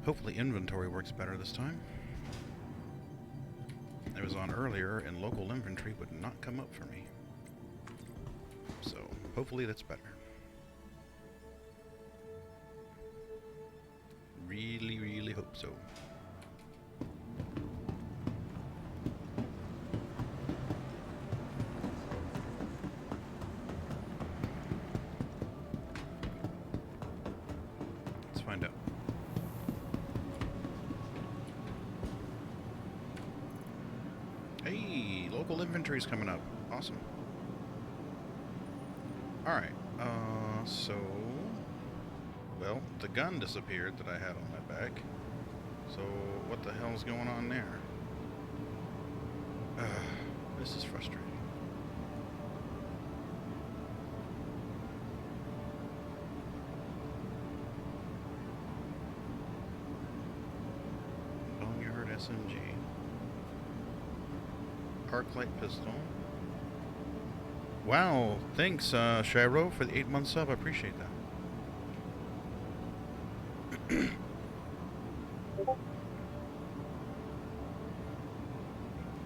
Hopefully inventory works better this time. I was on earlier and local inventory would not come up for me. So hopefully that's better. Really, really hope so. Let's find out. Hey, local inventory's coming up. Awesome. Alright, so... Well, the gun disappeared that I had on my back. So, what the hell's going on there? This is frustrating. Boneyard SMG. Arclight pistol. Wow, thanks, Shiro, for the 8-month sub. I appreciate that.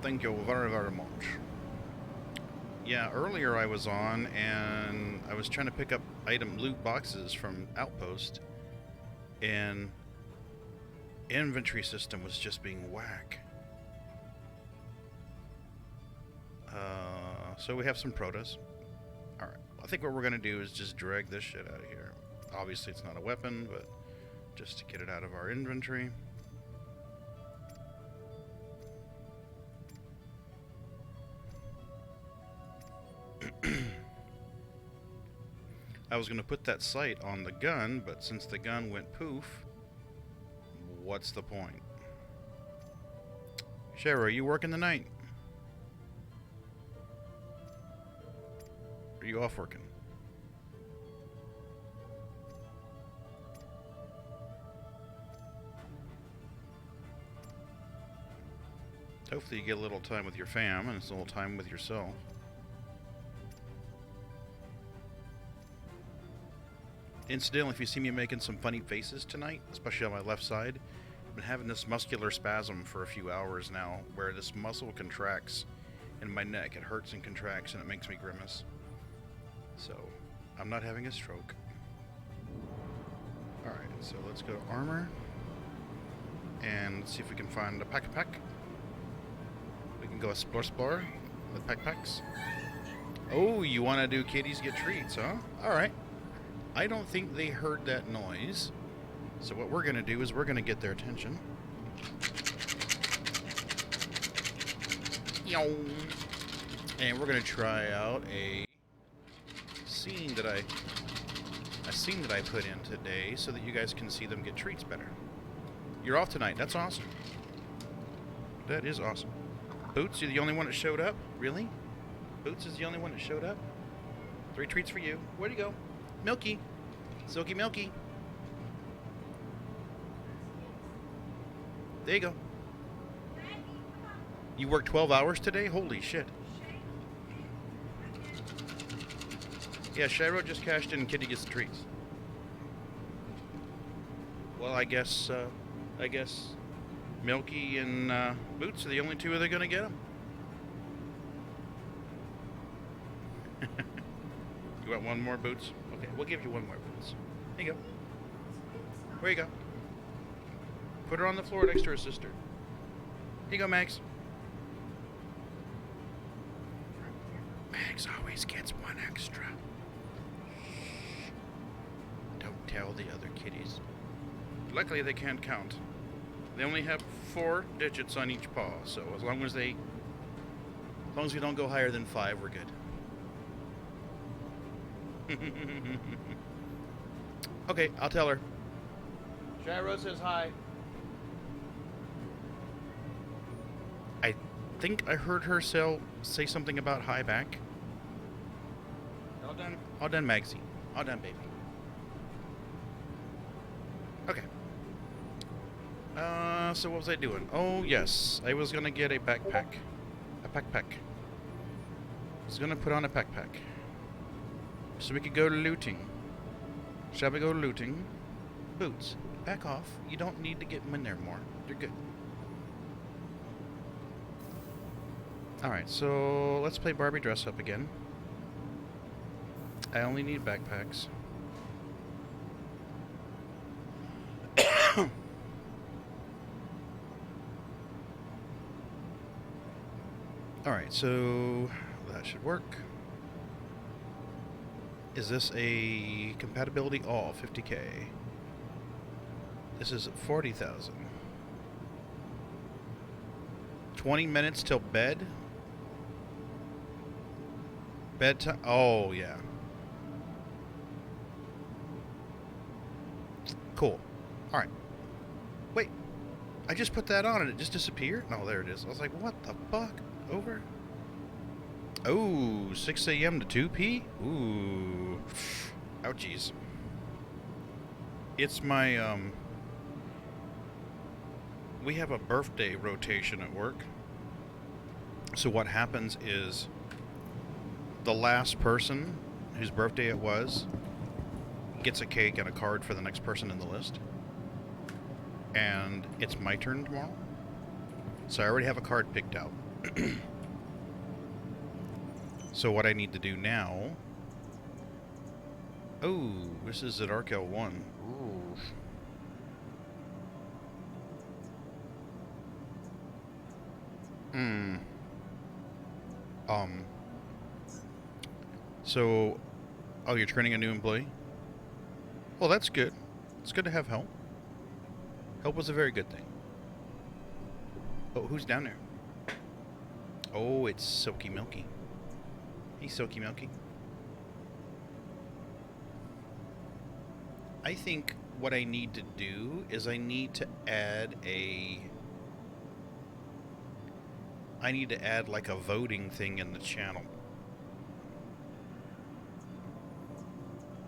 Thank you very, very much. Yeah, earlier I was on and I was trying to pick up item loot boxes from Outpost, and inventory system was just being whack. So we have some protas. Alright, I think what we're going to do is just drag this shit out of here. Obviously it's not a weapon, but just to get it out of our inventory. I was going to put that sight on the gun, but since the gun went poof, what's the point? Shara, are you working the night? Are you off working? Hopefully you get a little time with your fam and it's a little time with yourself. Incidentally, if you see me making some funny faces tonight, especially on my left side, I've been having this muscular spasm for a few hours now, where this muscle contracts in my neck. It hurts and contracts and it makes me grimace. So, I'm not having a stroke. Alright, so let's go to armor. And see if we can find a pack. We can go explore with packs. Oh, you want to do kitties get treats, huh? Alright. I don't think they heard that noise. So what we're going to do is we're going to get their attention. And we're going to try out a scene that I put in today so that you guys can see them get treats better. You're off tonight. That's awesome. That is awesome. Boots, you're the only one that showed up? Really? Boots is the only one that showed up? 3 treats for you. Where'd he go? Milky. Silky Milky. There you go. You worked 12 hours today? Holy shit. Yeah, Shiro just cashed in and Kitty gets the treats. Well, I guess Milky and Boots are the only two that are going to get them. You want one more, Boots? Okay, we'll give you one more, Boots. Here you go. Where you go? Put her on the floor next to her sister. Here you go, Max. Max always gets one extra. Shh. Don't tell the other kitties. Luckily, they can't count. They only have 4 digits on each paw, so as long as we don't go higher than 5, we're good. Okay, I'll tell her. Shiro says hi. I think I heard her say something about hi back. All done. All done, Magsy. All done, baby. Okay. So what was I doing? Oh, yes. I was gonna get a backpack. A backpack. I was gonna put on a backpack. So we could go looting. Shall we go looting? Boots. Back off. You don't need to get in there more. You're good. Alright, so let's play Barbie dress up again. I only need backpacks. Alright, so that should work. Is this a compatibility all 50k? This is 40,000. 20 minutes till bed? Bedtime? Oh, yeah. Cool. Alright. Wait. I just put that on and it just disappeared? No, there it is. I was like, what the fuck? Over? Oh, 6 a.m. to 2 p? Ooh. Ouchies. It's my, we have a birthday rotation at work. So what happens is the last person whose birthday it was gets a cake and a card for the next person in the list. And it's my turn tomorrow. So I already have a card picked out. So what I need to do now... Oh, this is at Arkel 1. Ooh. So... Oh, you're training a new employee? Well, that's good. It's good to have help. Help was a very good thing. Oh, who's down there? Oh, it's Silky Milky. Hey, Silky Milky. I think what I need to do is I need to add like a voting thing in the channel.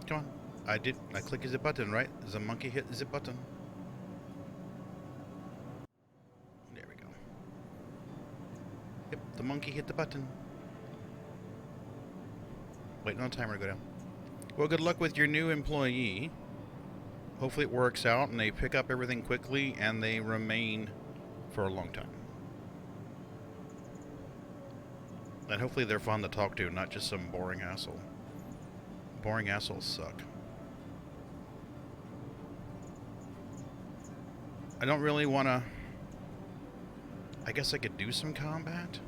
Come on. I click the button, right? The monkey hit the button. There we go. Yep, the monkey hit the button. Waiting on the timer to go down. Well, good luck with your new employee. Hopefully it works out and they pick up everything quickly and they remain for a long time. And hopefully they're fun to talk to, not just some boring asshole. Boring assholes suck. I don't really want to... I guess I could do some combat.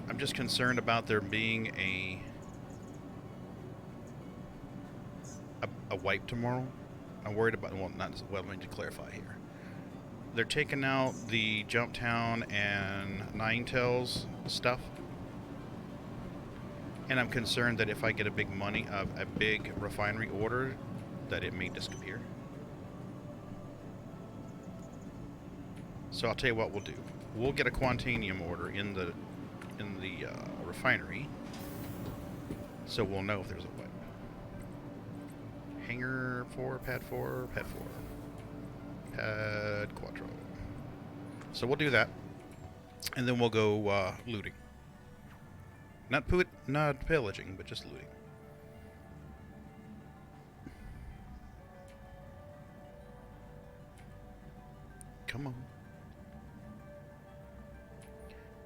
I'm just concerned about there being a wipe tomorrow. I'm worried about... Well, let me just clarify here. They're taking out the Jumptown and Ninetales stuff. And I'm concerned that if I get a big refinery order, that it may disappear. So I'll tell you what we'll do. We'll get a Quantanium order in the refinery, so we'll know if there's a wipe. Hangar 4, pad 4, pad 4, pad quattro. So we'll do that, and then we'll go looting. Not pillaging, but just looting. Come on.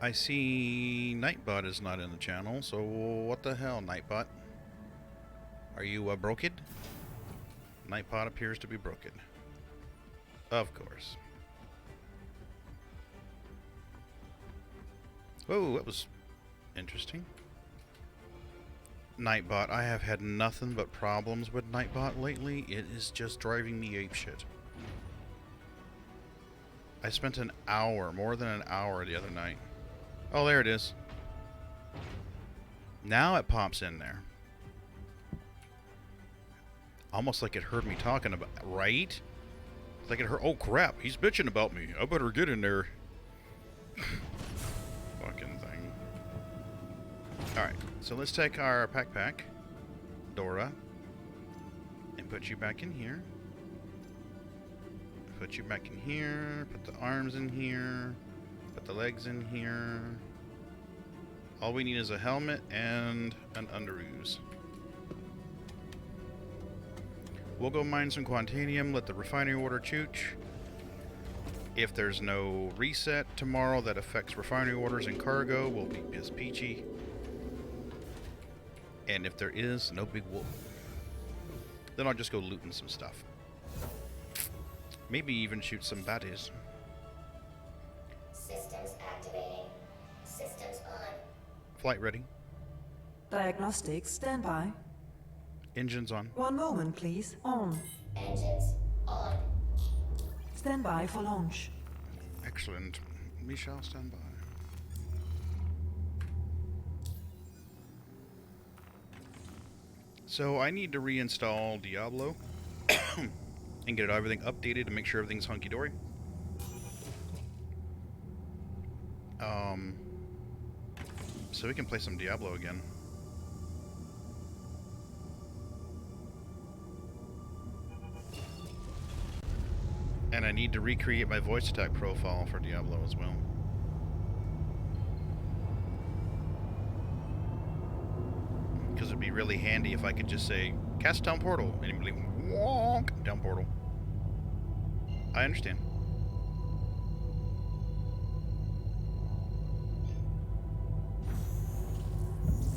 I see Nightbot is not in the channel, so what the hell, Nightbot? Are you broken? Nightbot appears to be broken. Of course. Whoa, that was interesting. Nightbot, I have had nothing but problems with Nightbot lately. It is just driving me apeshit. I spent an hour, more than an hour the other night. Oh, there it is. Now it pops in there. Almost like it heard me talking about, right? It's like it heard, oh crap, he's bitching about me. I better get in there. Fucking thing. Alright, so let's take our pack, Dora, and put you back in here. Put you back in here, put the arms in here, put the legs in here. All we need is a helmet and an underoos. We'll go mine some Quantanium, let the refinery order chooch. If there's no reset tomorrow that affects refinery orders and cargo, we'll be piss peachy. And if there is, no big whoop. Then I'll just go looting some stuff. Maybe even shoot some baddies. Systems activating. Systems on. Flight ready. Diagnostics standby. Engines on. 1 moment, please. On. Engines on. Standby for launch. Excellent. We shall stand by. So I need to reinstall Diablo and get everything updated to make sure everything's hunky-dory. So we can play some Diablo again. And I need to recreate my voice attack profile for Diablo as well. Because it'd be really handy if I could just say, cast down portal, and immediately wonk, down portal. I understand.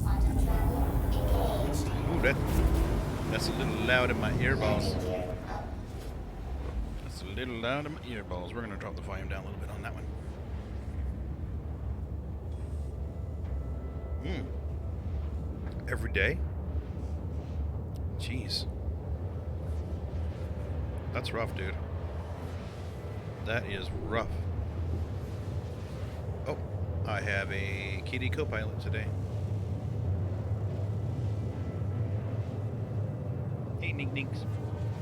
Quantum travel engaged. Ooh, that's a little loud in my earballs. Landing gear up. That's a little loud in my earballs. We're going to drop the volume down a little bit on that one. Every day? Jeez. That's rough, dude. That is rough. Oh, I have a KD Copilot today. Hey, Nink Ninks.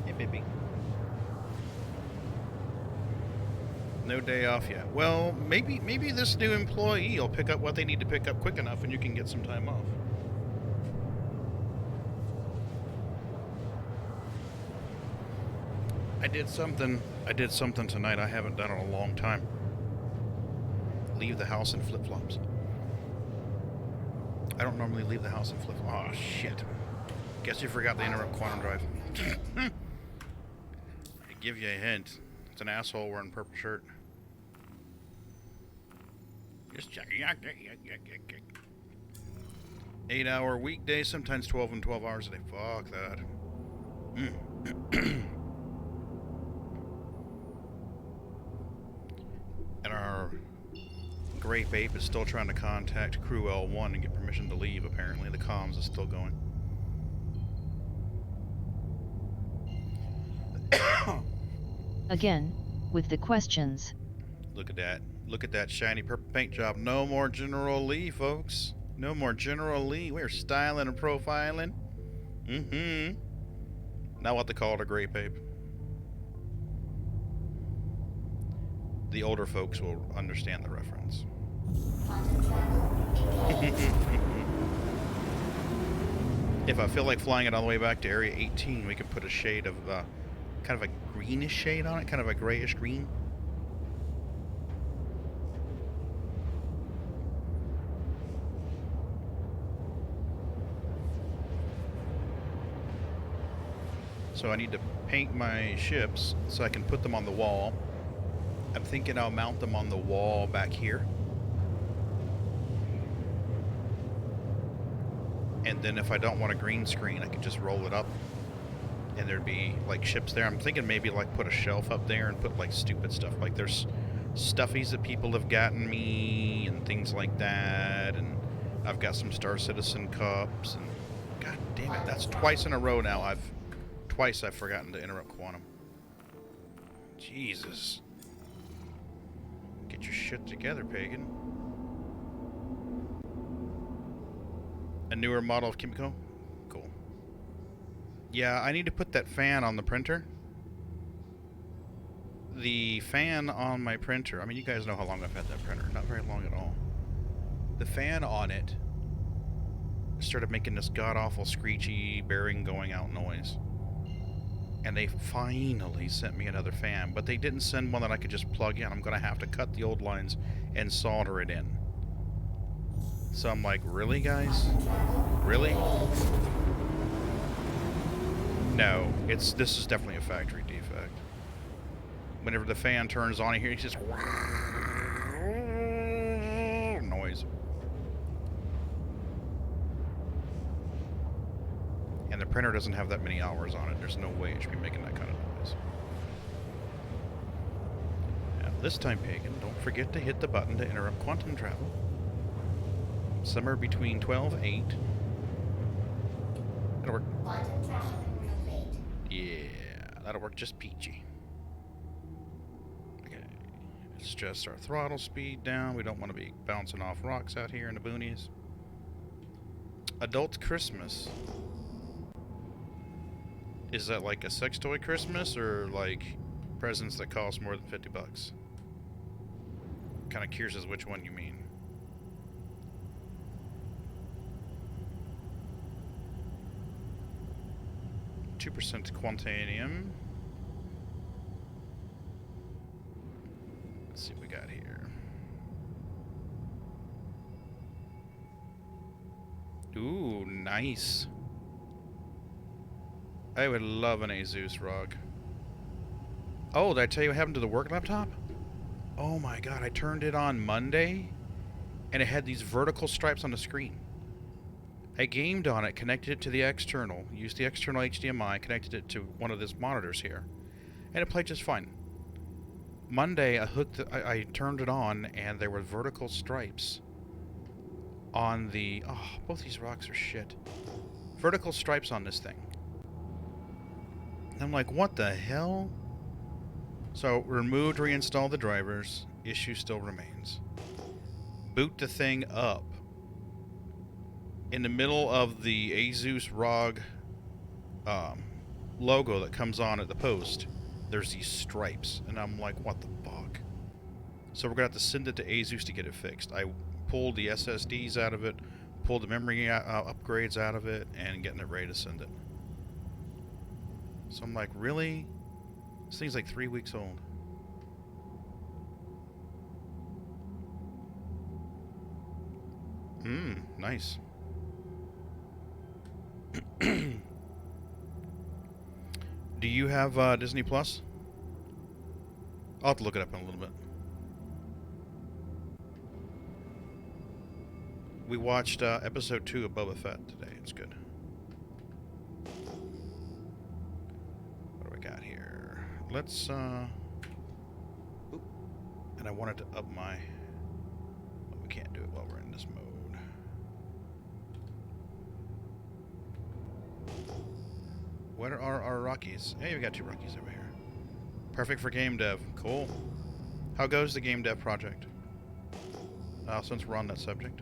Hey, baby. No day off yet. Well, maybe this new employee will pick up what they need to pick up quick enough and you can get some time off. I did something tonight I haven't done in a long time. Leave the house in flip-flops. I don't normally leave the house in flip-flops. Oh, shit. Guess you forgot to interrupt quantum drive. I give you a hint. It's an asshole wearing a purple shirt. Just checking. 8-hour weekday, sometimes 12 and 12 hours a day. Fuck that. And our Grape Ape is still trying to contact Crew L1 and get permission to leave, apparently. The comms is still going. Again, with the questions. Look at that. Look at that shiny purple paint job. No more General Lee, folks. No more General Lee. We're styling and profiling. Now what they call it a Grape Ape. The older folks will understand the reference. Quantum travel engaged. If I feel like flying it all the way back to Area 18, we can put a shade of, kind of a greenish shade on it, kind of a grayish green. So I need to paint my ships so I can put them on the wall. I'm thinking I'll mount them on the wall back here. And then if I don't want a green screen, I can just roll it up and there'd be like ships there. I'm thinking maybe like put a shelf up there and put like stupid stuff. Like there's stuffies that people have gotten me and things like that. And I've got some Star Citizen cups and god damn it, that's twice in a row now. I've forgotten to interrupt Quantum. Jesus. Get your shit together, Pagan. A newer model of Kimiko? Cool. Yeah, I need to put that fan on the printer. The fan on my printer, I mean, you guys know how long I've had that printer. Not very long at all. The fan on it started making this god-awful screechy bearing going out noise. And they finally sent me another fan, but they didn't send one that I could just plug in. I'm going to have to cut the old lines and solder it in. So I'm like, really, guys? Really? No, this is definitely a factory defect. Whenever the fan turns on, here it's just noise. And the printer doesn't have that many hours on it. There's no way it should be making that kind of noise. Now, this time, Pagan, don't forget to hit the button to interrupt quantum travel. Somewhere between 12:8. That'll work. Quantum travel complete. Yeah, that'll work just peachy. Okay, let's adjust our throttle speed down. We don't want to be bouncing off rocks out here in the boonies. Adult Christmas. Is that like a sex toy Christmas or like presents that cost more than $50? Kind of curious as which one you mean. %, Quantanium. Let's see what we got here. Ooh, nice. I would love an Asus ROG. Oh, did I tell you what happened to the work laptop? Oh my god, I turned it on Monday, and it had these vertical stripes on the screen. I gamed on it, connected it to the external, used the external HDMI, connected it to one of these monitors here, and it played just fine. Monday, I turned it on, and there were vertical stripes on the... Oh, both these rocks are shit. Vertical stripes on this thing. I'm like, what the hell? So, removed, reinstalled the drivers. Issue still remains. Boot the thing up. In the middle of the Asus ROG logo that comes on at the post, there's these stripes. And I'm like, what the fuck? So we're going to have to send it to Asus to get it fixed. I pulled the SSDs out of it, pulled the memory upgrades out of it, and getting it ready to send it. So I'm like, really? This thing's like 3 weeks old. Nice. Do you have Disney Plus? I'll have to look it up in a little bit. We watched episode 2 of Boba Fett today. It's good. What do we got here? Let's and I wanted to up my... Well, we can't do it while we're in this mode. What are our Rockies? Hey, we got 2 Rockies over here. Perfect for game dev. Cool. How goes the game dev project? Since we're on that subject.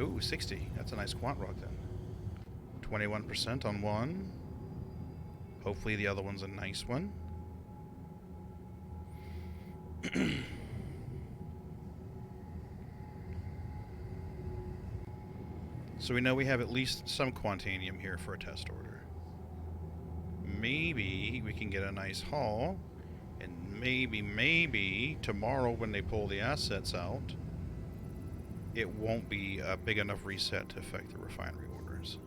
Ooh, 60. That's a nice quant rock then. 21% on one. Hopefully the other one's a nice one. So we know we have at least some Quantanium here for a test order. Maybe we can get a nice haul, and maybe tomorrow when they pull the assets out, it won't be a big enough reset to affect the refinery orders.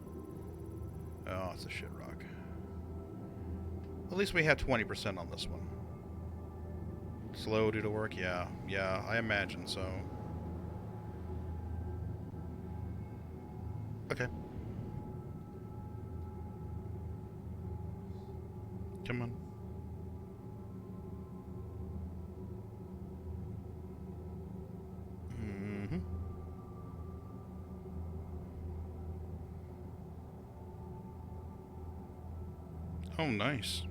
Oh, it's a shit rock. At least we had 20% on this one. Slow due to work? Yeah, I imagine so. Okay. Come on. Oh, nice.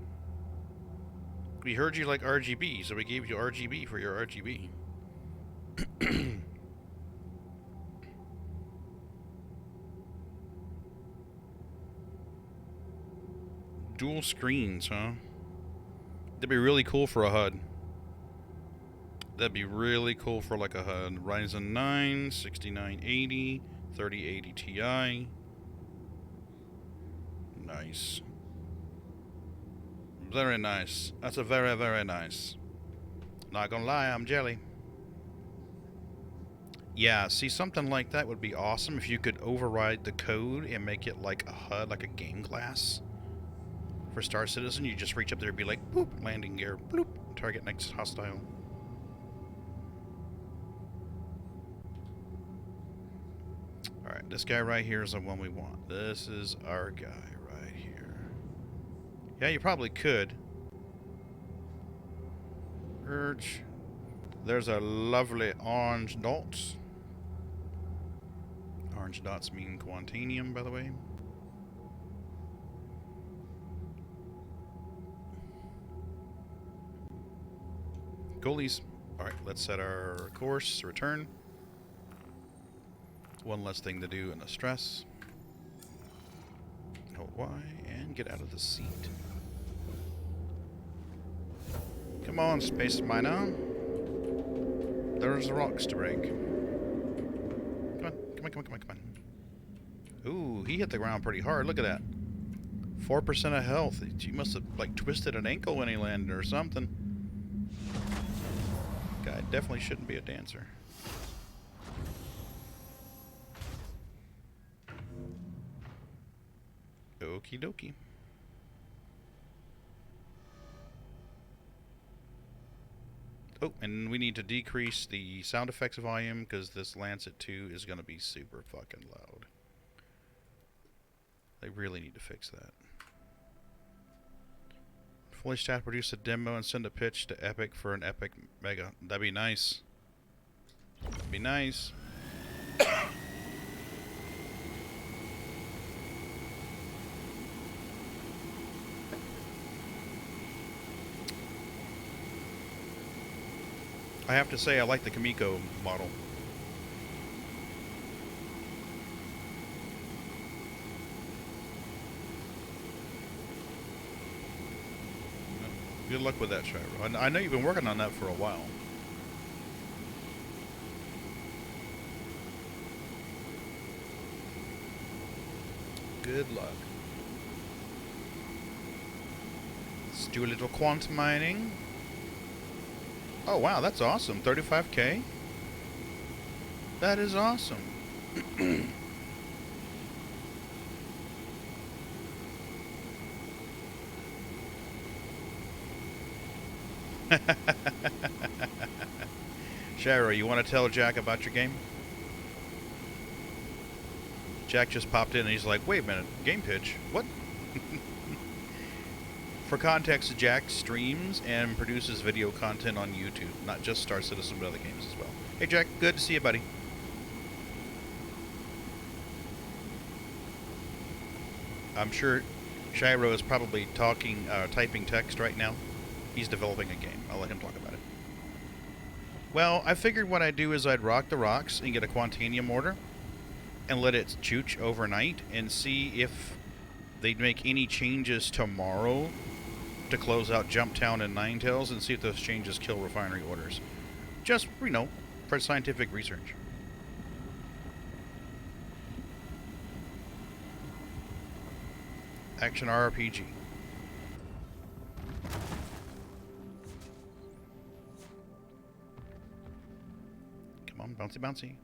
We heard you like RGB, so we gave you RGB for your RGB. Dual screens, huh? That'd be really cool for a HUD. That'd be really cool for like a HUD. Ryzen 9, 6980, 3080 Ti. Nice. Very nice. That's a very nice. Not gonna lie, I'm jelly. Yeah, see, something like that would be awesome if you could override the code and make it like a HUD, like a game class. For Star Citizen, you just reach up there and be like, boop, landing gear, bloop, target next hostile. Alright, this guy right here is the one we want. This is our guy right here. Yeah, you probably could. Urge. There's a lovely orange dot. Orange dots mean Quantanium, by the way. Goalies. Alright, let's set our course, return. One less thing to do in the stress. Hold Y and get out of the seat. Come on, Space Miner. There's rocks to break. Come on, come on, come on, come on, come on. Ooh, he hit the ground pretty hard. Look at that. 4% of health. He must have, like, twisted an ankle when he landed or something. Guy definitely shouldn't be a dancer. Okie dokie. Oh, and we need to decrease the sound effects volume because this Lancet 2 is going to be super fucking loud. They really need to fix that. Fully staff produce a demo and send a pitch to Epic for an Epic Mega. That'd be nice. That'd be nice. I have to say, I like the Kamiko model. Good luck with that, Shiro. I know you've been working on that for a while. Good luck. Let's do a little quant mining. Oh wow, that's awesome. 35k? That is awesome. Shiro, you want to tell Jack about your game? Jack just popped in and he's like, wait a minute, game pitch? What? For context, Jack streams and produces video content on YouTube, not just Star Citizen, but other games as well. Hey Jack, good to see you, buddy. I'm sure Shiro is probably typing text right now. He's developing a game. I'll let him talk about it. Well, I figured what I'd do is I'd rock the rocks and get a Quantanium order and let it chooch overnight and see if they'd make any changes tomorrow to close out Jumptown and Ninetales and see if those changes kill refinery orders. Just, you know, for scientific research. Action RPG. Come on, bouncy, bouncy.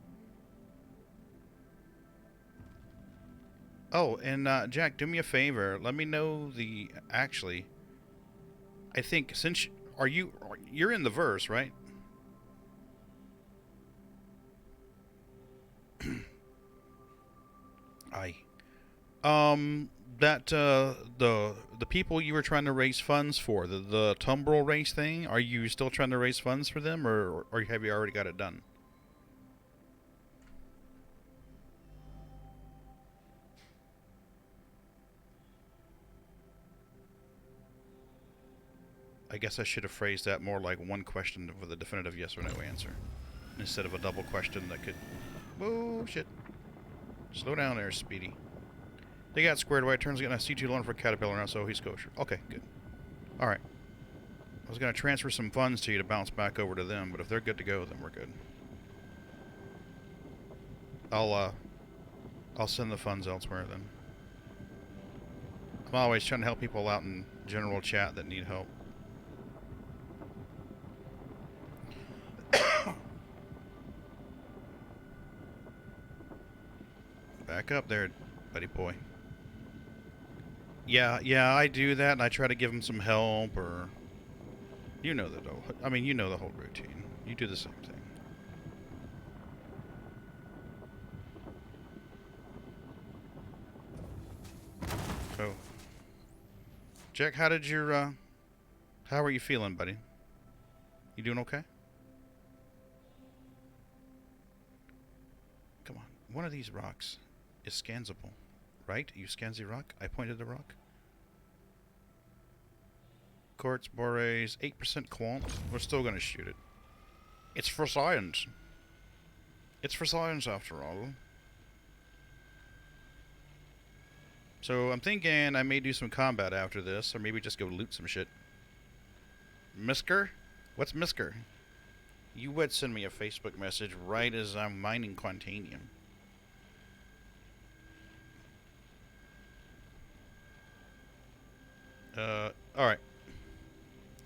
Oh, and Jack, do me a favor. Let me know the... Actually, I think since... You're in the verse, right? Aye. The people you were trying to raise funds for, the Tumbrel race thing, are you still trying to raise funds for them, or have you already got it done? I guess I should have phrased that more like one question with a definitive yes or no answer, instead of a double question that could... Whoa, shit. Slow down there, Speedy. They got squared away. Turns out I see too long for Caterpillar now, so he's kosher. Okay, good. Alright. I was going to transfer some funds to you to bounce back over to them, but if they're good to go, then we're good. I'll send the funds elsewhere then. I'm always trying to help people out in general chat that need help. Back up there, buddy boy. Yeah, I do that, and I try to give him some help, or... You know the whole... I mean, you know the whole routine. You do the same thing. So... Jack, how did your, how are you feeling, buddy? You doing okay? Come on. One of these rocks is scansable. Right? You scan the rock? I pointed the rock. Quartz, borates, 8% quant. We're still gonna shoot it. It's for science. It's for science after all. So I'm thinking I may do some combat after this, or maybe just go loot some shit. Misker? What's Misker? You would send me a Facebook message right as I'm mining Quantanium. Alright.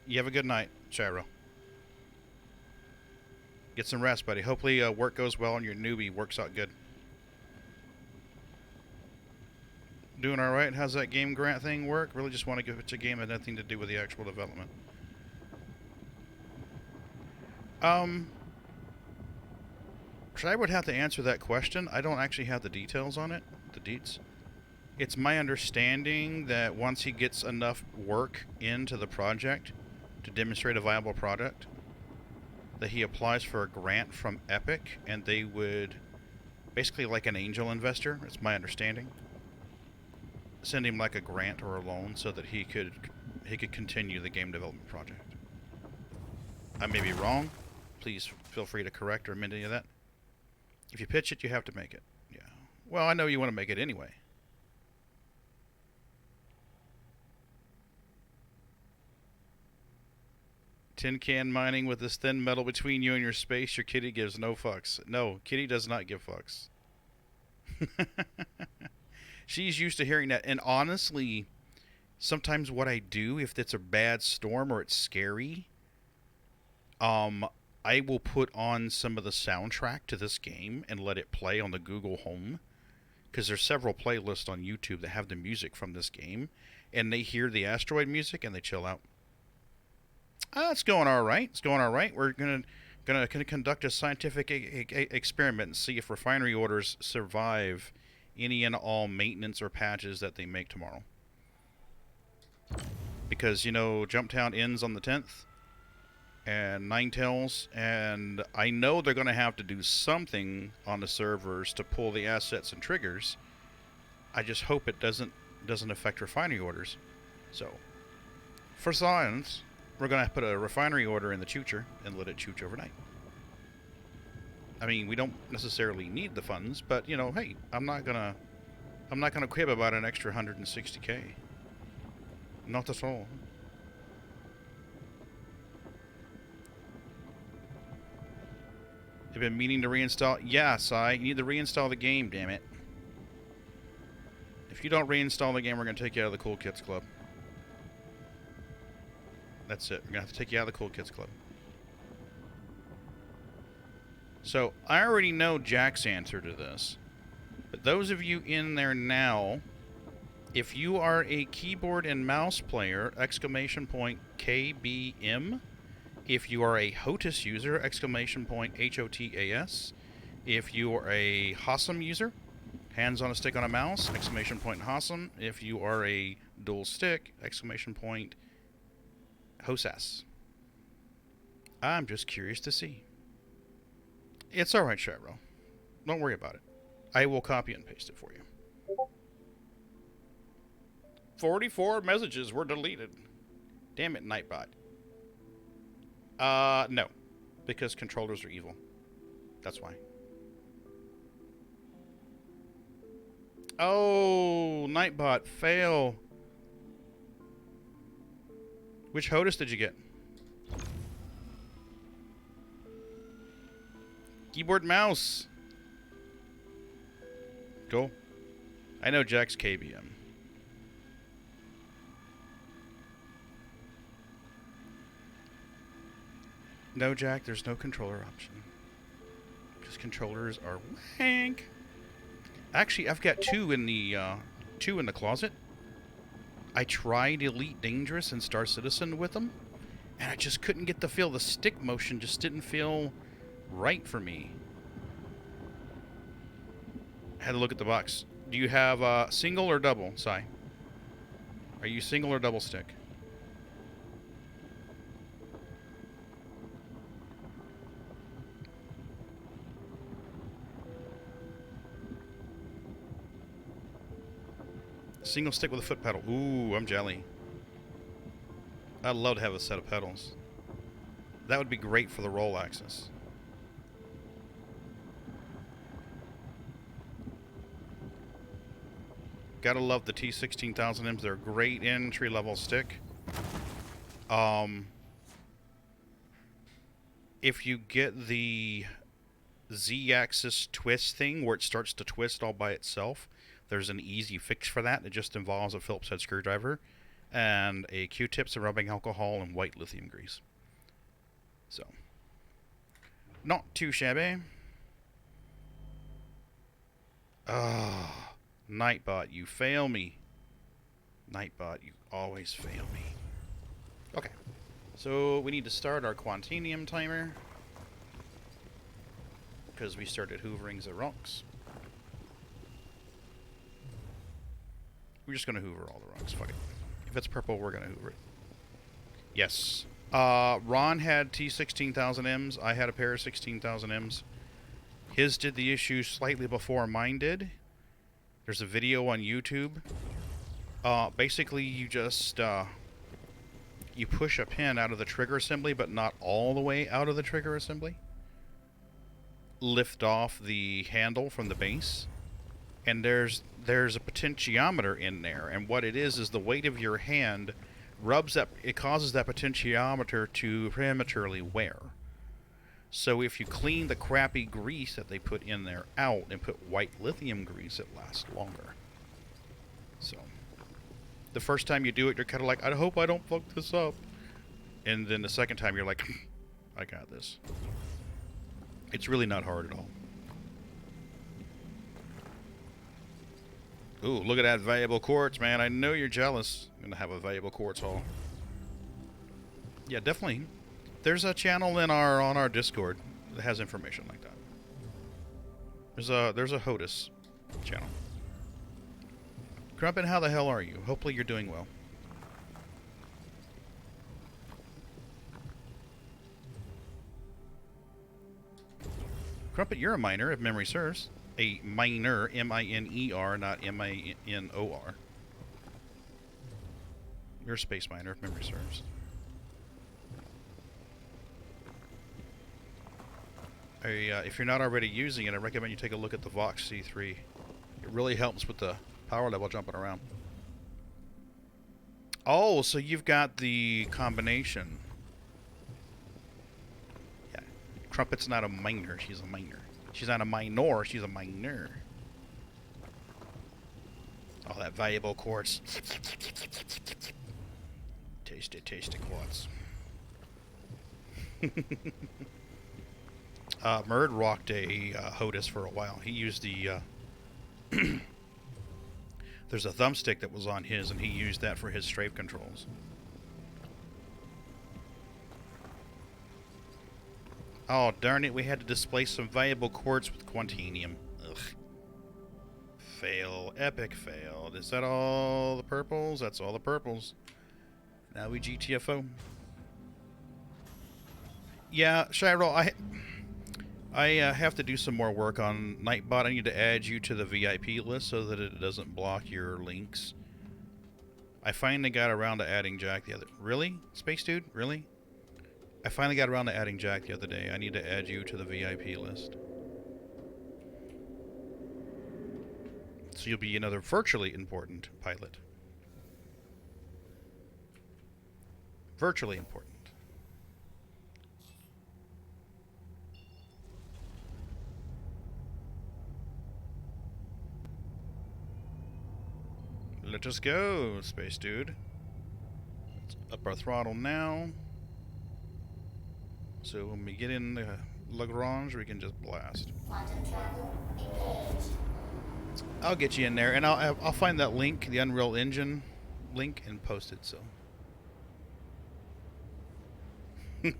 You have a good night, Shiro. Get some rest, buddy. Hopefully work goes well and your newbie works out good. Doing alright? How's that game grant thing work? Really just want to give it a game that had nothing to do with the actual development. I would have to answer that question. I don't actually have the details on it. The deets. It's my understanding that once he gets enough work into the project to demonstrate a viable product, that he applies for a grant from Epic, and they would, basically like an angel investor, it's my understanding, send him like a grant or a loan so that he could continue the game development project. I may be wrong. Please feel free to correct or amend any of that. If you pitch it, you have to make it. Yeah. Well, I know you want to make it anyway. Tin can mining with this thin metal between you and your space. Your kitty gives no fucks. No, kitty does not give fucks. She's used to hearing that. And honestly, sometimes what I do, if it's a bad storm or it's scary, I will put on some of the soundtrack to this game and let it play on the Google Home. Because there's several playlists on YouTube that have the music from this game. And they hear the asteroid music and they chill out. It's going all right. It's going all right. We're gonna conduct a scientific experiment and see if refinery orders survive any and all maintenance or patches that they make tomorrow. Because, you know, Jumptown ends on the 10th, and Ninetales, and I know they're going to have to do something on the servers to pull the assets and triggers. I just hope it doesn't affect refinery orders. So, for science, we're going to put a refinery order in the Choocher and let it chooch overnight. I mean, we don't necessarily need the funds, but, you know, hey, I'm not gonna quib about an extra 160K. Not at all. You've been meaning to reinstall? Yeah, Sai, you need to reinstall the game, damn it. If you don't reinstall the game, we're gonna take you out of the Cool Kids Club. That's it. We're gonna have to take you out of the Cool Kids Club. So, I already know Jack's answer to this. But those of you in there now, if you are a keyboard and mouse player, !KBM. If you are a HOTAS user, !HOTAS. If you are a HOSM user, hands on a stick on a mouse, !HOSM. If you are a dual stick, !HOSAS. I'm just curious to see. It's alright, Shiro. Don't worry about it. I will copy and paste it for you. 44 messages were deleted. Damn it, Nightbot. No. Because controllers are evil. That's why. Oh, Nightbot, fail. Which HOTAS did you get? Keyboard mouse. Cool. I know Jack's KBM. No, Jack, there's no controller option. Because controllers are wank. Actually, I've got two in the closet. I tried Elite Dangerous and Star Citizen with them, and I just couldn't get the feel. The stick motion just didn't feel right for me. I had to look at the box. Do you have single or double, Sai? Are you single or double stick? Single stick with a foot pedal. Ooh, I'm jelly. I'd love to have a set of pedals. That would be great for the roll axis. Gotta love the T16000Ms. They're a great entry-level stick. If you get the Z-axis twist thing where it starts to twist all by itself, there's an easy fix for that. It just involves a Phillips head screwdriver and a Q-tip, some rubbing alcohol, and white lithium grease. So, not too shabby. Ah. Nightbot, you fail me. Nightbot, you always fail me. Okay. So we need to start our Quantinium timer. Because we started hoovering the rocks. We're just going to hoover all the rocks. Fuck it. If it's purple, we're going to hoover it. Yes. Ron had T16000Ms. I had a pair of 16,000Ms. His did the issue slightly before mine did. There's a video on YouTube. Basically, you just you push a pin out of the trigger assembly, but not all the way out of the trigger assembly. Lift off the handle from the base, and there's a potentiometer in there. And what it is the weight of your hand rubs that. It causes that potentiometer to prematurely wear. So if you clean the crappy grease that they put in there out and put white lithium grease, it lasts longer. So the first time you do it, you're kind of like, I hope I don't fuck this up. And then the second time, you're like, I got this. It's really not hard at all. Ooh, look at that valuable quartz, man. I know you're jealous. I'm going to have a valuable quartz haul. Yeah, definitely. There's a channel on our Discord that has information like that. There's a HOTUS channel. Crumpet, how the hell are you? Hopefully you're doing well. Crumpet, you're a miner, if memory serves. A miner, M-I-N-E-R, not M-I-N-O-R. You're a space miner, if memory serves. If you're not already using it, I recommend you take a look at the Vox C3. It really helps with the power level jumping around. Oh, so you've got the combination. Yeah. Crumpet's not a miner, she's a miner. She's not a minor, she's a miner. Oh, that valuable quartz. Tasty, tasty quartz. Murd rocked a HOTUS for a while. He used the... there's a thumbstick that was on his, and he used that for his strafe controls. Oh, darn it, we had to displace some valuable quartz with Quantinium. Ugh. Fail. Epic fail. Is that all the purples? That's all the purples. Now we GTFO. Yeah, Shiro, I have to do some more work on Nightbot. I need to add you to the VIP list so that it doesn't block your links. I finally got around to adding Jack the other... Really? Space Dude? Really? I finally got around to adding Jack the other day. I need to add you to the VIP list. So you'll be another virtually important pilot. Virtually important. Let us go, Space Dude. Let's up our throttle now. So when we get in the Lagrange, we can just blast. Quantum travel engaged. I'll get you in there, and I'll find that link, the Unreal Engine link, and post it. So. There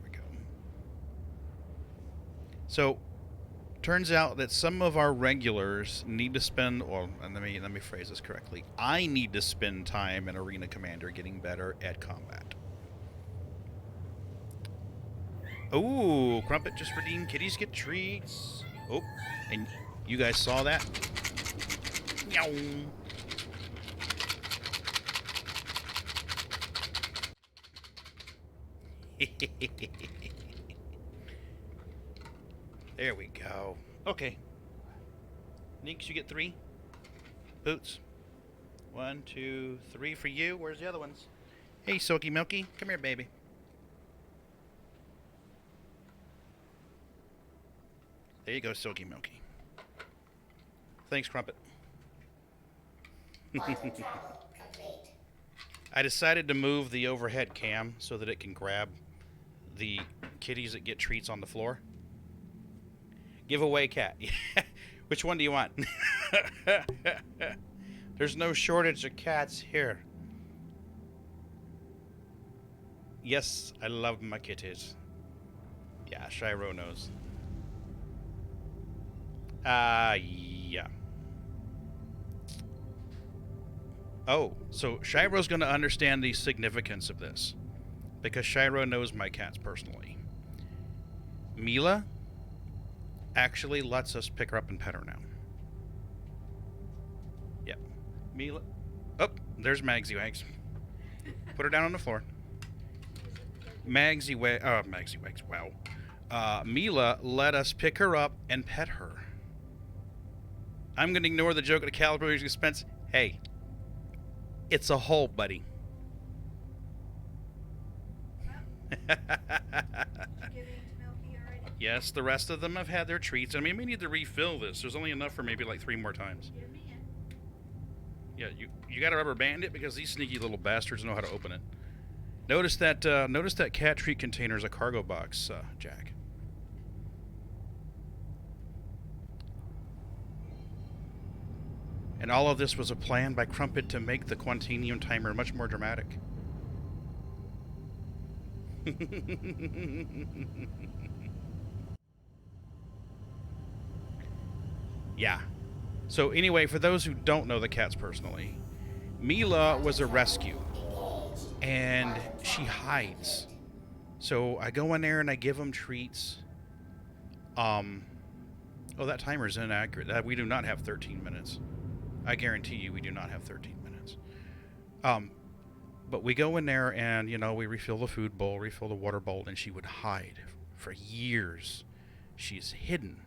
we go. So, turns out that some of our regulars need to spend, well, and let me phrase this correctly. I need to spend time in Arena Commander getting better at combat. Ooh, Crumpet just redeemed kitties get treats. Oh, and you guys saw that? Meow. There we go. Okay. Neeks, you get 3. Boots. 1, 2, 3 for you. Where's the other ones? Hey, Silky Milky. Come here, baby. There you go, Silky Milky. Thanks, Crumpet. Bottom tower complete. I decided to move the overhead cam so that it can grab the kitties that get treats on the floor. Giveaway cat. Which one do you want? There's no shortage of cats here. Yes, I love my kitties. Yeah, Shiro knows. Yeah. Oh, so Shiro's going to understand the significance of this. Because Shiro knows my cats personally. Mila actually lets us pick her up and pet her now. Yep. Mila. Oh, there's Magsy Wags. Put her down on the floor. Magsy Wags. Wow. Mila let us pick her up and pet her. I'm going to ignore the joke at the calibrator's expense. Hey, it's a hole, buddy. Yes, the rest of them have had their treats. I mean, we need to refill this. There's only enough for maybe like 3 more times. Yeah, you got to rubber band it because these sneaky little bastards know how to open it. Notice that cat treat container is a cargo box, Jack. And all of this was a plan by Crumpet to make the Quantinium timer much more dramatic. Yeah. So anyway, for those who don't know the cats personally, Mila was a rescue. And she hides. So I go in there and I give them treats. Oh, that timer's inaccurate. We do not have 13 minutes. I guarantee you we do not have 13 minutes. But we go in there and, you know, we refill the food bowl, refill the water bowl, and she would hide for years. She's hidden.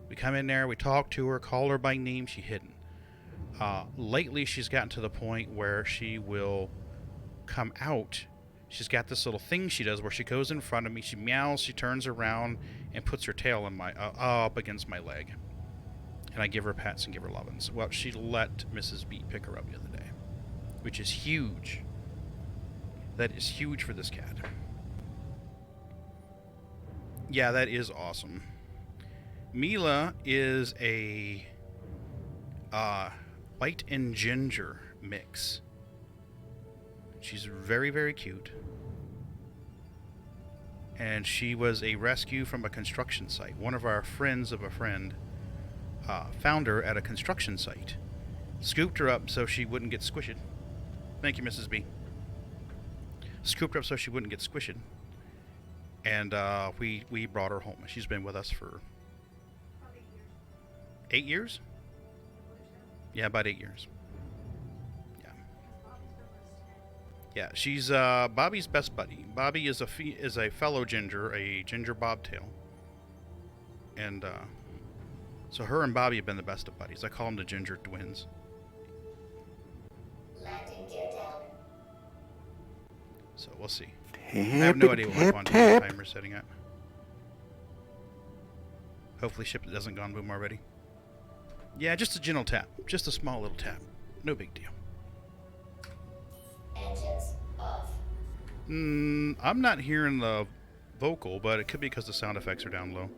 We come in there, we talk to her, call her by name, she's hidden. Lately, she's gotten to the point where she will come out. She's got this little thing she does where she goes in front of me, she meows, she turns around, and puts her tail in my up against my leg. And I give her pats and give her lovin's. Well, she let Mrs. B pick her up the other day, which is huge. That is huge for this cat. Yeah, that is awesome. Mila is a white and ginger mix. She's very, very cute. And she was a rescue from a construction site. One of our friends of a friend found her at a construction site. Scooped her up so she wouldn't get squished. Thank you, Mrs. B. Scooped her up so she wouldn't get squished. And we brought her home. She's been with us for 8 years? Yeah, about 8 years. Yeah. Yeah, she's Bobby's best buddy. Bobby is a fellow ginger, a ginger bobtail. And so her and Bobby have been the best of buddies. I call them the ginger twins. Landing gear down. So we'll see. I have no idea what my quantity timer is setting at. Hopefully ship it doesn't gone boom already. Yeah, just a gentle tap. Just a small little tap. No big deal. Engines off. I'm not hearing the vocal, but it could be because the sound effects are down low.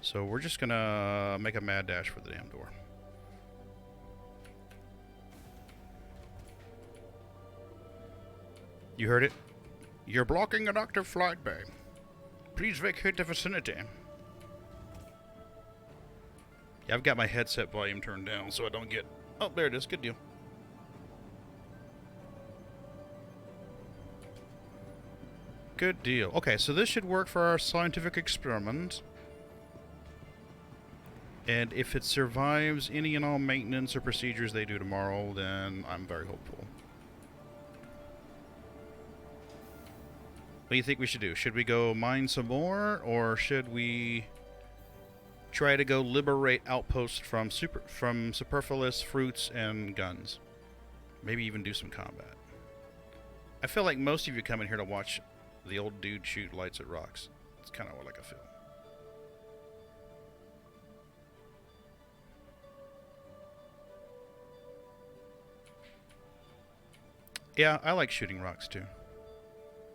So we're just gonna make a mad dash for the damn door. You heard it? You're blocking an active flight bay. Please vacate the vicinity. Yeah, I've got my headset volume turned down so I don't get... Oh, there it is. Good deal. Good deal. Okay, so this should work for our scientific experiment. And if it survives any and all maintenance or procedures they do tomorrow, then I'm very hopeful. What do you think we should do? Should we go mine some more, or should we try to go liberate outposts from superfluous fruits and guns? Maybe even do some combat. I feel like most of you come in here to watch the old dude shoot lights at rocks. It's kind of like I feel. Yeah, I like shooting rocks too.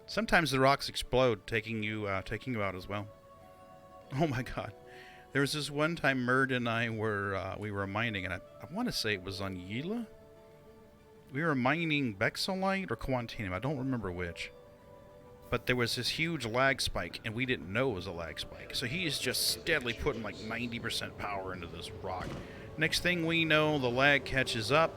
Sometimes the rocks explode, taking you out as well. Oh my God! There was this one time Murd and I we were mining, and I want to say it was on Yila. We were mining Bexolite or Quantinium. I don't remember which. But there was this huge lag spike, and we didn't know it was a lag spike. So he is just steadily putting like 90% power into this rock. Next thing we know, the lag catches up,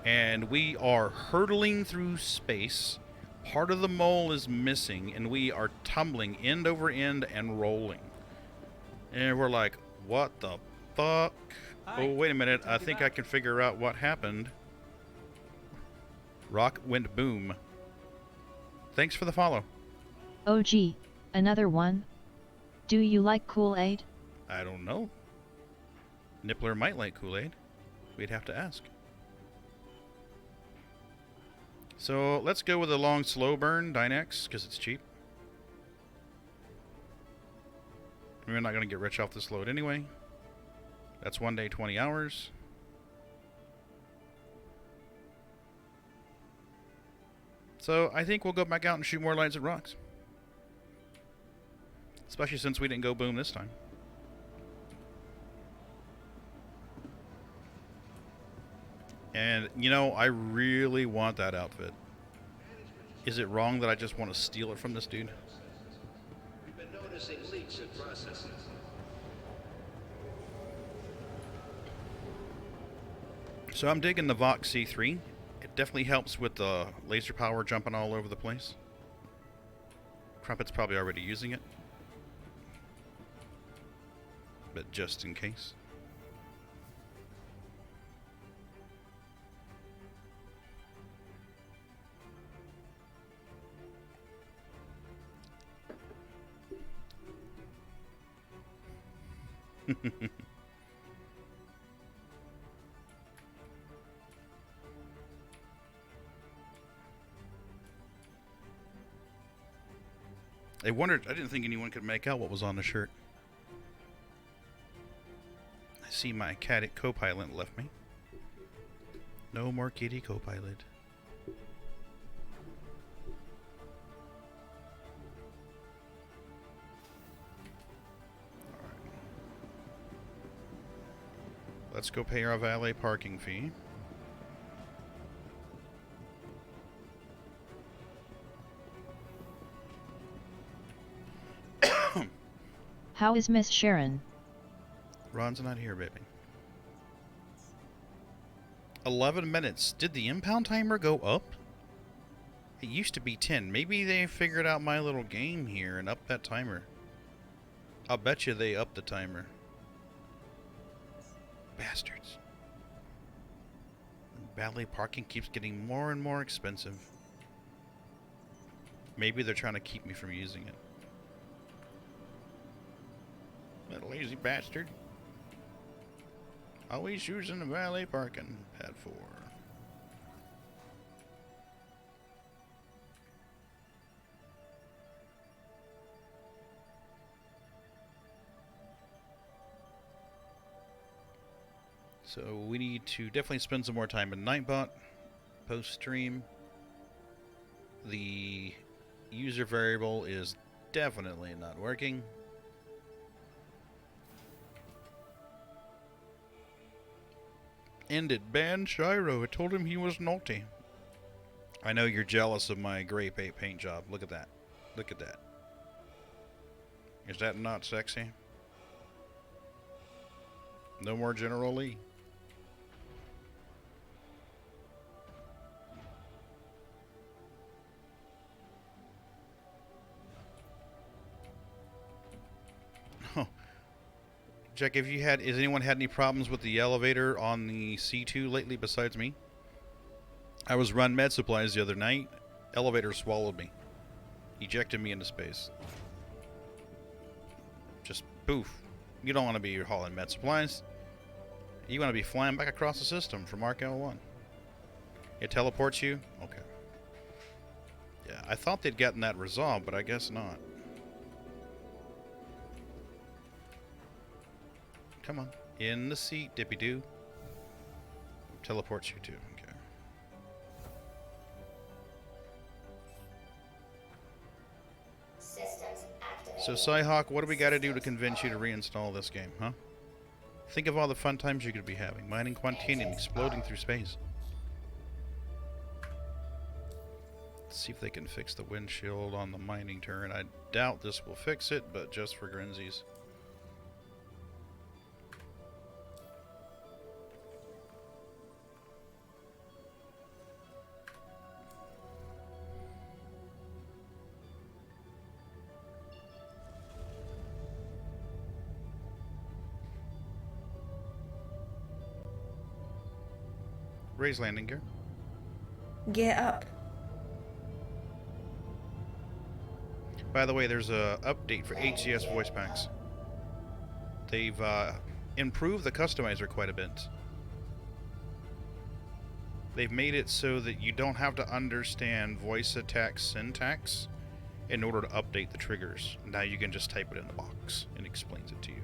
and we are hurtling through space. Part of the mole is missing, and we are tumbling end over end and rolling. And we're like, what the fuck? Hi. Oh, wait a minute. I think I can figure out what happened. Rock went boom. Thanks for the follow. Oh gee, another one? Do you like Kool-Aid? I don't know. Nippler might like Kool-Aid. We'd have to ask. So let's go with a long slow burn Dynex because it's cheap. We're not going to get rich off this load anyway. That's 1 day, 20 hours. So I think we'll go back out and shoot more lights at rocks. Especially since we didn't go boom this time. And, you know, I really want that outfit. Is it wrong that I just want to steal it from this dude? We've been noticing leaks in processes. So I'm digging the Vox C3. It definitely helps with the laser power jumping all over the place. Crumpet's probably already using it. But just in case. I wondered, I didn't think anyone could make out what was on the shirt. I see my cat co-pilot left me. No more kitty co-pilot. Let's go pay our valet parking fee. How is Miss Sharon? Ron's not here, baby. 11 minutes. Did the impound timer go up? It used to be 10. Maybe they figured out my little game here and upped that timer. I'll bet you they upped the timer. Bastards. Valet parking keeps getting more and more expensive. Maybe they're trying to keep me from using it. That lazy bastard. Always using the valet parking. Pad 4. So we need to definitely spend some more time in Nightbot post-stream. The user variable is definitely not working. End it. Ban Shiro. I told him he was naughty. I know you're jealous of my gray paint job. Look at that. Look at that. Is that not sexy? No more General Lee. Oh. Jack, has anyone had any problems with the elevator on the C2 lately besides me? I was run med supplies the other night. Elevator swallowed me. Ejected me into space. Just poof. You don't want to be hauling med supplies. You want to be flying back across the system from Arc L1. It teleports you? Okay. Yeah, I thought they'd gotten that resolved, but I guess not. Come on. In the seat, Dippy-Doo. Teleports you too. Okay. Systems activated. So, Cyhawk, what do we got to do to convince you to reinstall this game, huh? Think of all the fun times you could be having. Mining Quantinium, exploding through space. Let's see if they can fix the windshield on the mining turret. I doubt this will fix it, but just for grinsies. Raise landing gear. Gear up. By the way, there's a update for HCS voice packs. They've improved the customizer quite a bit. They've made it so that you don't have to understand voice attack syntax in order to update the triggers. Now you can just type it in the box and it explains it to you,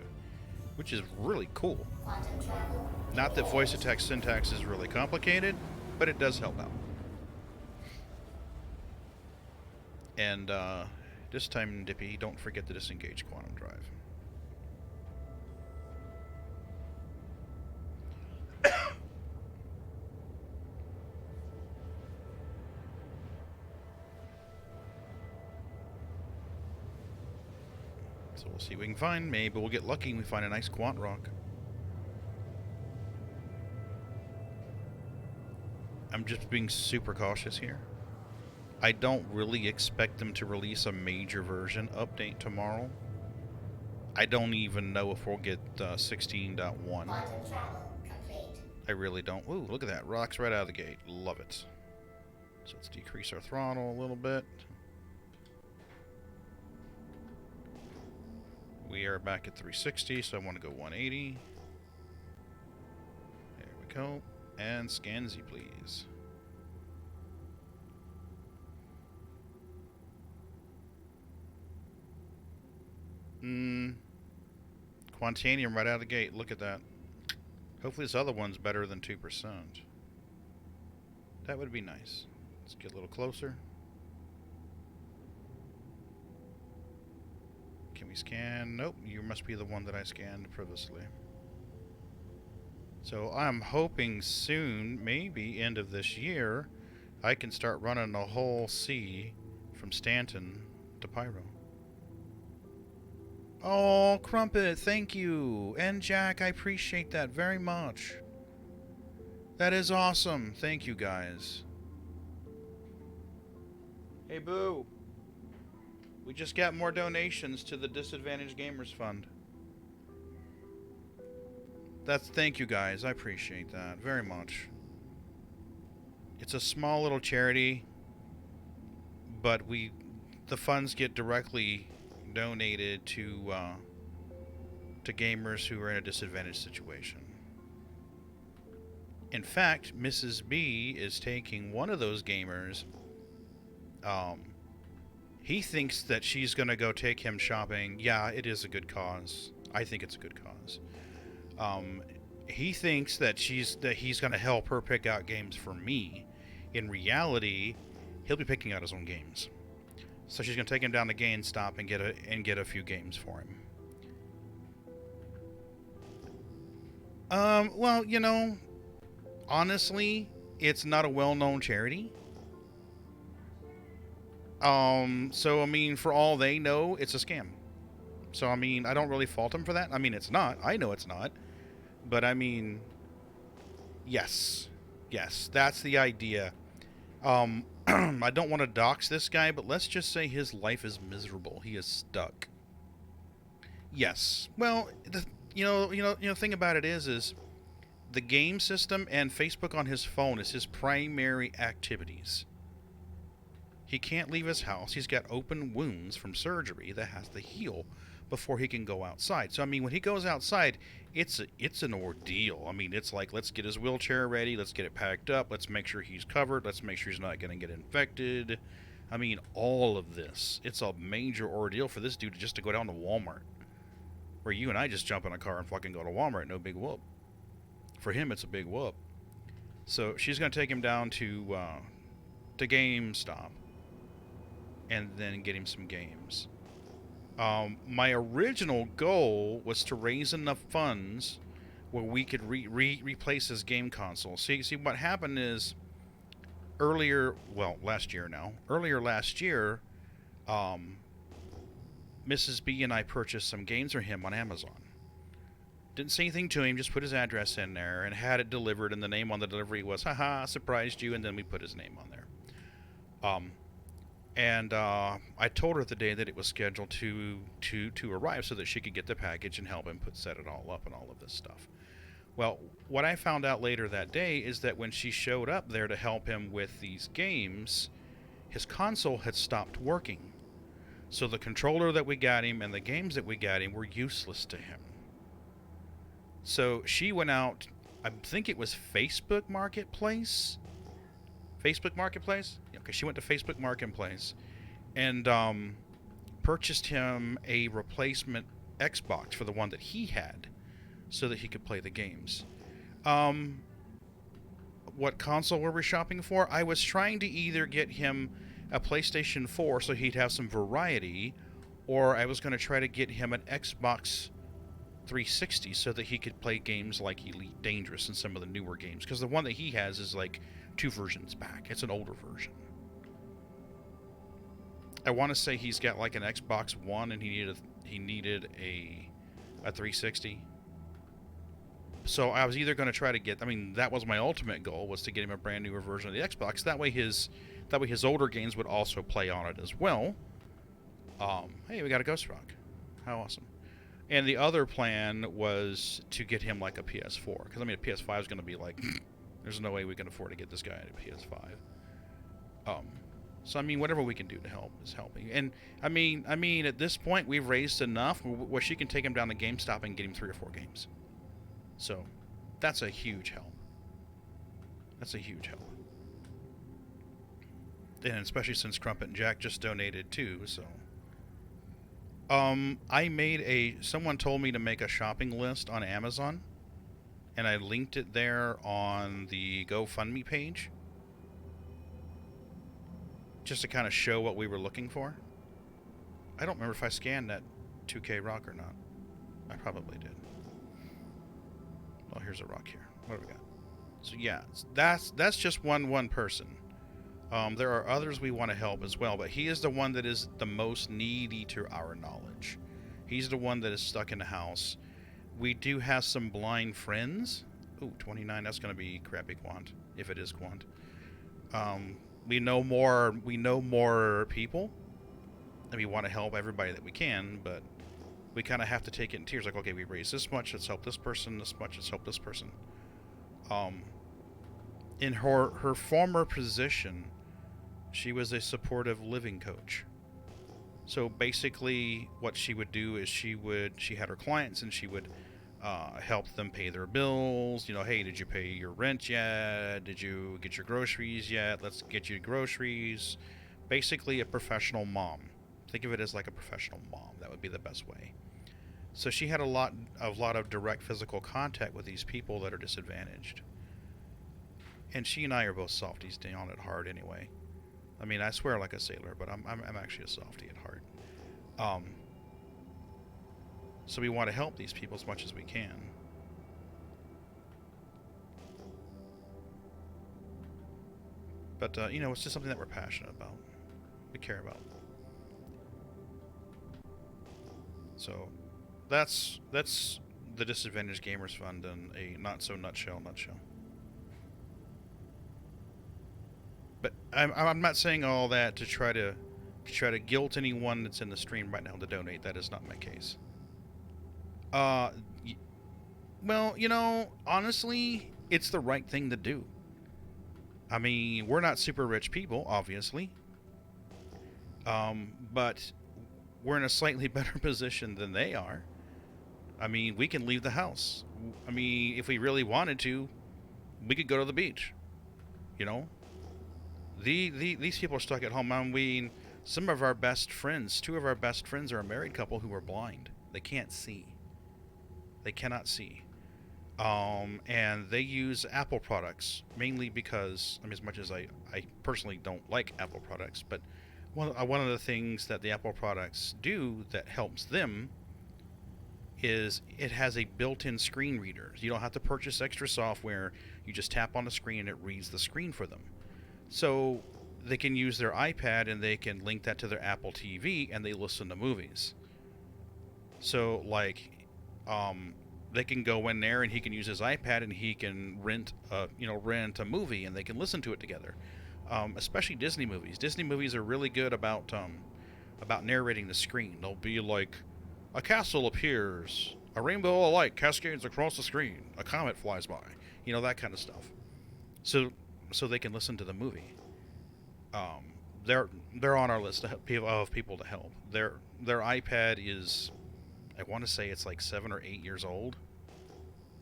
which is really cool. Quantum travel. Not that voice attack syntax is really complicated, but it does help out. And this time, Dippy, don't forget to disengage quantum drive. So we'll see what we can find. Maybe we'll get lucky and we find a nice quant rock. I'm just being super cautious here. I don't really expect them to release a major version update tomorrow. I don't even know if we'll get 16.1. Quantum travel complete. I really don't. Ooh, look at that. Rocks right out of the gate. Love it. So let's decrease our throttle a little bit. We are back at 360, so I want to go 180. There we go. And Scansy, please. Quantanium right out of the gate. Look at that. Hopefully this other one's better than 2%. That would be nice. Let's get a little closer. Can we scan? Nope, you must be the one that I scanned previously. So I'm hoping soon, maybe end of this year, I can start running the whole C from Stanton to Pyro. Oh, Crumpet, thank you. And Jack, I appreciate that very much. That is awesome. Thank you, guys. Hey, Boo. We just got more donations to the Disadvantaged Gamers Fund. Thank you, guys. I appreciate that very much. It's a small little charity, but the funds get directly donated to gamers who are in a disadvantaged situation. In fact, Mrs. B is taking one of those gamers. He thinks that she's going to go take him shopping. Yeah, it is a good cause. I think it's a good cause. He thinks that he's going to help her pick out games for me. In reality, he'll be picking out his own games. So she's going to take him down to GameStop and get a few games for him. Well, you know, honestly, it's not a well-known charity. So I mean, for all they know, it's a scam. So I mean, I don't really fault them for that. I mean, it's not. I know it's not. But I mean, yes. Yes, that's the idea. I don't want to dox this guy, but let's just say his life is miserable. He is stuck. Yes. Well, thing about it is the game system and Facebook on his phone is his primary activities. He can't leave his house. He's got open wounds from surgery that has to heal before he can go outside. So I mean, when he goes outside, it's an ordeal. I mean, it's like, let's get his wheelchair ready, let's get it packed up, let's make sure he's covered, let's make sure he's not going to get infected. I mean, all of this. It's a major ordeal for this dude just to go down to Walmart. Where you and I just jump in a car and fucking go to Walmart, no big whoop. For him, it's a big whoop. So she's going to take him down to GameStop and then get him some games. My original goal was to raise enough funds where we could replace his game console. See, what happened is last year, Mrs. B and I purchased some games for him on Amazon. Didn't say anything to him, just put his address in there and had it delivered, and the name on the delivery was, haha, surprised you, and then we put his name on there. I told her the day that it was scheduled to arrive so that she could get the package and help him set it all up and all of this stuff. Well, what I found out later that day is that when she showed up there to help him with these games, his console had stopped working. So the controller that we got him and the games that we got him were useless to him. So she went out, I think it was Facebook Marketplace? Okay, she went to Facebook Marketplace and purchased him a replacement Xbox for the one that he had so that he could play the games. What console were we shopping for? I was trying to either get him a PlayStation 4 so he'd have some variety, or I was going to try to get him an Xbox 360 so that he could play games like Elite Dangerous and some of the newer games, because the one that he has is like 2 versions back. It's an older version. I want to say he's got like an Xbox One and he needed a 360. So I was either going to try to get, that was my ultimate goal, was to get him a brand newer version of the Xbox. That way his older games would also play on it as well. Hey, we got a Ghost Rock. How awesome. And the other plan was to get him like a PS4, because a PS5 is going to be like, there's no way we can afford to get this guy a PS5. So whatever we can do to help is helping. And at this point we've raised enough where she can take him down to GameStop and get him 3 or 4 games. So that's a huge help. And especially since Crumpet and Jack just donated too, so. Someone told me to make a shopping list on Amazon, and I linked it there on the GoFundMe page, just to kind of show what we were looking for. I don't remember if I scanned that 2K rock or not. I probably did. Oh, here's a rock here. What do we got? So yeah, that's just one person. There are others we want to help as well, but he is the one that is the most needy to our knowledge. He's the one that is stuck in the house. We do have some blind friends. Ooh, 29, that's going to be crappy Quant, if it is Quant. We know more people, and we want to help everybody that we can, but we kind of have to take it in tiers. Like, okay, we raised this much, let's help this person, this much, let's help this person. In her former position, she was a supportive living coach. So basically what she would do is she had her clients and she would help them pay their bills. Hey, did you pay your rent yet? Did you get your groceries yet? Let's get you groceries. Basically a professional mom. Think of it as like a professional mom. That would be the best way. So she had a lot of direct physical contact with these people that are disadvantaged. And she and I are both softies down at heart anyway. I swear like a sailor, but I'm actually a softie at heart. So we want to help these people as much as we can. But, you know, it's just something that we're passionate about. We care about. So, that's the Disadvantaged Gamers Fund in a not-so-nutshell. But I'm not saying all that to try to guilt anyone that's in the stream right now to donate. That is not my case. Well, you know, honestly, it's the right thing to do. I mean, we're not super rich people, obviously. But we're in a slightly better position than they are. I mean, we can leave the house. I mean, if we really wanted to, we could go to the beach. You know? These people are stuck at home. I mean, some of our best friends, 2 of our best friends are a married couple who are blind. They can't see. They cannot see. And they use Apple products, mainly because, I mean, as much as I personally don't like Apple products, but one of the things that the Apple products do that helps them is it has a built-in screen reader. You don't have to purchase extra software. You just tap on the screen and it reads the screen for them. So they can use their iPad and they can link that to their Apple TV and they listen to movies. So, like, they can go in there and he can use his iPad and he can rent a movie and they can listen to it together. Especially Disney movies. Disney movies are really good about narrating the screen. They'll be like, a castle appears, a rainbow of light cascades across the screen, a comet flies by, you know, that kind of stuff. So they can listen to the movie. They're on our list of people to help. Their iPad is, I want to say it's like 7 or 8 years old,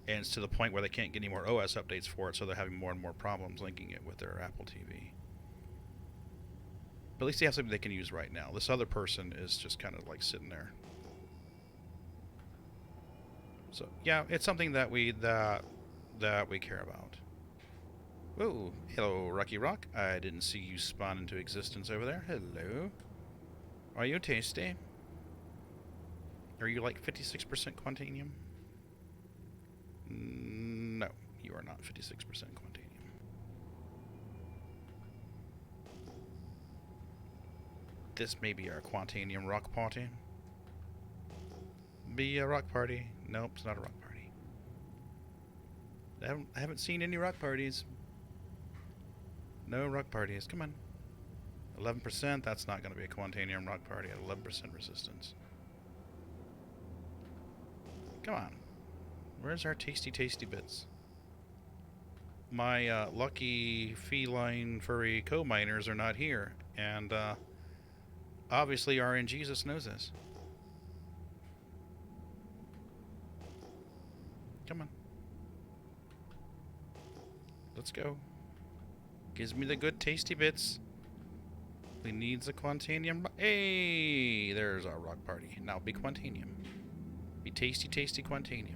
and it's to the point where they can't get any more OS updates for it, so they're having more and more problems linking it with their Apple TV. But at least they have something they can use right now. This other person is just kind of like sitting there. So yeah, it's something that we care about. Whoa, hello, Rocky Rock. I didn't see you spawn into existence over there. Hello. Are you tasty? Are you like 56% Quantanium? No, you are not 56% Quantanium. This may be our Quantanium rock party. Be a rock party. Nope, it's not a rock party. I haven't seen any rock parties. No rock parties. Come on. 11%, that's not going to be a Quantanium rock party at 11% resistance. Come on. Where's our tasty bits? My lucky feline furry co-miners are not here. And obviously RNGesus knows this. Come on. Let's go. Gives me the good tasty bits. We needs a Quantanium. Hey, there's our rock party. Now be Quantanium. Be tasty Quantanium.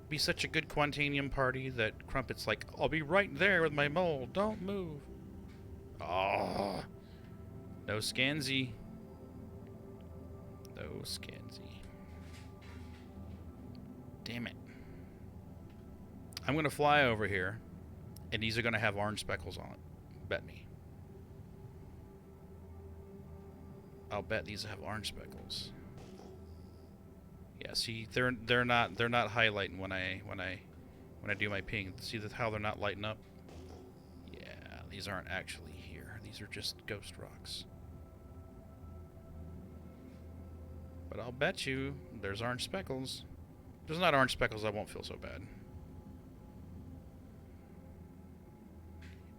Be such a good Quantanium party that Crumpet's like, I'll be right there with my mole. Don't move. Oh, no Scansy. No Scansy. Damn it. I'm going to fly over here, and these are going to have orange speckles on it. Bet me. I'll bet these have orange speckles. Yeah, see, they're not highlighting when I do my ping. See how they're not lighting up? Yeah, these aren't actually here. These are just ghost rocks. But I'll bet you there's orange speckles. If there's not orange speckles, I won't feel so bad.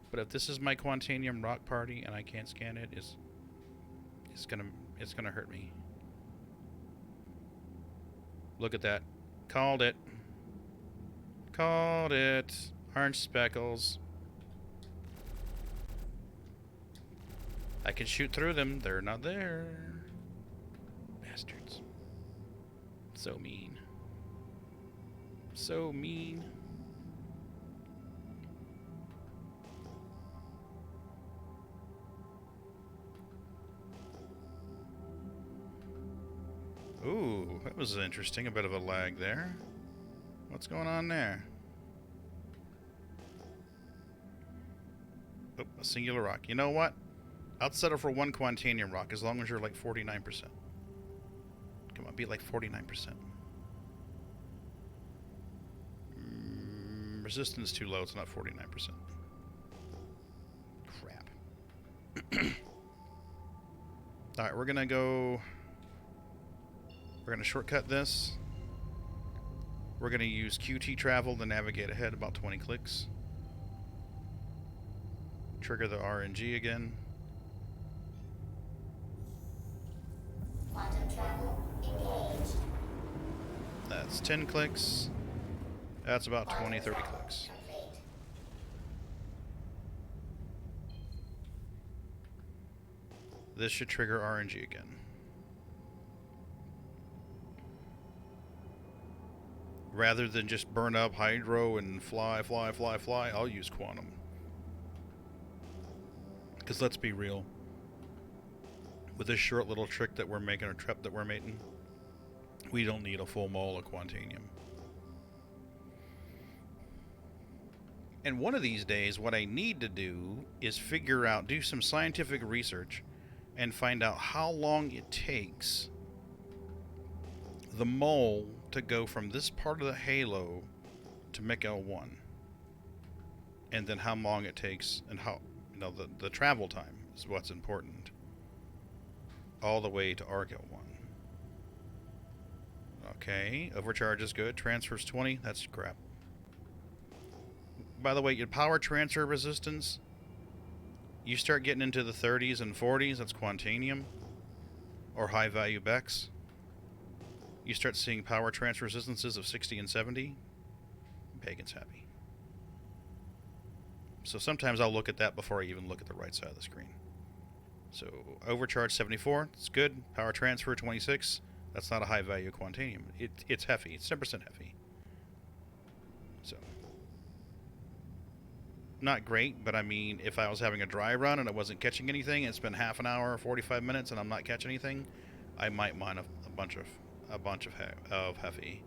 But if this is my Quantanium rock party and I can't scan it, it's gonna hurt me. Look at that. Called it. Called it. Orange speckles. I can shoot through them. They're not there. Bastards. So mean. So mean. Ooh, that was interesting. A bit of a lag there. What's going on there? Oh, a singular rock. You know what? I'll settle for one Quantanium rock as long as you're like 49%. Come on, be like 49%. Resistance too low, it's not 49%. Crap. Alright, we're gonna go... We're gonna shortcut this. We're gonna use QT travel to navigate ahead about 20 clicks. Trigger the RNG again. Quantum travel engaged. That's 10 clicks. That's about 20, 30 travel clicks. complete. This should trigger RNG again. Rather than just burn up hydro and fly, I'll use quantum. Because let's be real. With this short little trick that we're making, or trap that we're making, we don't need a full mole of Quantanium. And one of these days, what I need to do is figure out, do some scientific research, and find out how long it takes the mole to go from this part of the halo to MiC-L1. And then how long it takes, and how, you know, the travel time is what's important. All the way to ARC-L1. Okay, overcharge is good. Transfer's 20, that's crap. By the way, your power transfer resistance, you start getting into the 30s and 40s, that's Quantanium, or high value BECS. You start seeing power transfer resistances of 60 and 70, Pagan's happy. So sometimes I'll look at that before I even look at the right side of the screen. So overcharge 74, it's good. Power transfer 26, that's not a high value Quantanium. It's heavy, it's 10% heavy. So not great, but I mean, if I was having a dry run and I wasn't catching anything, and it's been half an hour, 45 minutes, and I'm not catching anything, I might mine a bunch of heavy.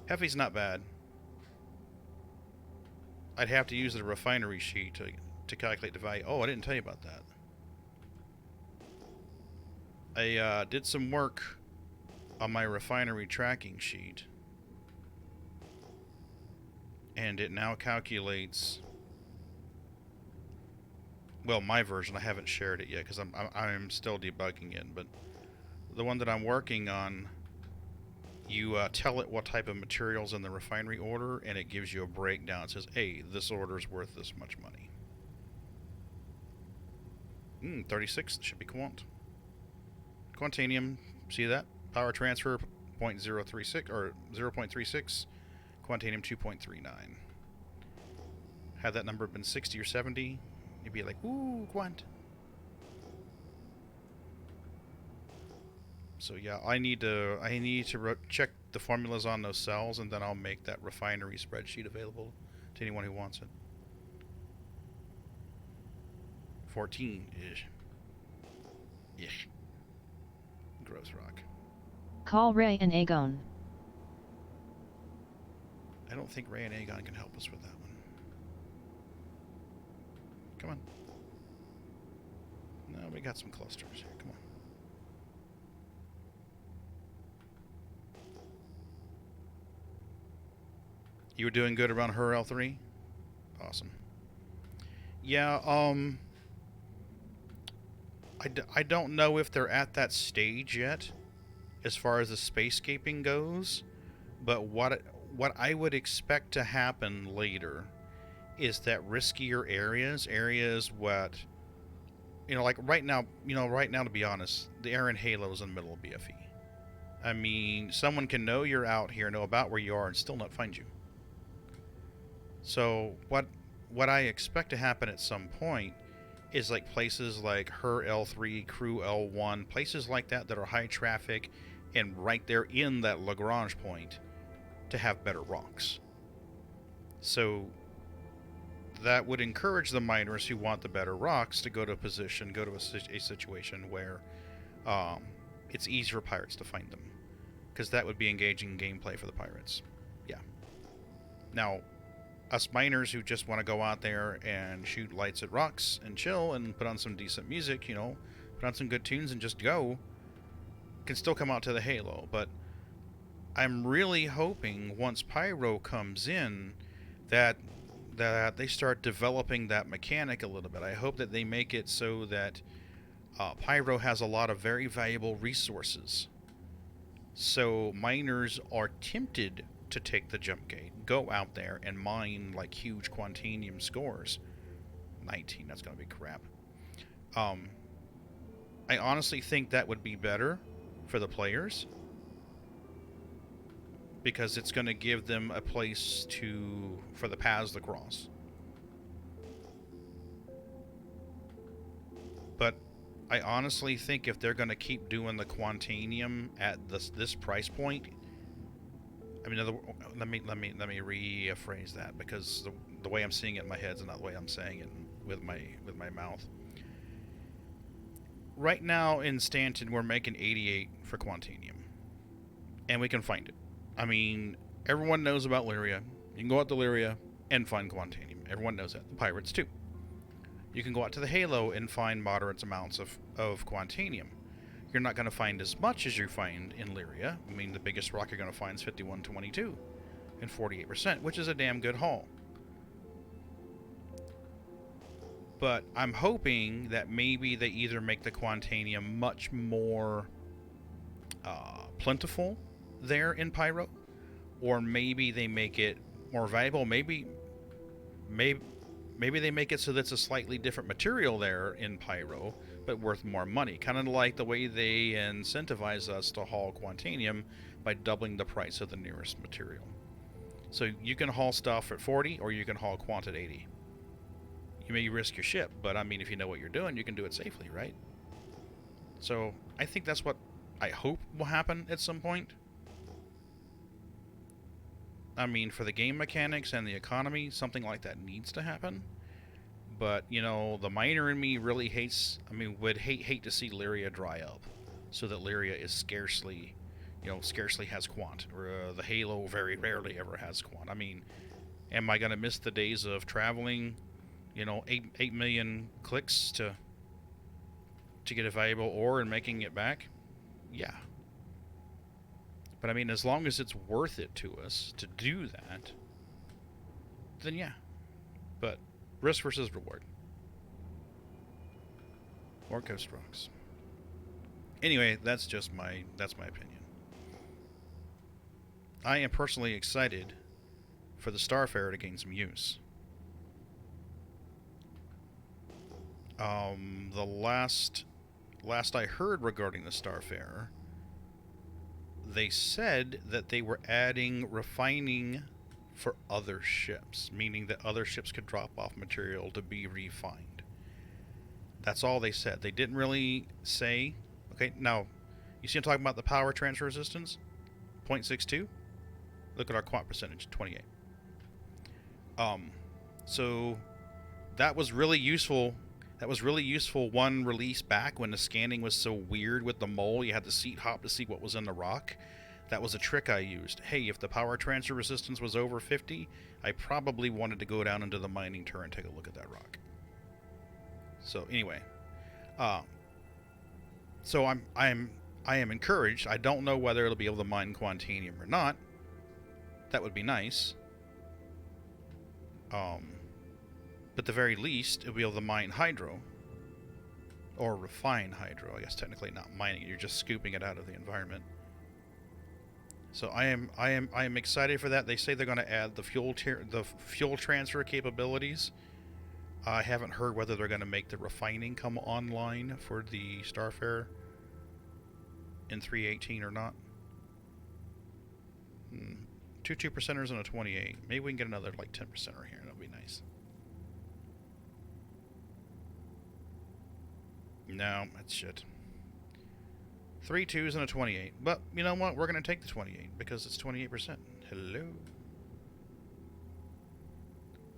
Heavy's not bad. I'd have to use the refinery sheet to calculate the value. Oh, I didn't tell you about that. I did some work on my refinery tracking sheet, and it now calculates. Well, my version, I haven't shared it yet because I'm still debugging it, but the one that I'm working on, you tell it what type of materials in the refinery order, and it gives you a breakdown. It says, hey, this order is worth this much money. 36, should be Quantanium, see that? Power transfer 0.036 or 0.36, Quantanium 2.39. Had that number been 60 or 70, you'd be like, ooh, Quant. So yeah, I need to check the formulas on those cells, and then I'll make that refinery spreadsheet available to anyone who wants it. 14-ish. Ish. Gross rock. Call Ray and Aegon. I don't think Ray and Aegon can help us with that one. Come on. No, we got some clusters here. Come on. You were doing good around her L3? Awesome. Yeah, I don't know if they're at that stage yet as far as the spacescaping goes, but what I would expect to happen later is that riskier areas what, you know, like right now, to be honest, the Aaron Halo is in the middle of BFE. I mean, someone can know you're out here, know about where you are, and still not find you. So what I expect to happen at some point is like places like her L3, crew L1, places like that that are high traffic and right there in that Lagrange point to have better rocks. So that would encourage the miners who want the better rocks to go to a situation where it's easier for pirates to find them, because that would be engaging gameplay for the pirates. Yeah. Now, us miners who just want to go out there and shoot lights at rocks and chill and put on some decent music, you know, put on some good tunes and just go, can still come out to the Halo. But I'm really hoping once Pyro comes in that they start developing that mechanic a little bit. I hope that they make it so that Pyro has a lot of very valuable resources. So miners are tempted to take the jump gate, go out there and mine like huge Quantanium scores. 19, that's going to be crap. I honestly think that would be better for the players, because it's going to give them a place for the paths to cross. But I honestly think if they're going to keep doing the Quantanium at this price point, I mean, let me rephrase that, because the way I'm seeing it in my head is not the way I'm saying it with my mouth. Right now in Stanton, we're making 88 for Quantanium, and we can find it. I mean, everyone knows about Lyria. You can go out to Lyria and find Quantanium. Everyone knows that. The Pirates too. You can go out to the Halo and find moderate amounts of Quantanium. You're not going to find as much as you find in Lyria. I mean, the biggest rock you're going to find is 5122 and 48%, which is a damn good haul. But I'm hoping that maybe they either make the Quantanium much more plentiful there in Pyro, or maybe they make it more valuable. Maybe they make it so that's a slightly different material there in Pyro, but worth more money. Kind of like the way they incentivize us to haul Quantanium by doubling the price of the nearest material. So you can haul stuff at 40, or you can haul Quant at 80. You may risk your ship, but I mean, if you know what you're doing, you can do it safely, right? So I think that's what I hope will happen at some point. I mean, for the game mechanics and the economy, something like that needs to happen. But, you know, the miner in me really would hate to see Lyria dry up, so that Lyria is scarcely has Quant, or the Halo very rarely ever has Quant. I mean, am I going to miss the days of traveling, 8 million clicks to get a valuable ore and making it back? Yeah. But I mean, as long as it's worth it to us to do that, then yeah. But risk versus reward. Or Ghost Rocks. Anyway, that's my opinion. I am personally excited for the Starfarer to gain some use. The last I heard regarding the Starfarer, they said that they were adding refining for other ships, meaning that other ships could drop off material to be refined. That's all they said. They didn't really say. Okay, now, you see I'm talking about the power transfer resistance? 0.62? Look at our quant percentage, 28. So that was really useful. That was really useful one release back when the scanning was so weird with the mole. You had to seat hop to see what was in the rock. That was a trick I used. Hey, if the power transfer resistance was over 50, I probably wanted to go down into the mining turret and take a look at that rock. So anyway, so I am encouraged. I don't know whether it'll be able to mine Quantanium or not. That would be nice. But at the very least, it'll be able to mine hydro. Or refine hydro. I guess technically not mining it, you're just scooping it out of the environment. So I am excited for that. They say they're going to add the fuel transfer capabilities. I haven't heard whether they're going to make the refining come online for the Starfarer in 3.18 or not. 2 2%ers and a 28. Maybe we can get another like 10%er here. That'll be nice. No, that's shit. 3 2s and a 28. But you know what? We're going to take the 28 because it's 28%. Hello.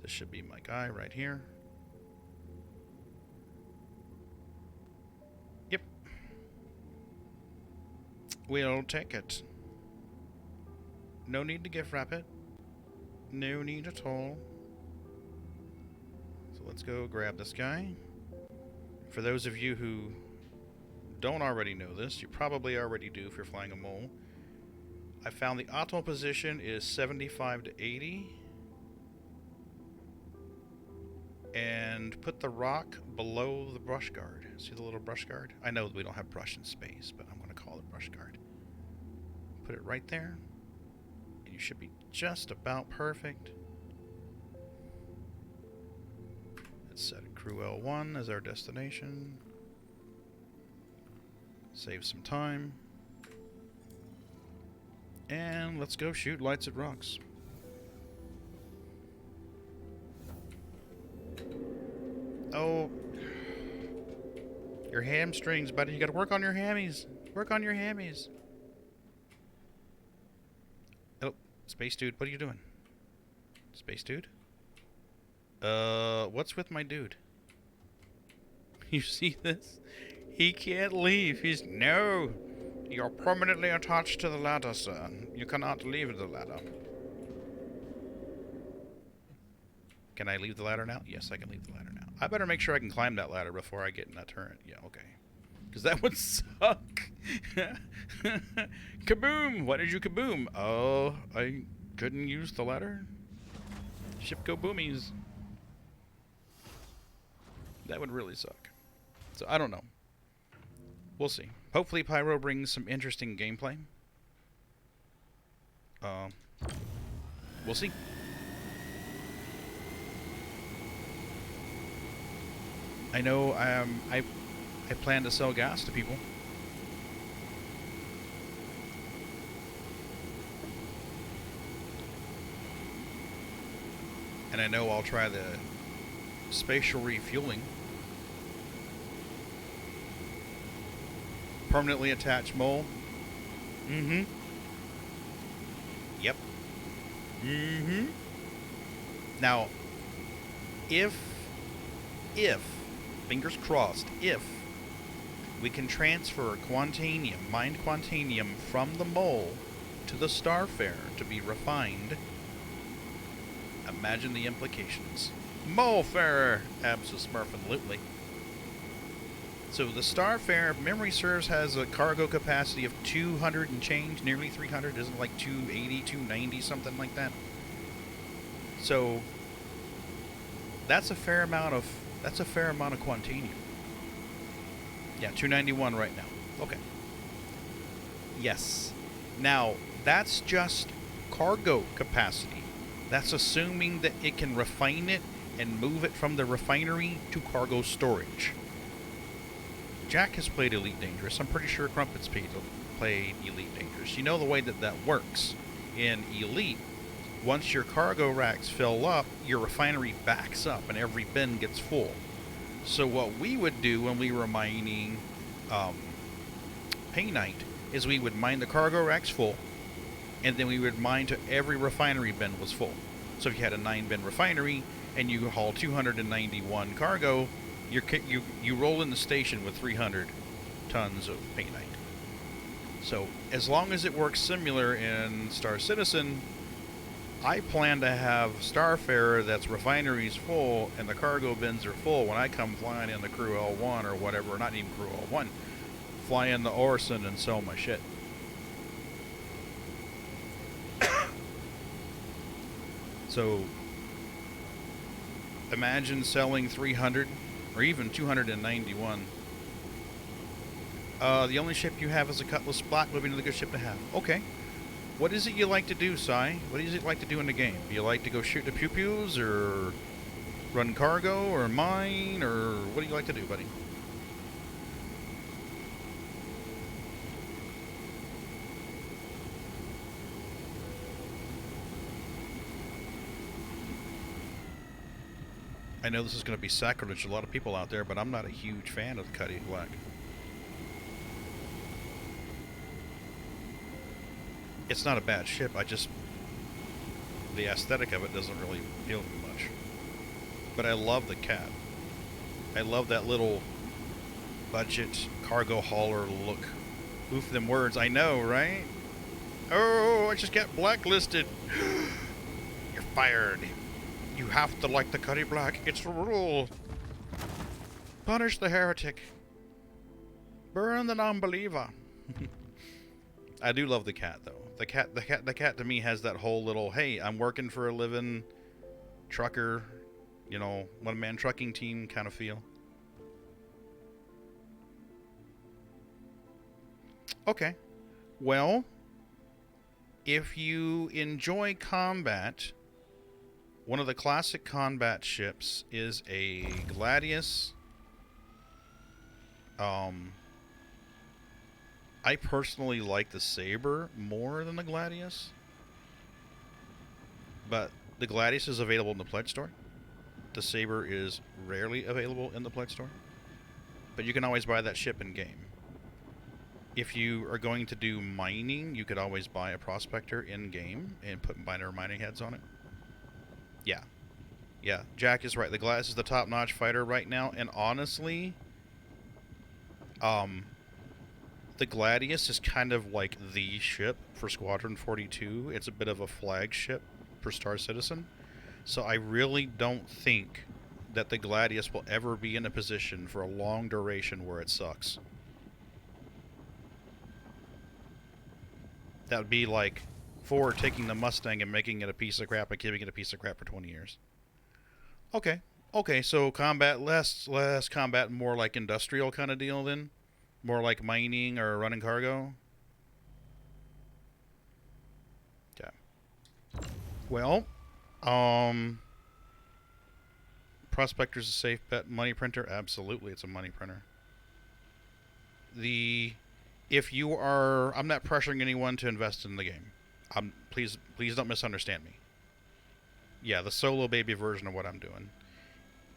This should be my guy right here. Yep. We'll take it. No need to gift wrap it. No need at all. let's go grab this guy. For those of you who don't already know this, you probably already do if you're flying a mole. I found the optimal position is 75 to 80. And put the rock below the brush guard. See the little brush guard? I know we don't have brush in space, but I'm going to call it brush guard. Put it right there. And you should be just about perfect. Let's set Crew L1 as our destination. Save some time. And let's go shoot lights at rocks. Oh, your hamstrings, buddy. You gotta work on your hammies. Work on your hammies. Oh, Space Dude, what are you doing? Space Dude? What's with my dude? You see this? He can't leave. He's... No! You're permanently attached to the ladder, sir. You cannot leave the ladder. Can I leave the ladder now? Yes, I can leave the ladder now. I better make sure I can climb that ladder before I get in that turret. Yeah, okay. Because that would suck. Kaboom! Why did you kaboom? Oh, I couldn't use the ladder? Ship go boomies. That would really suck. So, I don't know. We'll see. Hopefully Pyro brings some interesting gameplay. We'll see. I know I plan to sell gas to people. And I know I'll try the spatial refueling. Permanently attached mole. Mm-hmm. Yep. Mm-hmm. Now, if, fingers crossed, if we can transfer Quantanium, mined Quantanium from the mole to the Starfarer to be refined, imagine the implications. Molefarer! Abso-smurfin'-lutely. So the Starfarer, if memory serves, has a cargo capacity of 200 and change, nearly 300, isn't it like 280, 290, something like that? So that's a fair amount of Quantanium. Yeah, 291 right now. Okay. Yes. Now, that's just cargo capacity. That's assuming that it can refine it and move it from the refinery to cargo storage. Jack has played Elite Dangerous. I'm pretty sure Crumpets played Elite Dangerous. You know the way that that works. In Elite, once your cargo racks fill up, your refinery backs up and every bin gets full. So what we would do when we were mining Painite is we would mine the cargo racks full, and then we would mine to every refinery bin was full. So if you had a 9-bin refinery and you haul 291 cargo, you roll in the station with 300 tons of Painite. So as long as it works similar in Star Citizen, I plan to have Starfarer that's refineries full and the cargo bins are full when I come flying in the Crew L1 or whatever, not even Crew L1, fly in the Orson and sell my shit. So imagine selling 300 or even 291. The only ship you have is a Cutlass Black would be another good ship to have. Okay. What is it you like to do, Sai? What is it like to do in the game? Do you like to go shoot the pew-pews, or run cargo, or mine, or what do you like to do, buddy? I know this is going to be sacrilege to a lot of people out there, but I'm not a huge fan of the Cutlass Black. It's not a bad ship, the aesthetic of it doesn't really appeal to me much. But I love the Cat. I love that little budget cargo hauler look. Oof, them words, I know, right? Oh, I just got blacklisted. You're fired. You have to like the Cuddy Black. It's the rule. Punish the heretic. Burn the non-believer. I do love the cat though. The cat to me has that whole little, hey, I'm working for a living trucker, you know, one-man trucking team kind of feel. Okay. Well, if you enjoy combat, one of the classic combat ships is a Gladius. I personally like the Saber more than the Gladius. But the Gladius is available in the Pledge Store. The Saber is rarely available in the Pledge Store. But you can always buy that ship in game. If you are going to do mining, you could always buy a Prospector in game and put binary mining heads on it. Yeah. Yeah, Jack is right. The Gladius is the top-notch fighter right now, and honestly, the Gladius is kind of like the ship for Squadron 42. It's a bit of a flagship for Star Citizen. So I really don't think that the Gladius will ever be in a position for a long duration where it sucks. That would be like Ford taking the Mustang and making it a piece of crap and giving it a piece of crap for 20 years. Okay. Okay, so combat, less combat, more like industrial kind of deal then? More like mining or running cargo? Okay. Well, Prospector's a safe bet. Money printer? Absolutely, it's a money printer. If you are, I'm not pressuring anyone to invest in the game. Please don't misunderstand me. Yeah, the solo baby version of what I'm doing.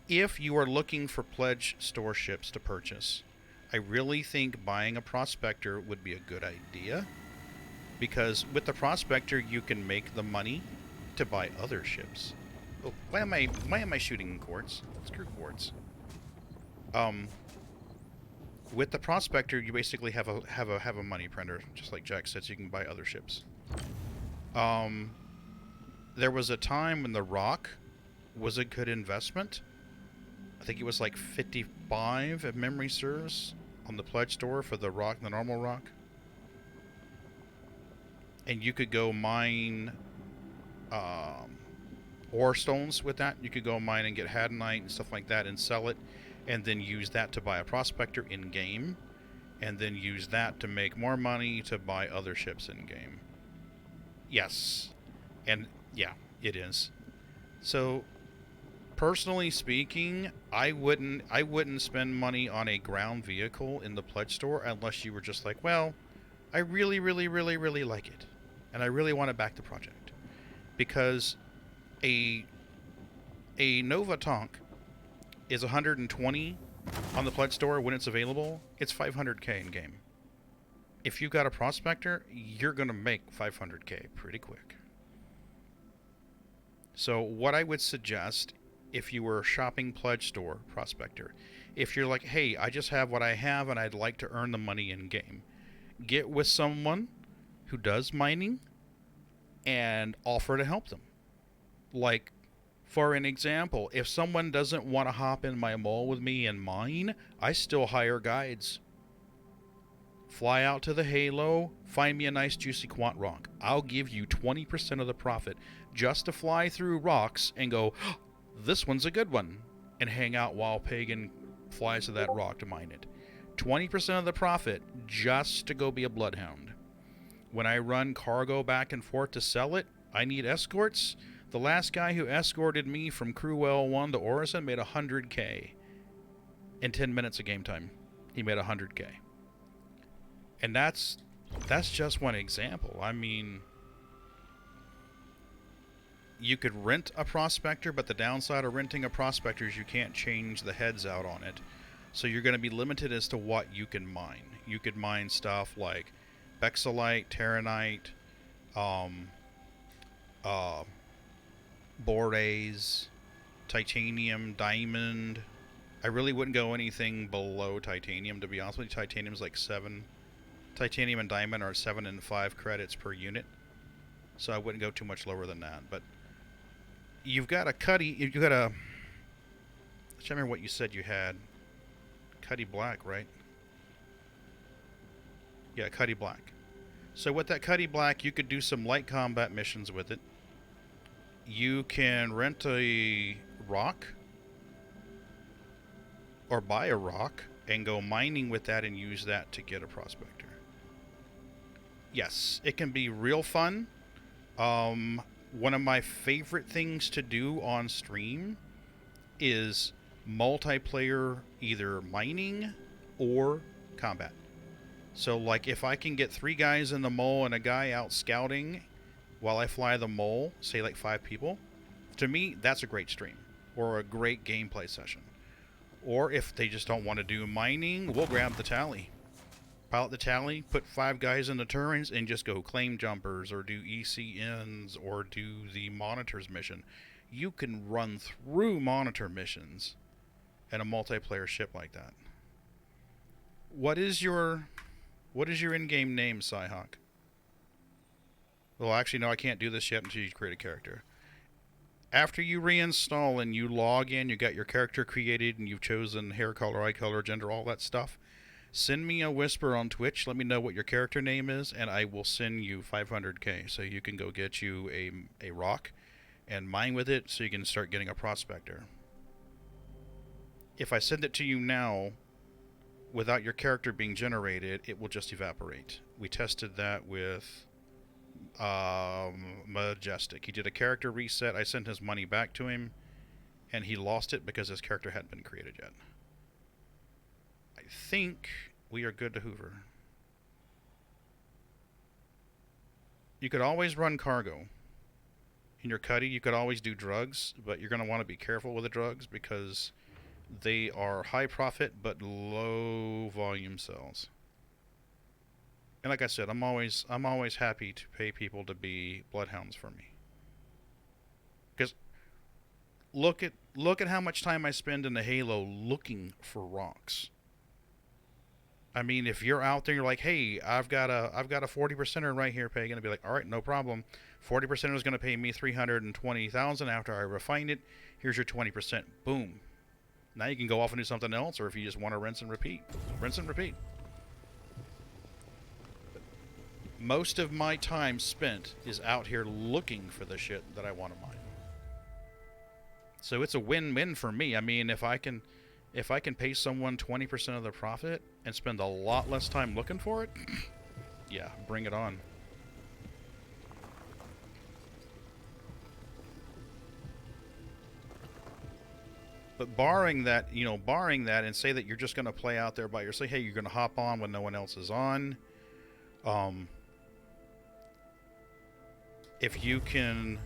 If you are looking for Pledge Store ships to purchase, I really think buying a Prospector would be a good idea. Because with the Prospector, you can make the money to buy other ships. Oh, why am I shooting quartz? Screw quartz. With the Prospector, you basically have a money printer, just like Jack said, so you can buy other ships. There was a time when the Rock was a good investment. I think it was like 55, if memory serves, on the Pledge Store for the Rock, the normal Rock. And you could go mine ore stones with that. You could go mine and get Hadanite and stuff like that and sell it, and then use that to buy a Prospector in-game, and then use that to make more money to buy other ships in-game. Yes. And, yeah, it is. So, personally speaking, I wouldn't spend money on a ground vehicle in the Pledge Store unless you were just like, well, I really, really, really, really like it, and I really want to back the project. Because a Nova Tonk is 120 on the Pledge Store when it's available. It's 500k in game. If you've got a Prospector, you're going to make 500k pretty quick. So what I would suggest, if you were shopping Pledge Store Prospector, if you're like, hey, I just have what I have and I'd like to earn the money in game, get with someone who does mining and offer to help them. Like, for an example, if someone doesn't want to hop in my mall with me and mine, I still hire guides. Fly out to the Halo, find me a nice juicy quant rock. I'll give you 20% of the profit just to fly through rocks and go, oh, this one's a good one, and hang out while Pagan flies to that rock to mine it. 20% of the profit just to go be a bloodhound. When I run cargo back and forth to sell it, I need escorts. The last guy who escorted me from Crewell 1 to Orison made 100k in 10 minutes of game time. He made 100k. And that's just one example. I mean, you could rent a Prospector, but the downside of renting a Prospector is you can't change the heads out on it. So you're going to be limited as to what you can mine. You could mine stuff like Bexalite, Terranite, Borase, Titanium, Diamond. I really wouldn't go anything below Titanium, to be honest with you. Titanium's like 7. Titanium and Diamond are 7 and 5 credits per unit. So I wouldn't go too much lower than that. But you've got a Cuddy. You've got a. I can't remember what you said you had. Cuddy Black, right? Yeah, Cuddy Black. So with that Cuddy Black, you could do some light combat missions with it. You can rent a rock or buy a rock and go mining with that and use that to get a prospector. Yes, it can be real fun. One of my favorite things to do on stream is multiplayer, either mining or combat. So like if I can get 3 guys in the mole and a guy out scouting while I fly the mole, say like 5 people, to me that's a great stream or a great gameplay session. Or if they just don't want to do mining, we'll grab the tally. Pilot the tally, put 5 guys in the turrets and just go claim jumpers or do ECNs or do the monitors mission. You can run through monitor missions in a multiplayer ship like that. What is your in-game name, Cyhawk? Well, actually, no, I can't do this yet until you create a character. After you reinstall and you log in, you got your character created and you've chosen hair color, eye color, gender, all that stuff, send me a whisper on Twitch. Let me know what your character name is, and I will send you 500k so you can go get you a rock and mine with it so you can start getting a prospector. If I send it to you now, without your character being generated, it will just evaporate. We tested that with Majestic. He did a character reset. I sent his money back to him, and he lost it because his character hadn't been created yet. I think we are good to Hoover. You could always run cargo. In your Cuddy, you could always do drugs, but you're going to want to be careful with the drugs because they are high profit but low volume sells. And like I said, I'm always happy to pay people to be bloodhounds for me. Because look at how much time I spend in the Halo looking for rocks. I mean, if you're out there, you're like, hey, I've got a 40%er right here, Pagan. I'd be like, all right, no problem. 40%er is going to pay me $320,000 after I refine it. Here's your 20%. Boom. Now you can go off and do something else, or if you just want to rinse and repeat. Rinse and repeat. Most of my time spent is out here looking for the shit that I want to mine. So it's a win-win for me. I mean, if I can pay someone 20% of the profit and spend a lot less time looking for it, yeah, bring it on. But barring that, and say that you're just going to play out there by yourself, hey, you're going to hop on when no one else is on. If you can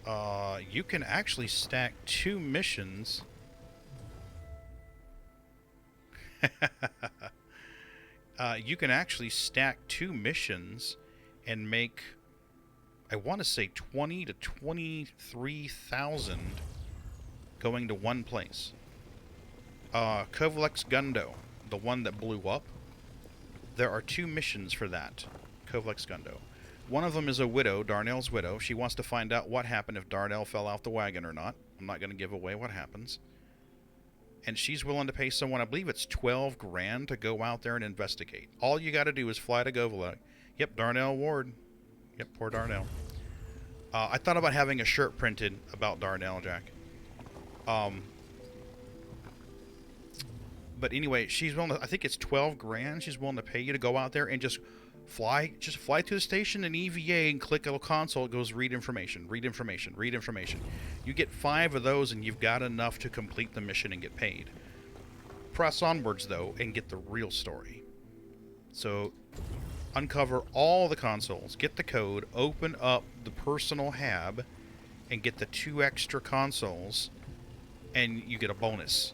actually stack 2 missions. You can actually stack 2 missions and make, I want to say, 20 to 23,000 going to one place. Kovalex Gundo, the one that blew up, there are 2 missions for that. Kovalex Gundo. One of them is a widow, Darnell's widow. She wants to find out what happened if Darnell fell off the wagon or not. I'm not going to give away what happens. And she's willing to pay someone, I believe it's 12 grand to go out there and investigate. All you got to do is fly to Govalek. Yep, Darnell Ward. Yep, poor Darnell. I thought about having a shirt printed about Darnell, Jack. But anyway, she's willing to, I think it's 12 grand she's willing to pay you to go out there and just fly to the station in EVA and click a little console. It goes read information, read information, read information. You get 5 of those and you've got enough to complete the mission and get paid. Press onwards though and get the real story. So uncover all the consoles, get the code, open up the personal hab and get the 2 extra consoles and you get a bonus.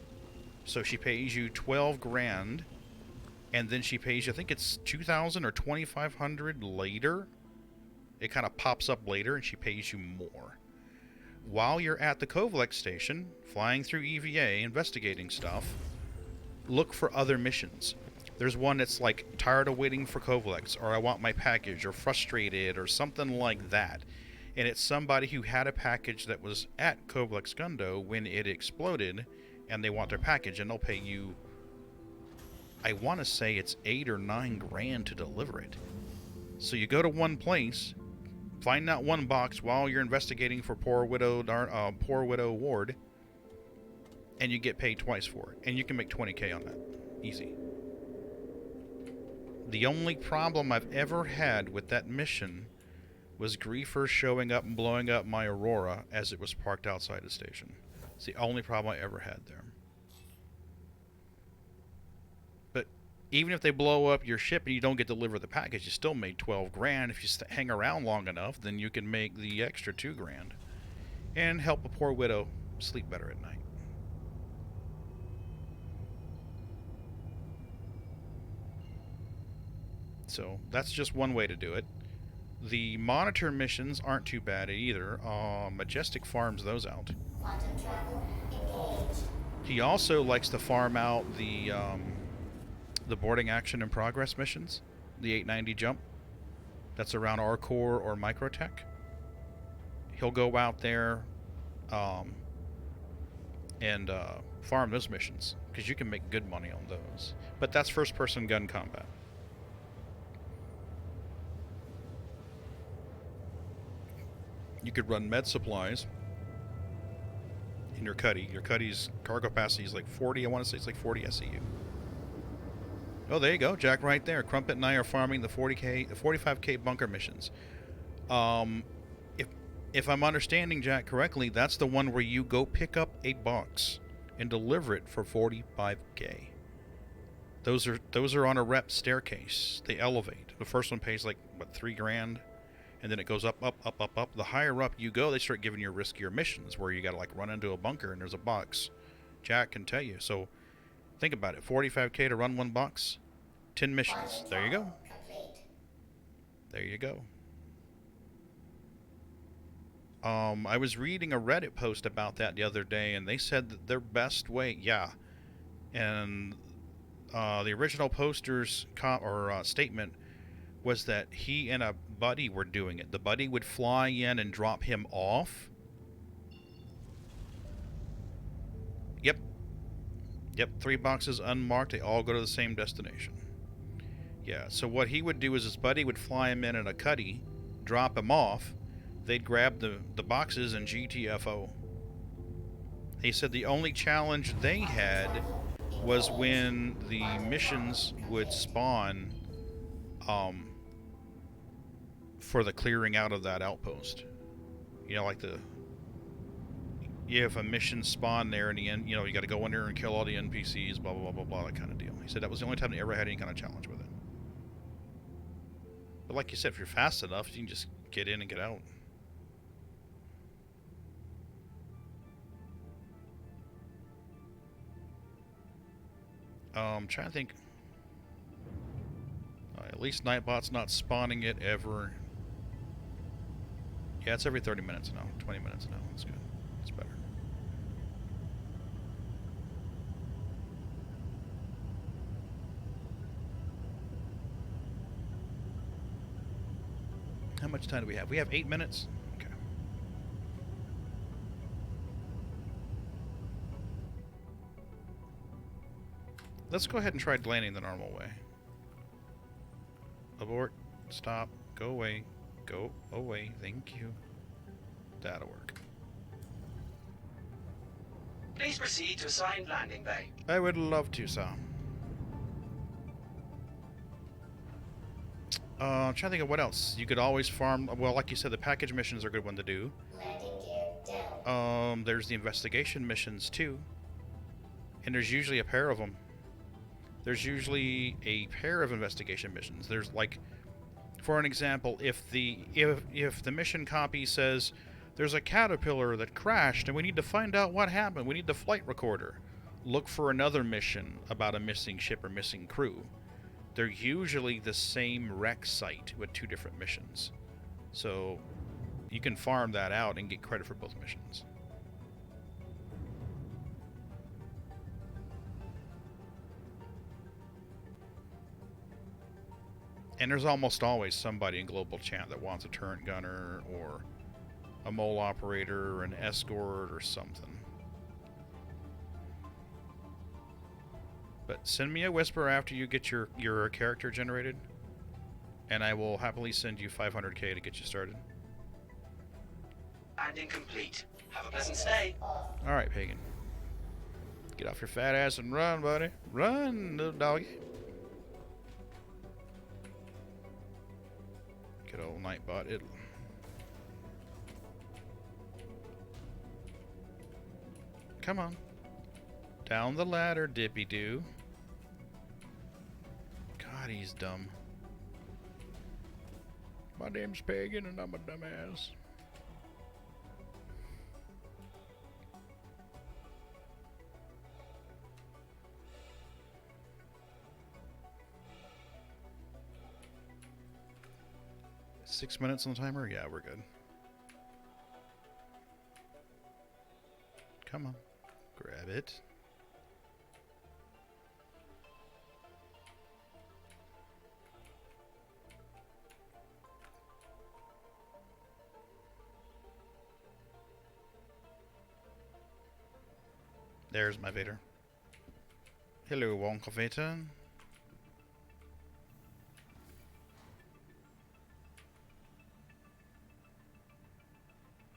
So she pays you 12 grand and then she pays you, I think it's 2,000 or 2,500 later. It kind of pops up later and she pays you more. While you're at the Kovalex station, flying through EVA, investigating stuff, look for other missions. There's one that's like, tired of waiting for Kovalex, or I want my package, or frustrated, or something like that. And it's somebody who had a package that was at Koblex Gundo when it exploded, and they want their package, and they'll pay you, I want to say it's 8 or 9 grand to deliver it. So you go to one place, find that one box while you're investigating for poor widow Ward, and you get paid twice for it, and you can make 20K on that, easy. The only problem I've ever had with that mission was griefers showing up and blowing up my Aurora as it was parked outside the station. It's the only problem I ever had there. But even if they blow up your ship and you don't get to deliver the package, you still made 12 grand. If you hang around long enough, then you can make the extra 2 grand and help a poor widow sleep better at night. So that's just one way to do it. The monitor missions aren't too bad either. Majestic farms those out. Quantum travel engaged. He also likes to farm out the boarding action in progress missions, the 890 jump. That's around Arcor or Microtech. He'll go out there and farm those missions because you can make good money on those. But that's first-person gun combat. You could run med supplies in your Cuddy. Your Cuddy's cargo capacity is like 40. I want to say it's like 40 SEU. Oh, there you go, Jack, right there. Crumpet and I are farming the 45K bunker missions. If I'm understanding Jack correctly, that's the one where you go pick up a box and deliver it for 45K. Those are on a rep staircase. They elevate. The first one pays like what, 3 grand. And then it goes up, up, up, up, up. The higher up you go, they start giving you riskier missions where you got to like run into a bunker and there's a box. Jack can tell you. So think about it. 45K to run one box. 10 missions. There you go. Complete. There you go. I was reading a Reddit post about that the other day, and they said that their best way, and the original poster's statement was that he and a buddy were doing it. The buddy would fly in and drop him off. Yep, 3 boxes unmarked. They all go to the same destination. Yeah, so what he would do is his buddy would fly him in a Cuddy, drop him off. They'd grab the boxes and GTFO. He said the only challenge they had was when the missions would spawn for the clearing out of that outpost. You know, like if a mission spawned there in the end, you know, you got to go in there and kill all the NPCs, blah, blah, blah, blah, blah, that kind of deal. He said that was the only time they ever had any kind of challenge with it. But like you said, if you're fast enough, you can just get in and get out. Trying to think. At least Nightbot's not spawning it ever. Yeah, it's every 30 minutes now. 20 minutes now. That's good. That's better. How much time do we have? We have 8 minutes? Okay. Let's go ahead and try landing the normal way. Abort. Stop. Go away. Go away. Thank you. That'll work. Please proceed to assigned landing bay. I would love to, sir. I'm trying to think of what else. You could always farm. Well, like you said, the package missions are a good one to do. Landing gear down. There's the investigation missions too. And there's usually a pair of them. There's usually a pair of investigation missions. There's like, for an example, if the mission copy says there's a caterpillar that crashed and we need to find out what happened, we need the flight recorder. Look for another mission about a missing ship or missing crew. They're usually the same wreck site with 2 different missions. So you can farm that out and get credit for both missions. And there's almost always somebody in global chat that wants a turret gunner or a mole operator or an escort or something. But send me a whisper after you get your character generated, and I will happily send you 500k to get you started. And incomplete. Have a pleasant stay. Alright, Pagan. Get off your fat ass and run, buddy. Run, little doggy. Good old Nightbot. Come on. Down the ladder, Dippy-Doo. God, he's dumb. My name's Pagan and I'm a dumbass. Six minutes on the timer? Yeah, we're good. Come on. Grab it. There's my Vader. Hello, Wonka Vader.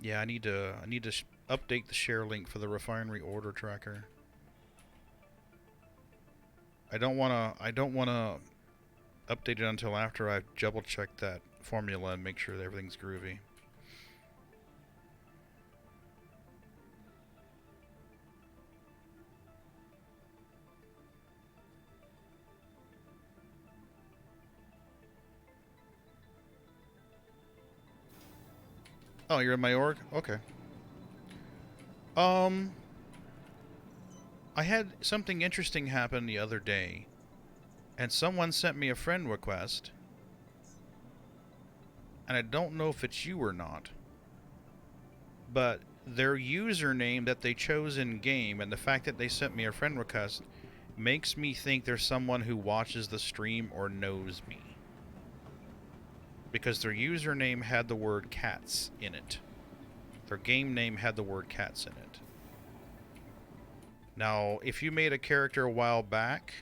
Yeah, I need to update the share link for the refinery order tracker. I don't wanna update it until after I've double checked that formula and make sure that everything's groovy. Oh, you're in my org? Okay. I had something interesting happen the other day, and someone sent me a friend request, and I don't know if it's you or not, but their username that they chose in game and the fact that they sent me a friend request makes me think there's someone who watches the stream or knows me. Because their username had the word cats in it. Their game name had the word cats in it. Now, if you made a character a while back,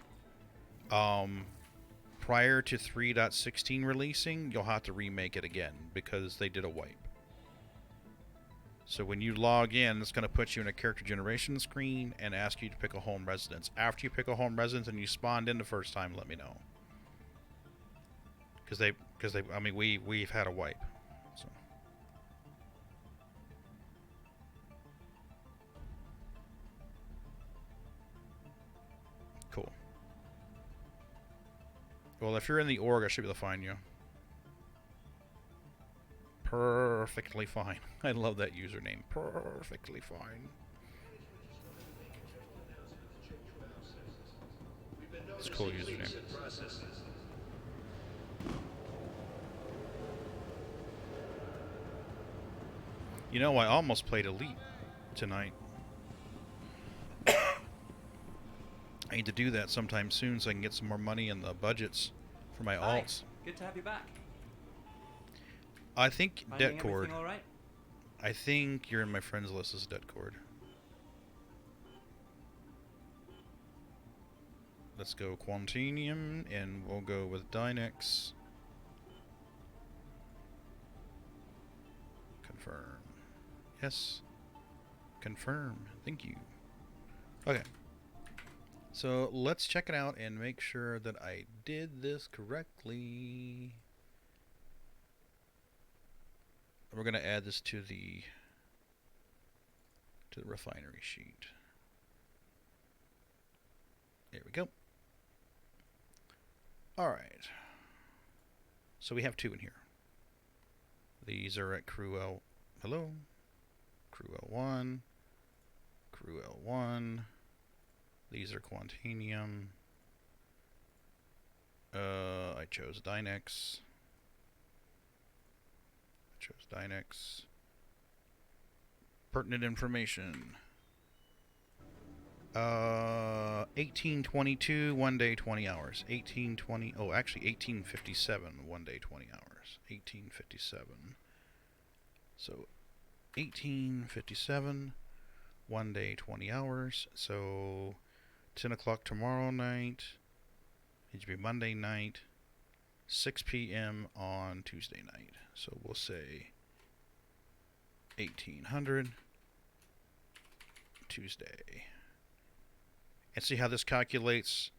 prior to 3.16 releasing, you'll have to remake it again because they did a wipe. So when you log in, it's going to put you in a character generation screen and ask you to pick a home residence. After you pick a home residence and you spawned in the first time, let me know. Because I mean, we've had a wipe. So. Cool. Well, if you're in the org, I should be able to find you. Perfectly fine. I love that username. Perfectly fine. It's a cool username. You know, I almost played Elite tonight. I need to do that sometime soon so I can get some more money in the budgets for my Hi. alts. Good to have you back. I think Finding Detcord. everything all right? I think you're in my friends list as Detcord. Let's go Quantinium, and we'll go with Dynex. Confirm. Yes. Confirm. Thank you. Okay. So let's check it out and make sure that I did this correctly. We're going to add this to the refinery sheet. There we go. All right. So we have two in here. These are at Crew L. Hello. Crew L1. Crew L1. These are Quantinium. I chose Dynex. Pertinent information. 1822, 1 day, 20 hours. 1820, oh, actually 1857, 1 day, 20 hours. 1857. So, 1857. 1 day, 20 hours. So 10 o'clock tomorrow night. It should be Monday night. 6 p.m. on Tuesday night. So we'll say 1800 Tuesday. And see how this calculates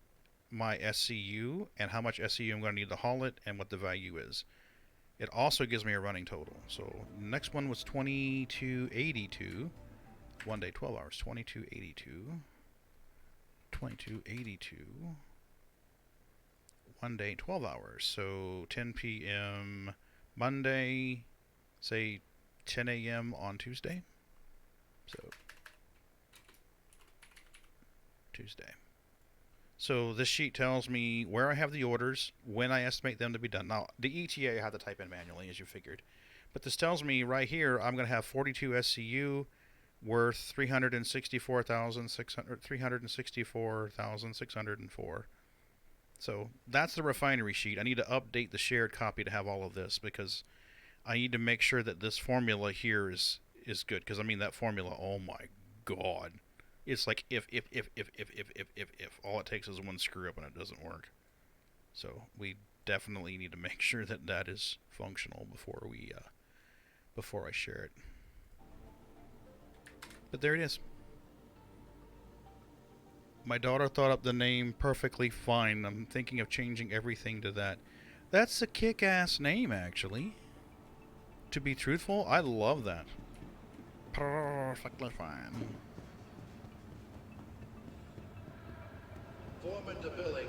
my SCU and how much SCU I'm going to need to haul it and what the value is. It also gives me a running total. So next one was 2282. 1 day, 12 hours. 2282. 2282. 1 day, 12 hours. So 10 p.m. Monday, say 10 a.m. on Tuesday. So Tuesday. So this sheet tells me where I have the orders, when I estimate them to be done. Now, the ETA I had to type in manually, as you figured. But this tells me right here I'm going to have 42 SCU worth 364,604. So that's the refinery sheet. I need to update the shared copy to have all of this because I need to make sure that this formula here is good. Because I mean that formula, oh my god. It's like if. All it takes is one screw up and it doesn't work. So we definitely need to make sure that that is functional before I share it. But there it is. My daughter thought up the name perfectly fine. I'm thinking of changing everything to that. That's a kick-ass name, actually. To be truthful, I love that. Perfectly fine. Foreman to billing.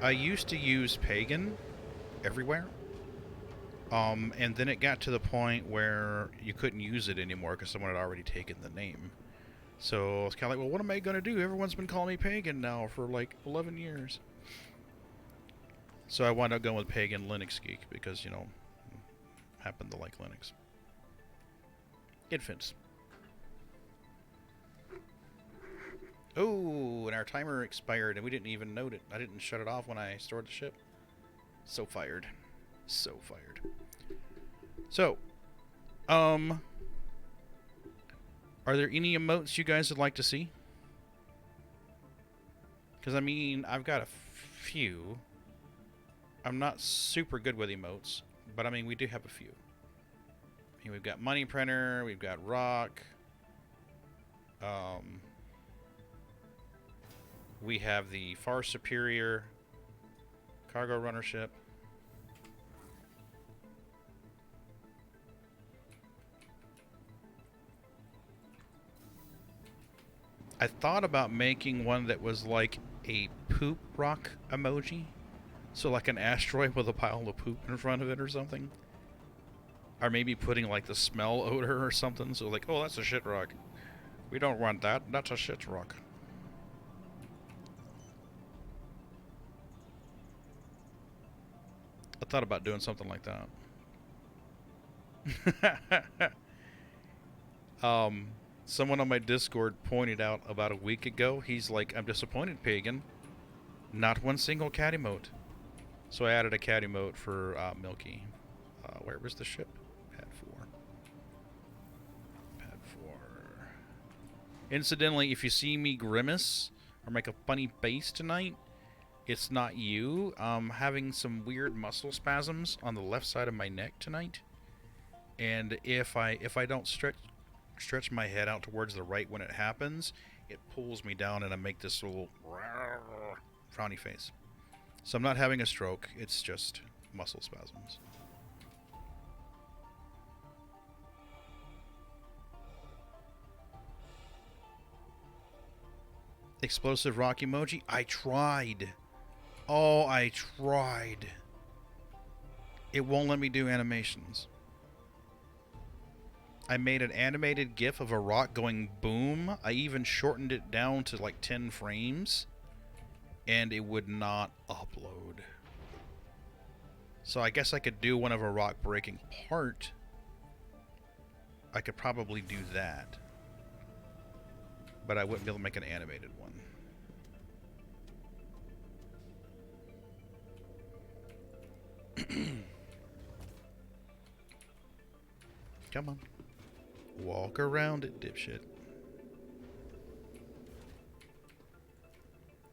I used to use Pagan everywhere. And then it got to the point where you couldn't use it anymore because someone had already taken the name. So I was kind of like, well, what am I going to do? Everyone's been calling me Pagan now for like 11 years. So I wound up going with Pagan Linux Geek because, you know, happen to like Linux. It fits. Oh, and our timer expired and we didn't even note it. I didn't shut it off when I stored the ship. So fired. So fired. So, are there any emotes you guys would like to see? Because, I mean, I've got a few. I'm not super good with emotes, but, I mean, we do have a few. I mean, we've got Money Printer, we've got Rock. We have the Far Superior Cargo Runner ship. I thought about making one that was like a poop rock emoji. So like an asteroid with a pile of poop in front of it or something. Or maybe putting like the smell odor or something. So like, oh, that's a shit rock. We don't want that. That's a shit rock. I thought about doing something like that. Someone on my Discord pointed out about a week ago, he's like, I'm disappointed, Pagan. Not one single cat emote. So I added a cat emote for Milky. Where was the ship? Pad 4. Pad 4. Incidentally, if you see me grimace or make a funny face tonight, it's not you. I'm having some weird muscle spasms on the left side of my neck tonight. And if I don't stretch my head out towards the right when it happens, it pulls me down and I make this little frowny face. So I'm not having a stroke, it's just muscle spasms. Explosive rock emoji? I tried. Oh, I tried. It won't let me do animations. I made an animated GIF of a rock going boom. I even shortened it down to like 10 frames. And it would not upload. So I guess I could do one of a rock breaking apart. I could probably do that. But I wouldn't be able to make an animated one. Come on. Walk around it, dipshit.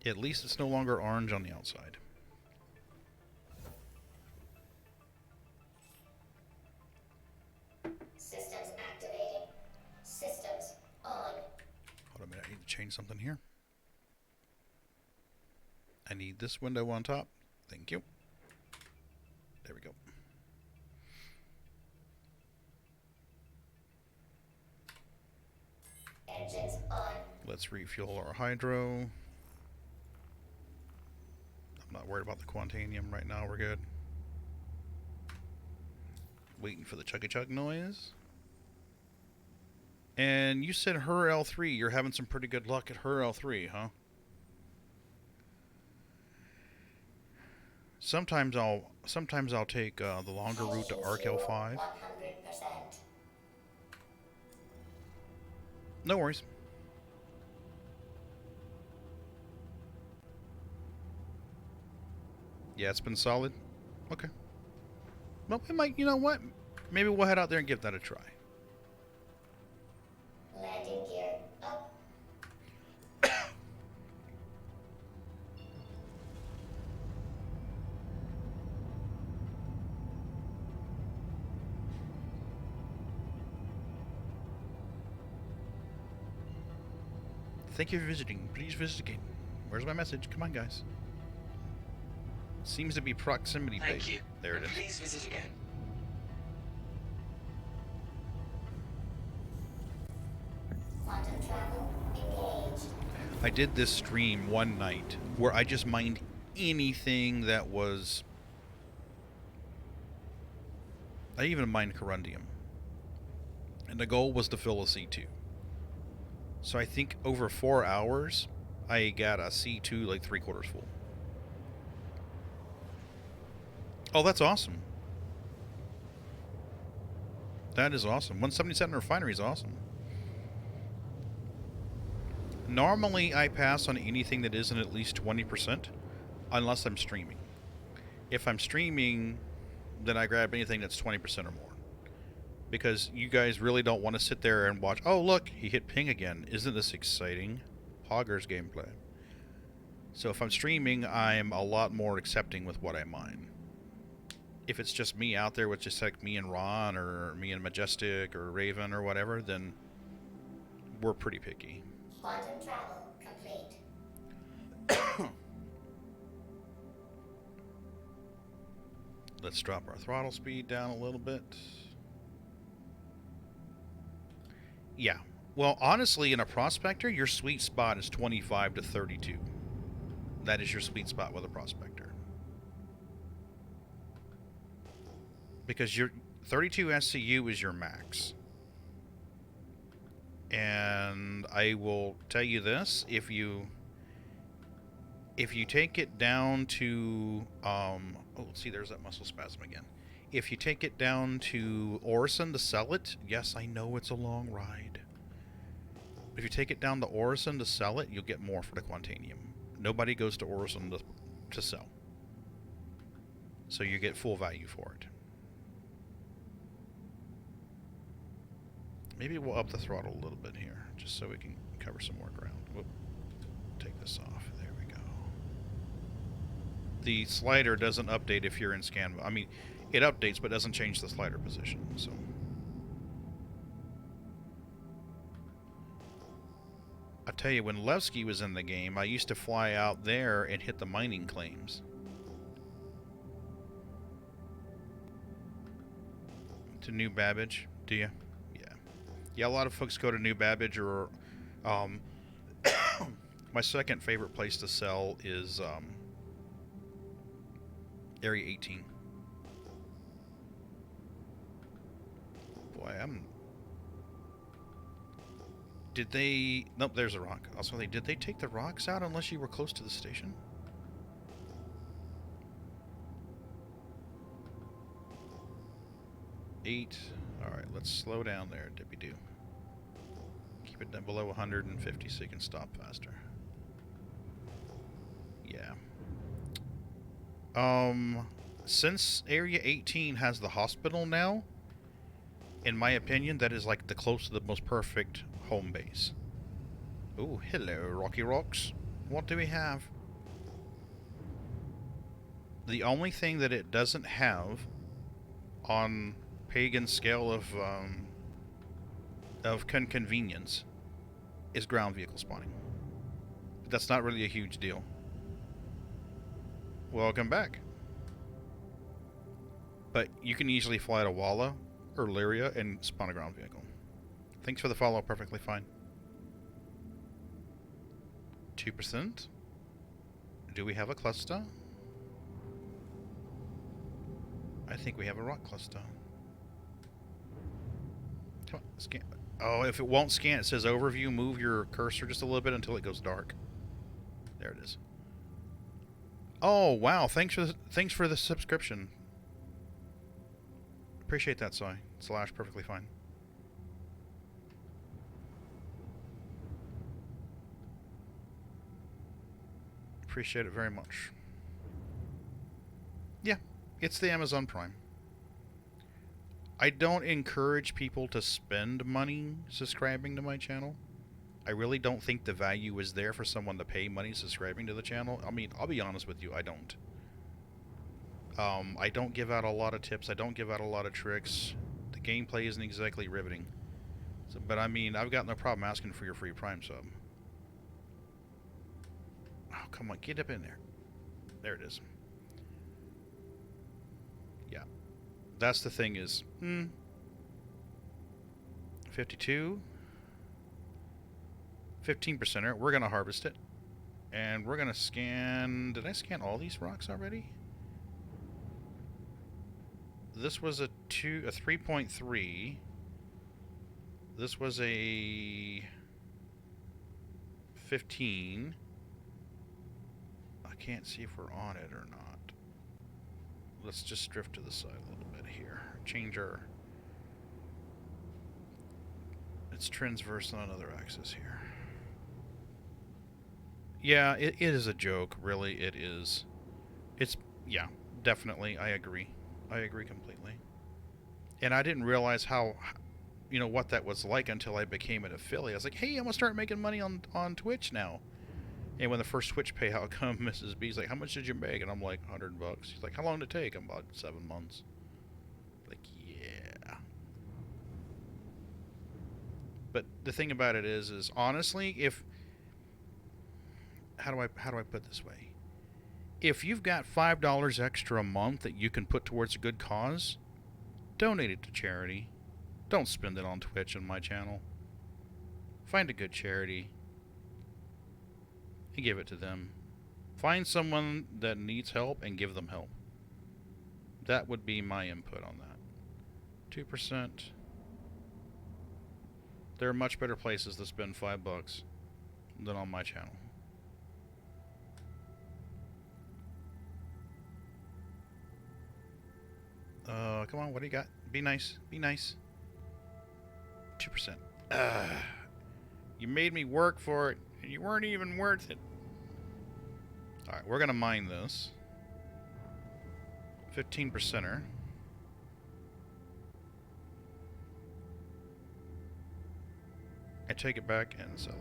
At least it's no longer orange on the outside. Systems activating. Systems on. Hold on a minute, I need to change something here. I need this window on top. Thank you. There we go. Engines on. Let's refuel our hydro. I'm not worried about the Quantanium right now, we're good. Waiting for the chuggy chug noise. And you said her L3, you're having some pretty good luck at her L3, huh? Sometimes I'll take the longer route to Arc L5. 100%. No worries. Yeah, it's been solid. Okay. Well, we might, you know what? Maybe we'll head out there and give that a try. Landing gear up. Thank you for visiting. Please visit again. Where's my message? Come on, guys. Seems to be proximity Thank based. you. There it is. Please visit again. Quantum travel engaged. I did this stream one night where I just mined anything that was... I even mined corundium. And the goal was to fill a C2. So I think over 4 hours, I got a C2 like 3/4 full. Oh, that's awesome. That is awesome. 177 refinery is awesome. Normally, I pass on anything that isn't at least 20%, unless I'm streaming. If I'm streaming, then I grab anything that's 20% or more. Because you guys really don't want to sit there and watch, oh look, he hit ping again. Isn't this exciting? Hoggers gameplay. So if I'm streaming, I'm a lot more accepting with what I mine. If it's just me out there with just like me and Ron or me and Majestic or Raven or whatever, then we're pretty picky. Quantum travel complete. Let's drop our throttle speed down a little bit. Yeah. Well, honestly, in a prospector, your sweet spot is 25 to 32. That is your sweet spot with a prospector. Because your 32 SCU is your max. And I will tell you this, if you take it down to oh, let's see, there's that muscle spasm again. If you take it down to Orison to sell it, yes, I know it's a long ride. If you take it down to Orison to sell it, you'll get more for the Quantanium. Nobody goes to Orison to sell. So you get full value for it. Maybe we'll up the throttle a little bit here, just so we can cover some more ground. Whoop. Take this off. There we go. The slider doesn't update if you're in scan. I mean, it updates, but doesn't change the slider position. So. I tell you, when Levski was in the game, I used to fly out there and hit the mining claims. To New Babbage, do you? Yeah. Yeah, a lot of folks go to New Babbage or... my second favorite place to sell is Area 18. Boy, Did they... Nope, there's a rock. Also, did they take the rocks out unless you were close to the station? Eight. Alright, let's slow down there, Dippy-Doo. Keep it down below 150 so you can stop faster. Yeah. Since Area 18 has the hospital now, In my opinion, that is like the close to the most perfect home base. Oh, hello, Rocky Rocks. What do we have? The only thing that it doesn't have on pagan scale of convenience is ground vehicle spawning. That's not really a huge deal. Welcome back. But you can easily fly to Walla or Lyria and spawn a ground vehicle. Thanks for the follow, perfectly fine. 2%. Do we have a cluster? I think we have a rock cluster. Come on, scan. Oh, if it won't scan, it says overview. Move your cursor just a little bit until it goes dark. There it is. Oh wow! Thanks for the subscription. Appreciate that, Sai. Slash perfectly fine. Appreciate it very much. Yeah, it's the Amazon Prime. I don't encourage people to spend money subscribing to my channel. I really don't think the value is there for someone to pay money subscribing to the channel. I mean, I'll be honest with you, I don't. I don't give out a lot of tips. I don't give out a lot of tricks. The gameplay isn't exactly riveting. So, but I mean, I've got no problem asking for your free Prime sub. Oh, come on, get up in there. There it is. Yeah. That's the thing is, 52, 15%er. We're gonna harvest it, and we're gonna scan. Did I scan all these rocks already? This was a 3.3. This was a 15. I can't see if we're on it or not. Let's just drift to the side a little bit here. Change our... It's transverse on another axis here. Yeah, it is a joke, really. It is. It's... Yeah, definitely. I agree. I agree completely. And I didn't realize how... You know, what that was like until I became an affiliate. I was like, hey, I'm going to start making money on Twitch now. And when the first Twitch payout come, Mrs. B's like, how much did you make? And I'm like, $100. She's like, how long did it take? I'm about 7 months. Like, yeah. But the thing about it is honestly, if... How do I put it this way? If you've got $5 extra a month that you can put towards a good cause, donate it to charity. Don't spend it on Twitch and my channel. Find a good charity and give it to them. Find someone that needs help and give them help. That would be my input on that. 2%. There are much better places to spend $5 than on my channel. Come on, what do you got? Be nice. Be nice. 2%. You made me work for it, and you weren't even worth it. Alright, we're going to mine this. 15%er. I take it back and sell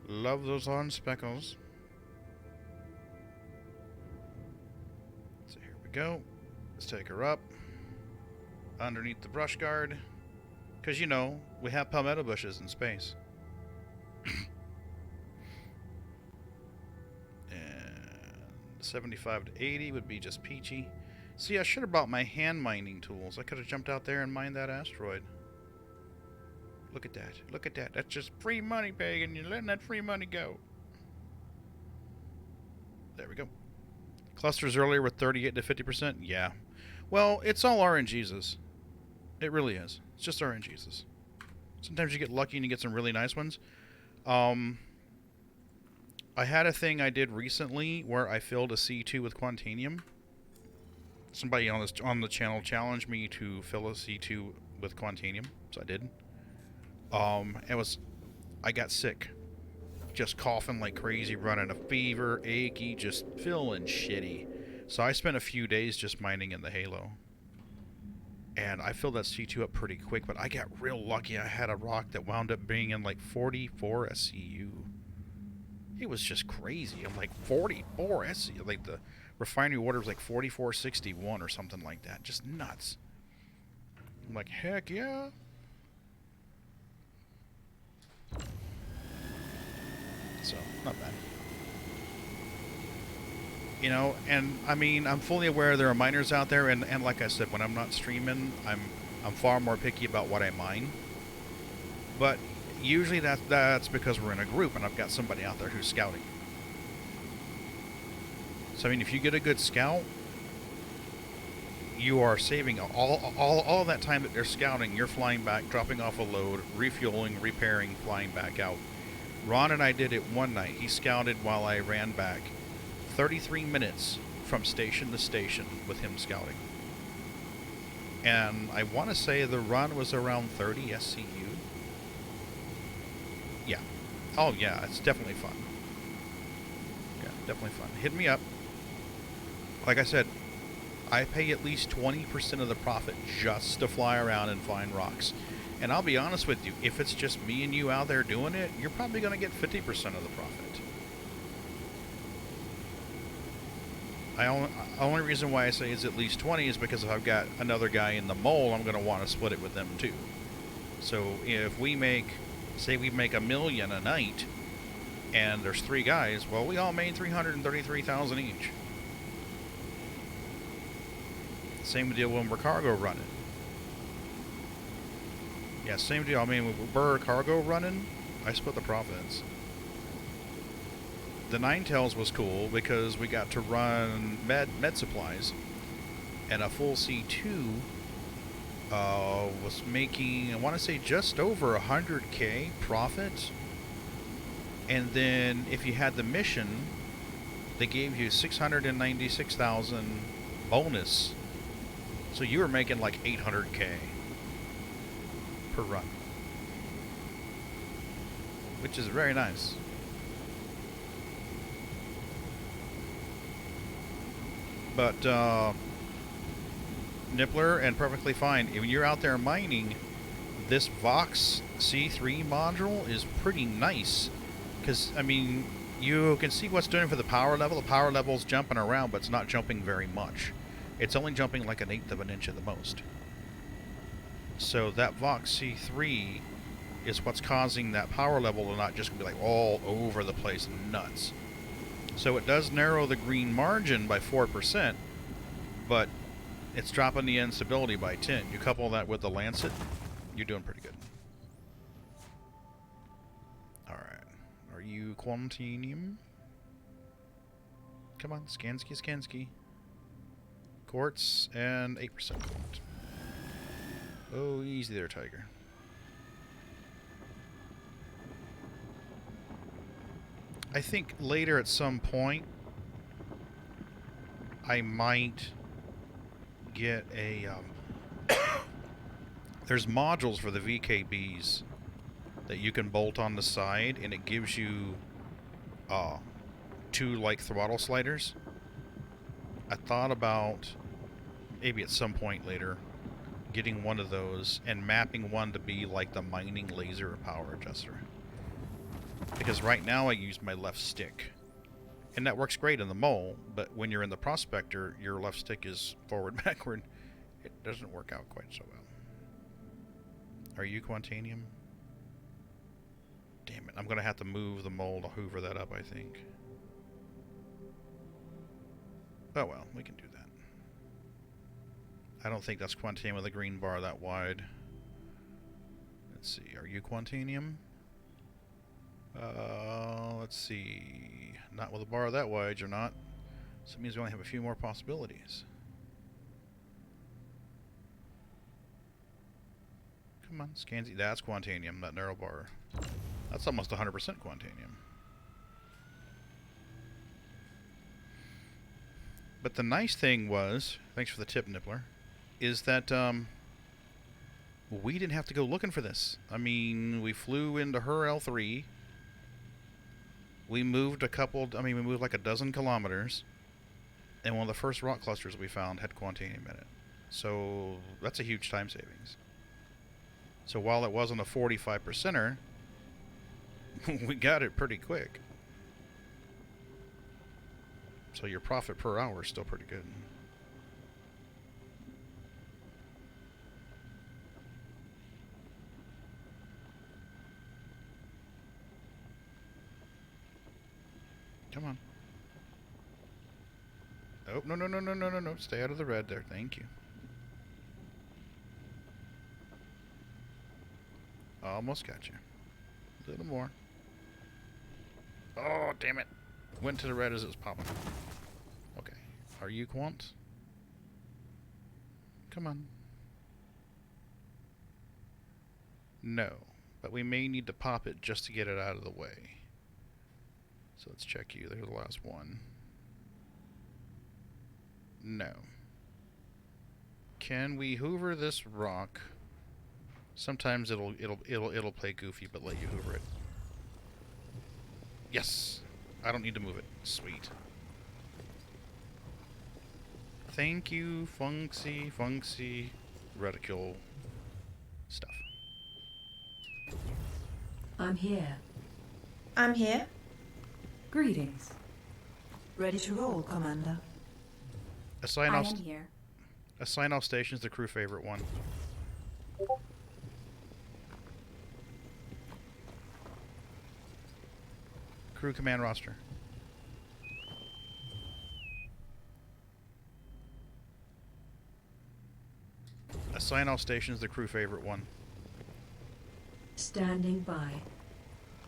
it. Love those orange speckles. So here we go. Let's take her up underneath the brush guard, because you know we have palmetto bushes in space. And 75 to 80 would be just peachy. See, I should have bought my hand mining tools. I could have jumped out there and mined that asteroid. Look at that. Look at that. That's just free money, Pagan. You're letting that free money go. There we go. Clusters earlier with 38 to 50%? Yeah. Well, it's all RNGesus. It really is. It's just RNGesus. Sometimes you get lucky and you get some really nice ones. I had a thing I did recently where I filled a C2 with Quantanium. Somebody on the channel challenged me to fill a C2 with Quantanium, so I did. I got sick. Just coughing like crazy, running a fever, achy, just feeling shitty. So I spent a few days just mining in the Halo. And I filled that C2 up pretty quick, but I got real lucky. I had a rock that wound up being in like 44 SCU. It was just crazy. I'm like 44 SCU. Like the refinery water was like 4461 or something like that. Just nuts. I'm like, heck yeah. So, not bad. You know, and I mean, I'm fully aware there are miners out there, and like I said, when I'm not streaming, I'm far more picky about what I mine. But usually that's because we're in a group, and I've got somebody out there who's scouting. So I mean, if you get a good scout, you are saving all that time that they're scouting. You're flying back, dropping off a load, refueling, repairing, flying back out. Ron and I did it one night. He scouted while I ran back. 33 minutes from station to station with him scouting. And I want to say the run was around 30 SCU. Yeah. Oh yeah, it's definitely fun. Yeah, definitely fun. Hit me up. Like I said, I pay at least 20% of the profit just to fly around and find rocks. And I'll be honest with you, if it's just me and you out there doing it, you're probably going to get 50% of the profit. Only reason why I say it's at least 20 is because if I've got another guy in the mole, I'm going to want to split it with them too. So if we make, say we make $1 million a night, and there's 3 guys, well, we all made $333,000 each. Same deal when we're cargo running. Yeah, same deal. I mean, when we're cargo running, I split the profits. The Nine Tails was cool because we got to run med supplies, and a full C2 was making, I want to say, just over 100K profit. And then if you had the mission, they gave you 696,000 bonus, so you were making like 800K per run, which is very nice. But Nippler, and perfectly fine. When you're out there mining, this Vox C3 module is pretty nice. Because, I mean, you can see what's doing for the power level. The power level's jumping around, but it's not jumping very much. It's only jumping like 1/8 of an inch at the most. So that Vox C3 is what's causing that power level to not just be like all over the place and nuts. So it does narrow the green margin by 4%, but it's dropping the instability by 10. You couple that with the Lancet, you're doing pretty good. Alright. Are you Quantinium? Come on, Skansky. Quartz and 8% gold. Oh, easy there, Tiger. I think later at some point I might get a there's modules for the VKBs that you can bolt on the side, and it gives you 2 like throttle sliders. I thought about maybe at some point later getting one of those and mapping one to be like the mining laser power adjuster. Because right now I use my left stick, and that works great in the mole, but when you're in the prospector, your left stick is forward, backward. It doesn't work out quite so well. Are you Quantanium? Damn it, I'm going to have to move the mole to hoover that up, I think. Oh well, we can do that. I don't think that's Quantanium with a green bar that wide. Let's see, are you Quantanium? Let's see. Not with a bar that wide, you're not. So it means we only have a few more possibilities. Come on, Scansy. That's Quantanium, that narrow bar. That's almost 100% Quantanium. But the nice thing was, thanks for the tip, Nippler, is that we didn't have to go looking for this. I mean, we flew into her L3. We moved we moved like a dozen kilometers. And one of the first rock clusters we found had quantanium in it. So that's a huge time savings. So while it wasn't a 45%er, we got it pretty quick. So your profit per hour is still pretty good. Come on. Oh, no, no, no, no, no, no, no. Stay out of the red there. Thank you. Almost got you. A little more. Oh, damn it. Went to the red as it was popping. Okay. Are you quant? Come on. No. But we may need to pop it just to get it out of the way. So let's check you. There's the last one. No. Can we hoover this rock? Sometimes it'll play goofy, but let you hoover it. Yes. I don't need to move it. Sweet. Thank you, Funksy reticule stuff. I'm here. I'm here. Greetings. Ready to roll, Commander. Assign I all am here. assign all stations the crew favorite one. Crew command roster. Assign all stations the crew favorite one. Standing by.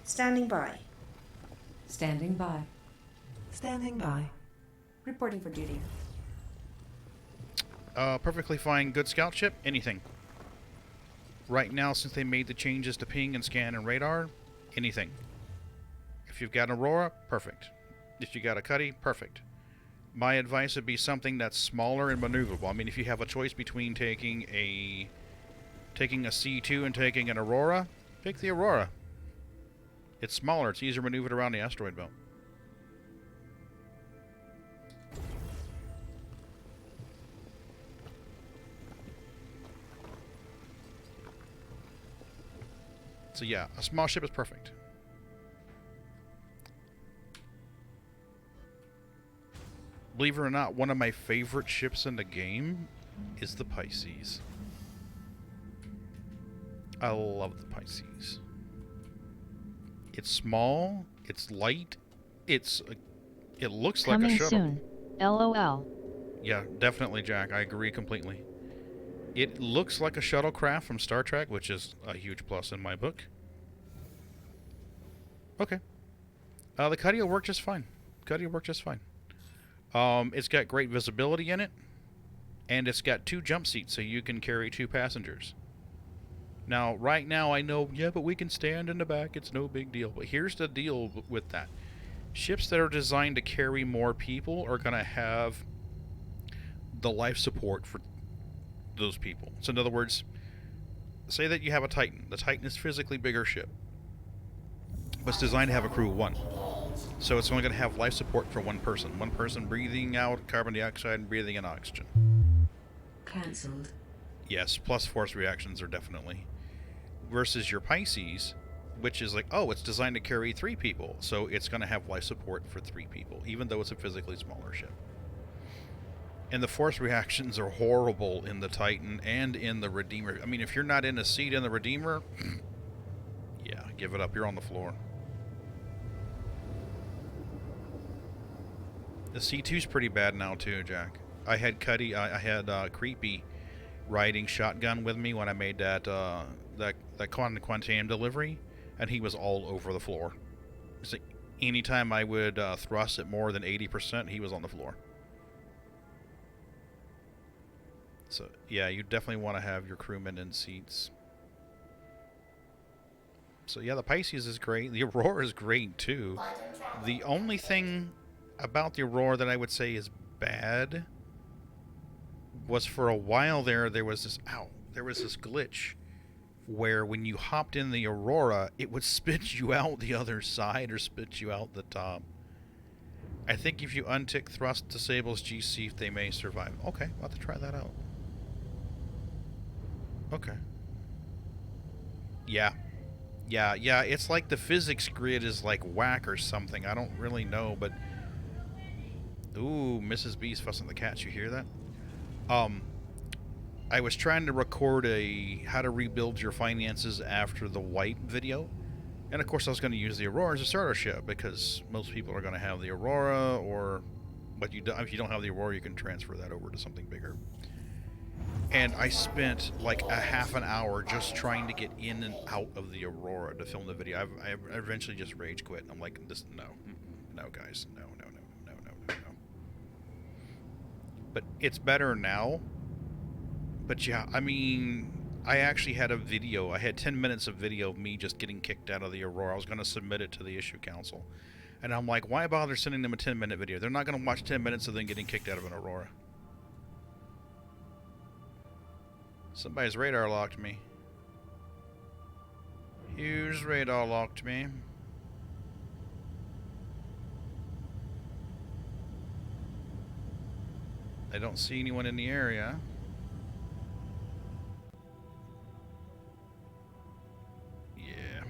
Standing by. Standing by. Standing by. Reporting for duty. Perfectly fine. Good scout ship. Anything. Right now, since they made the changes to ping and scan and radar, anything. If you've got an Aurora, perfect. If you got a Cuddy, perfect. My advice would be something that's smaller and maneuverable. I mean, if you have a choice between taking a C2 and taking an Aurora, pick the Aurora. It's smaller. It's easier maneuvered around the asteroid belt. So yeah, a small ship is perfect. Believe it or not, one of my favorite ships in the game is the Pisces. I love the Pisces. It's small, it's light, it looks like a Coming shuttle. soon. LOL. Yeah, definitely, Jack. I agree completely. It looks like a shuttlecraft from Star Trek, which is a huge plus in my book. Okay. The Cuddy will work just fine. Cuddy will work just fine. It's got great visibility in it, and it's got 2 jump seats, so you can carry 2 passengers. Now, right now, I know, yeah, but we can stand in the back. It's no big deal. But here's the deal with that. Ships that are designed to carry more people are going to have the life support for those people. So in other words, say that you have a Titan. The Titan is a physically bigger ship, but it's designed to have a crew of 1. So it's only going to have life support for 1 person. 1 person breathing out carbon dioxide and breathing in oxygen. Cancelled. Yes, plus force reactions are definitely. Versus your Pisces, which is like, oh, it's designed to carry 3 people. So it's going to have life support for 3 people, even though it's a physically smaller ship. And the force reactions are horrible in the Titan and in the Redeemer. I mean, if you're not in a seat in the Redeemer, yeah, give it up. You're on the floor. The C2's pretty bad now too, Jack. I had Cuddy, I had Creepy riding shotgun with me when I made that Quantum delivery, and he was all over the floor. So anytime I would thrust at more than 80%, he was on the floor. So yeah, you definitely want to have your crewmen in seats. So yeah, the Pisces is great. The Aurora is great too. The only thing about the Aurora that I would say is bad was for a while there was this glitch where when you hopped in the Aurora, it would spit you out the other side or spit you out the top. I think if you untick thrust disables GC, they may survive. Okay, I'll have to try that out. Okay. Yeah. Yeah, it's like the physics grid is like whack or something. I don't really know, but... Ooh, Mrs. B's fussing the cats. You hear that? I was trying to record a how to rebuild your finances after the white video. And of course I was going to use the Aurora as a starter ship because most people are going to have the Aurora, or... But if you don't have the Aurora, you can transfer that over to something bigger. And I spent like a half an hour just trying to get in and out of the Aurora to film the video. I eventually just rage quit. I'm like, no, guys, no. But it's better now. But yeah, I mean, I actually had a video. I had 10 minutes of video of me just getting kicked out of the Aurora. I was going to submit it to the issue council. And I'm like, why bother sending them a 10-minute video? They're not going to watch 10 minutes of them getting kicked out of an Aurora. Somebody's radar locked me. Who's radar locked me? I don't see anyone in the area. Yeah.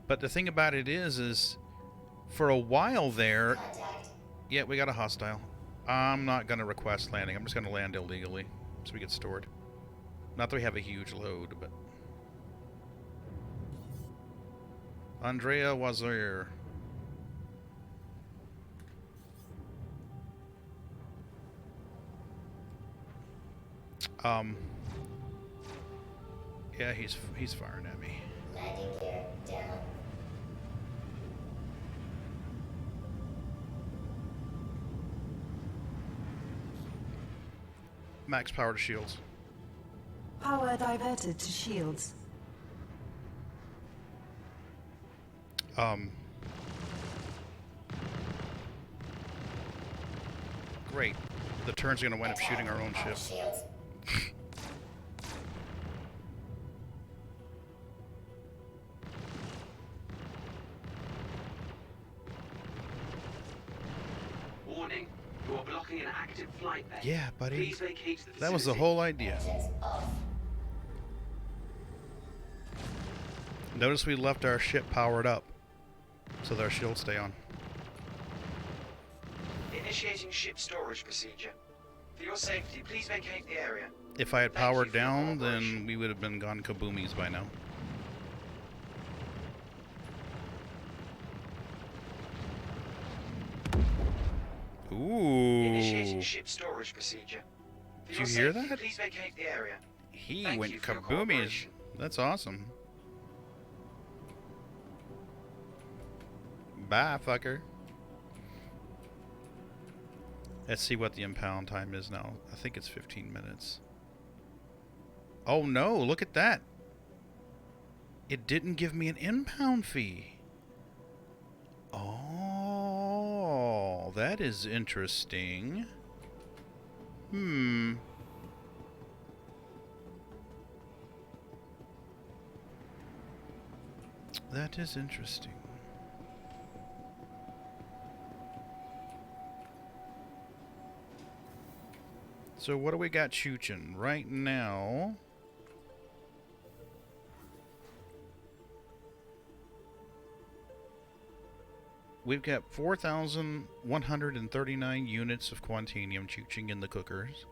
But the thing about it is for a while there... Contact. Yeah, we got a hostile. I'm not going to request landing. I'm just going to land illegally so we get stored. Not that we have a huge load, but... Andrea Wazir. Yeah, he's firing at me. Landing gear down. Max power to shields. Power diverted to shields. Great. The turn's gonna wind up shooting our own ship. Shields. Warning, you are blocking an active flight bay. Yeah, buddy. Please vacate the facility. That was the whole idea. Engines off. Notice we left our ship powered up so that our shields stay on. Initiating ship storage procedure. For your safety, please vacate the area. If I had Thank you powered for your down, cooperation. then we would have been gone kaboomies by now. Initiating Ooh. ship storage procedure. For Did your you hear safety, that? Please vacate the area. He Thank went you for your kaboomies. cooperation. That's awesome. Bye, fucker. Let's see what the impound time is now. I think it's 15 minutes. Oh no, look at that. It didn't give me an impound fee. Oh, that is interesting. That is interesting. So what do we got chooching right now? We've got 4,139 units of Quantanium chooching in the cookers.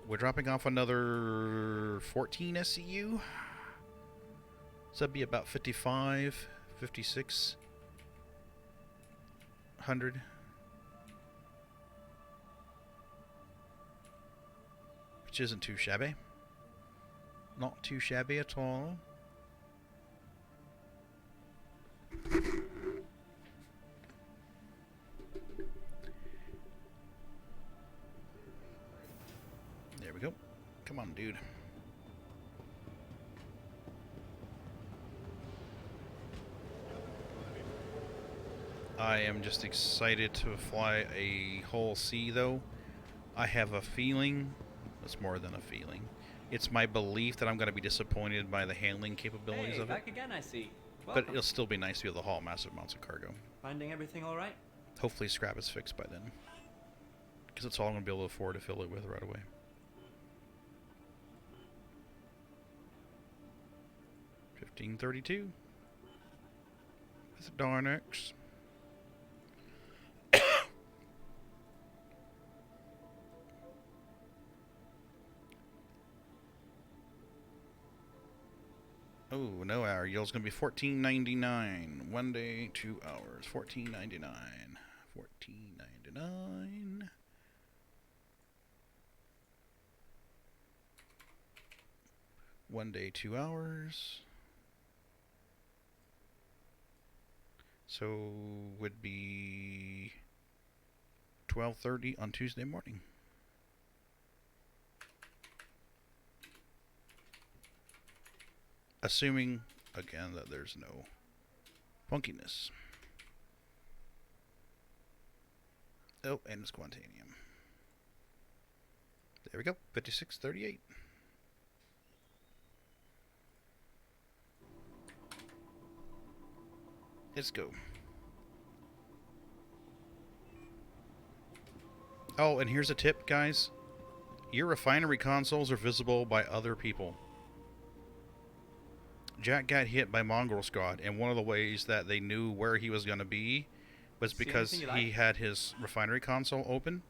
We're dropping off another 14 SCU. So that'd be about 55, 5,600. Which isn't too shabby. Not too shabby at all. There we go. Come on, dude. I am just excited to fly a whole sea, though. I have a feeling, it's more than a feeling, it's my belief that I'm going to be disappointed by the handling capabilities Hey, of it. back again, I see. But Welcome. it'll still be nice to be able to haul massive amounts of cargo. Finding everything all right? Hopefully scrap is fixed by then. Because that's all I'm going to be able to afford to fill it with right away. $15.32 with Darnex. Oh, no, our yield's going to be $14.99. 1 day, 2 hours. $14.99. $14.99. One day, 2 hours. So would be 12:30 on Tuesday morning. Assuming, again, that there's no funkiness. Oh, and it's Quantanium. There we go, 56.38. Let's go. Oh, and here's a tip, guys. Your refinery consoles are visible by other people. Jack got hit by Mongrel Squad, and one of the ways that they knew where he was going to be was because he had his refinery console open,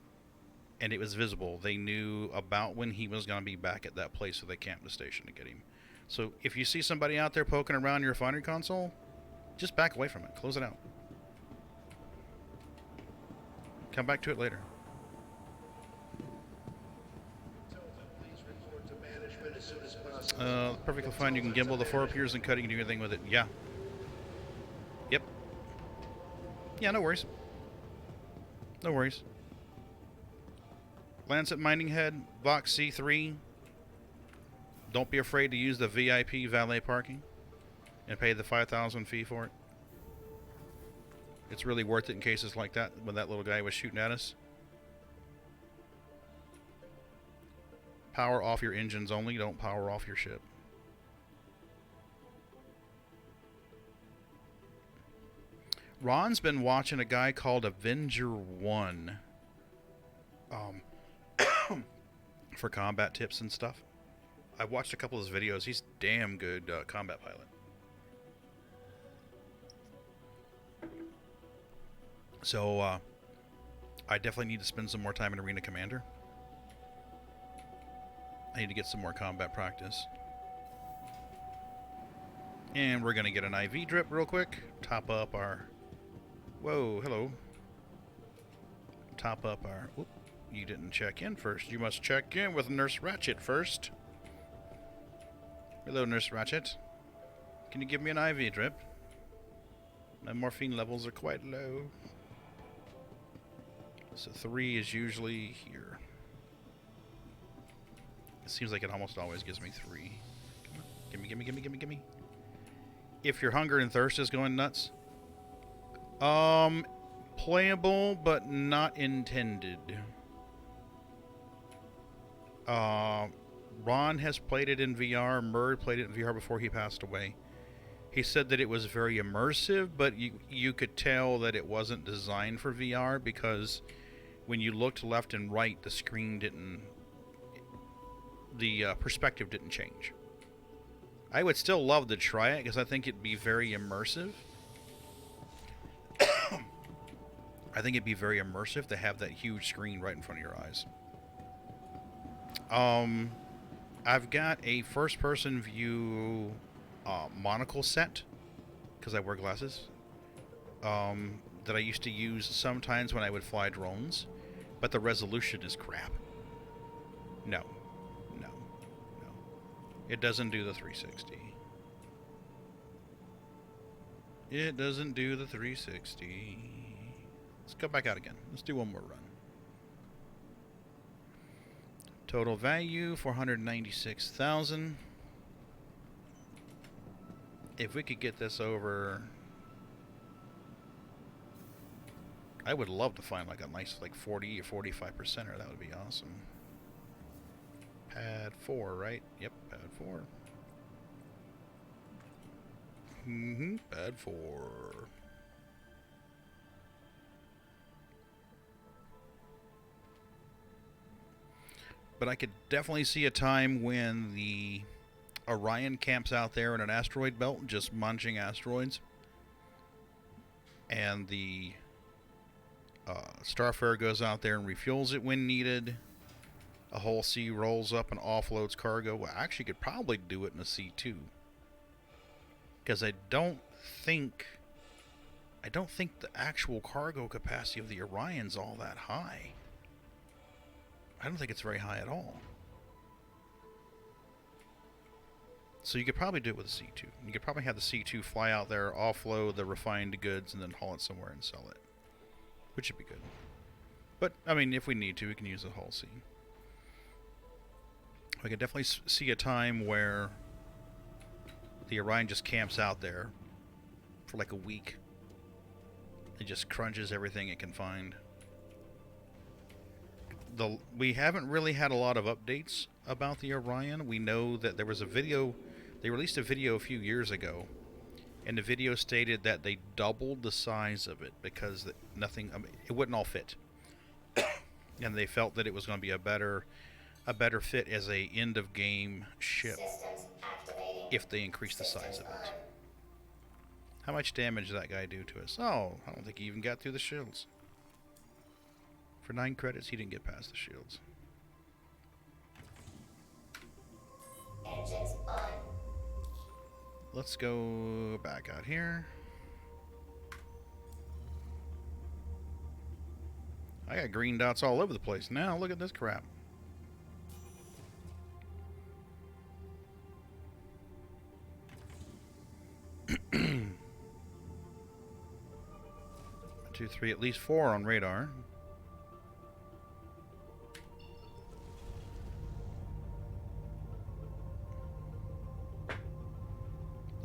and it was visible. They knew about when he was going to be back at that place, so they camped the station to get him. So if you see somebody out there poking around your refinery console, just back away from it. Close it out. Come back to it later. Please report to management as soon as possible. Perfectly fine. You can gimbal the 4 appears and cut. You can do anything with it. Yeah. Yep. Yeah, no worries. No worries. Lancet Mining Head, Box C3. Don't be afraid to use the VIP valet parking and pay the 5,000 fee for it. It's really worth it in cases like that when that little guy was shooting at us. Power off your engines only, don't power off your ship. Ron's been watching a guy called Avenger 1 for combat tips and stuff. I watched a couple of his videos. He's damn good combat pilot. So, I definitely need to spend some more time in Arena Commander. I need to get some more combat practice. And we're going to get an IV drip real quick. Top up our... Whoa, hello. Top up our... Whoop, you didn't check in first. You must check in with Nurse Ratchet first. Hello, Nurse Ratchet. Can you give me an IV drip? My morphine levels are quite low. So 3 is usually here. It seems like it almost always gives me 3. Come on. Gimme, gimme, gimme, gimme, gimme. If your hunger and thirst is going nuts. Playable, but not intended. Ron has played it in VR. Murd played it in VR before he passed away. He said that it was very immersive, but you could tell that it wasn't designed for VR because when you looked left and right, the screen didn't... The perspective didn't change. I would still love to try it because I think it'd be very immersive. I think it'd be very immersive to have that huge screen right in front of your eyes. I've got a first-person view monocle set because I wear glasses that I used to use sometimes when I would fly drones, but the resolution is crap. No. It doesn't do the 360. It doesn't do the 360. Let's go back out again. Let's do one more run. Total value, 496,000. If we could get this over... I would love to find like a nice 40 or 45%er. That would be awesome. Pad 4, right? Yep, pad 4. Pad 4. But I could definitely see a time when the Orion camps out there in an asteroid belt, just munching asteroids. And the Starfarer goes out there and refuels it when needed. A Hull C rolls up and offloads cargo. Well, actually could probably do it in a C2. Because I don't think the actual cargo capacity of the Orion's all that high. I don't think it's very high at all. So you could probably do it with a C2. You could probably have the C2 fly out there, offload the refined goods, and then haul it somewhere and sell it. Which would be good. But, I mean, if we need to, we can use the Hull C. We could definitely see a time where the Orion just camps out there for like a week. It just crunches everything it can find. We haven't really had a lot of updates about the Orion. We know that there was a video, they released a video a few years ago, and the video stated that they doubled the size of it because it wouldn't all fit. And they felt that it was going to be a better fit as a end of game ship Systems activating. if they increased the size of Systems it. on. How much damage did that guy do to us? Oh, I don't think he even got through the shields. For 9 credits, he didn't get past the shields. Engines on. Let's go back out here. I got green dots all over the place now. Look at this crap. Two, three, at least 4 on radar.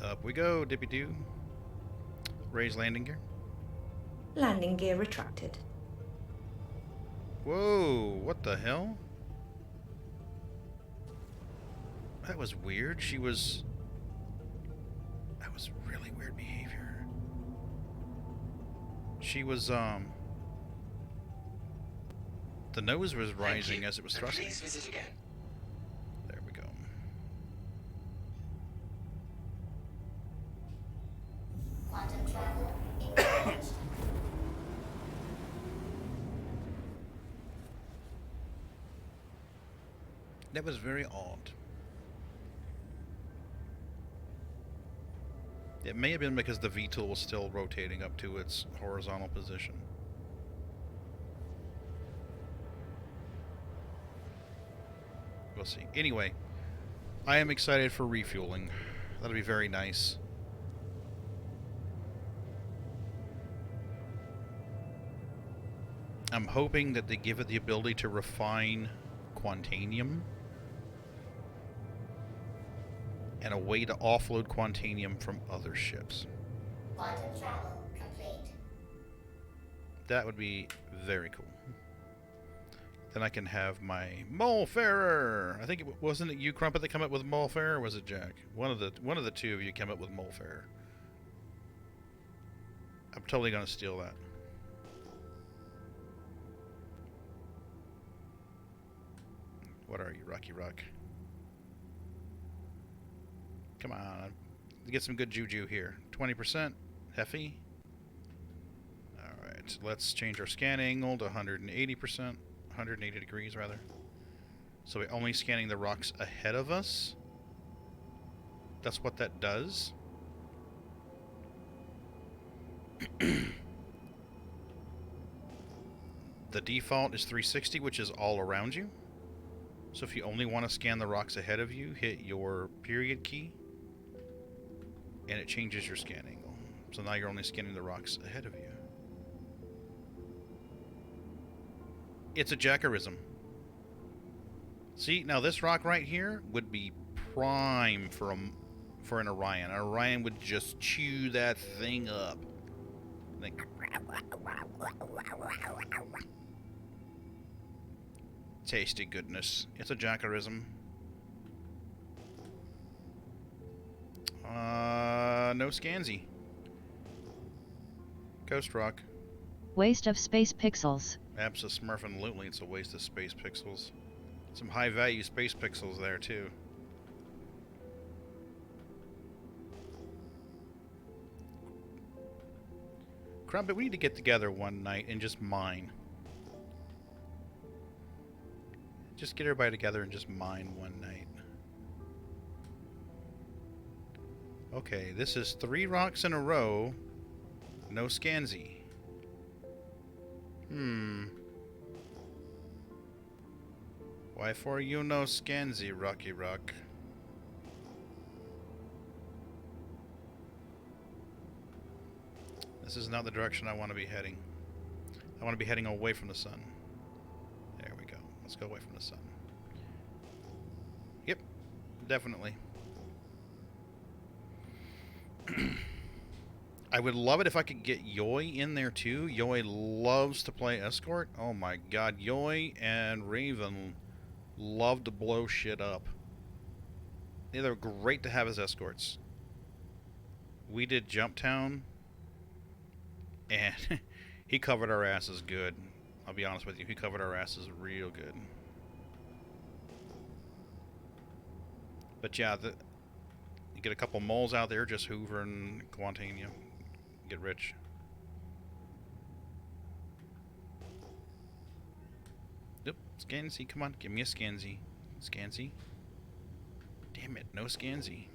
Up we go, dippy-doo. Raise landing gear. Landing gear retracted. Whoa, what the hell? That was weird. That was really weird behavior. She was, the nose was rising as it was thrusting. Please visit again. There we go. Quantum travel engaged. That was very odd. It may have been because the VTOL was still rotating up to its horizontal position. We'll see. Anyway, I am excited for refueling. That'll be very nice. I'm hoping that they give it the ability to refine Quantanium and a way to offload Quantanium from other ships. Quantum travel complete. That would be very cool. Then I can have my Molefarer. I think wasn't it you, Crumpet, that come up with Molefarer, or was it Jack? One of the two of you came up with Molefarer. I'm totally gonna steal that. What are you, Rocky Rock? Come on. Get some good juju here. 20%. Heffy. Alright, let's change our scan angle to 180%. 180 degrees, rather. So we're only scanning the rocks ahead of us. That's what that does. The default is 360, which is all around you. So if you only want to scan the rocks ahead of you, hit your period key, and it changes your scan angle. So now you're only scanning the rocks ahead of you. It's a Jackarism. See, now this rock right here would be prime for an Orion. An Orion would just chew that thing up. Like, tasty goodness. It's a Jackarism. No Scansy. Coast Rock. Waste of space pixels. Absa-smurfin-lutely, it's a waste of space pixels. Some high-value space pixels there, too. Crumpet, we need to get together one night and just mine. Just get everybody together and just mine one night. Okay, this is 3 rocks in a row. No Scansy. Why for you no Scansy, Rocky Rock? This is not the direction I want to be heading. I want to be heading away from the sun. There we go. Let's go away from the sun. Yep, definitely. I would love it if I could get Yoi in there too. Yoi loves to play escort. Oh my god, Yoi and Raven love to blow shit up. They're great to have as escorts. We did Jump Town, and he covered our asses good. I'll be honest with you, he covered our asses real good. But yeah, you get a couple moles out there just hoovering, wanting you get rich. Yep, Scansy, come on, give me a Scansy. Scansy. Damn it, no Scansy.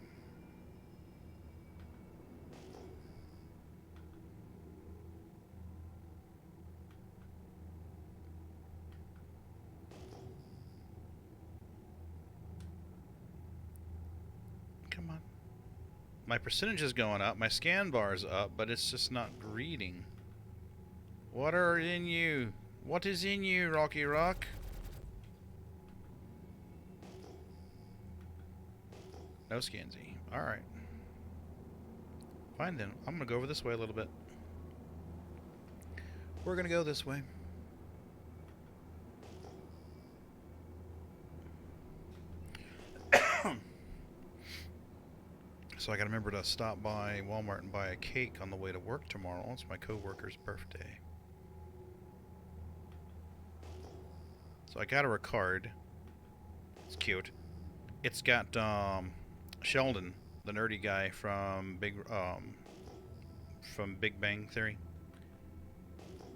Come on. My percentage is going up, my scan bar is up, but it's just not reading. What are in you? What is in you, Rocky Rock? No Scansy. Alright. Fine then. I'm gonna go over this way a little bit. We're gonna go this way. So I gotta remember to stop by Walmart and buy a cake on the way to work tomorrow. It's my coworker's birthday. So I got her a card. It's cute. It's got Sheldon, the nerdy guy from Big Bang Theory.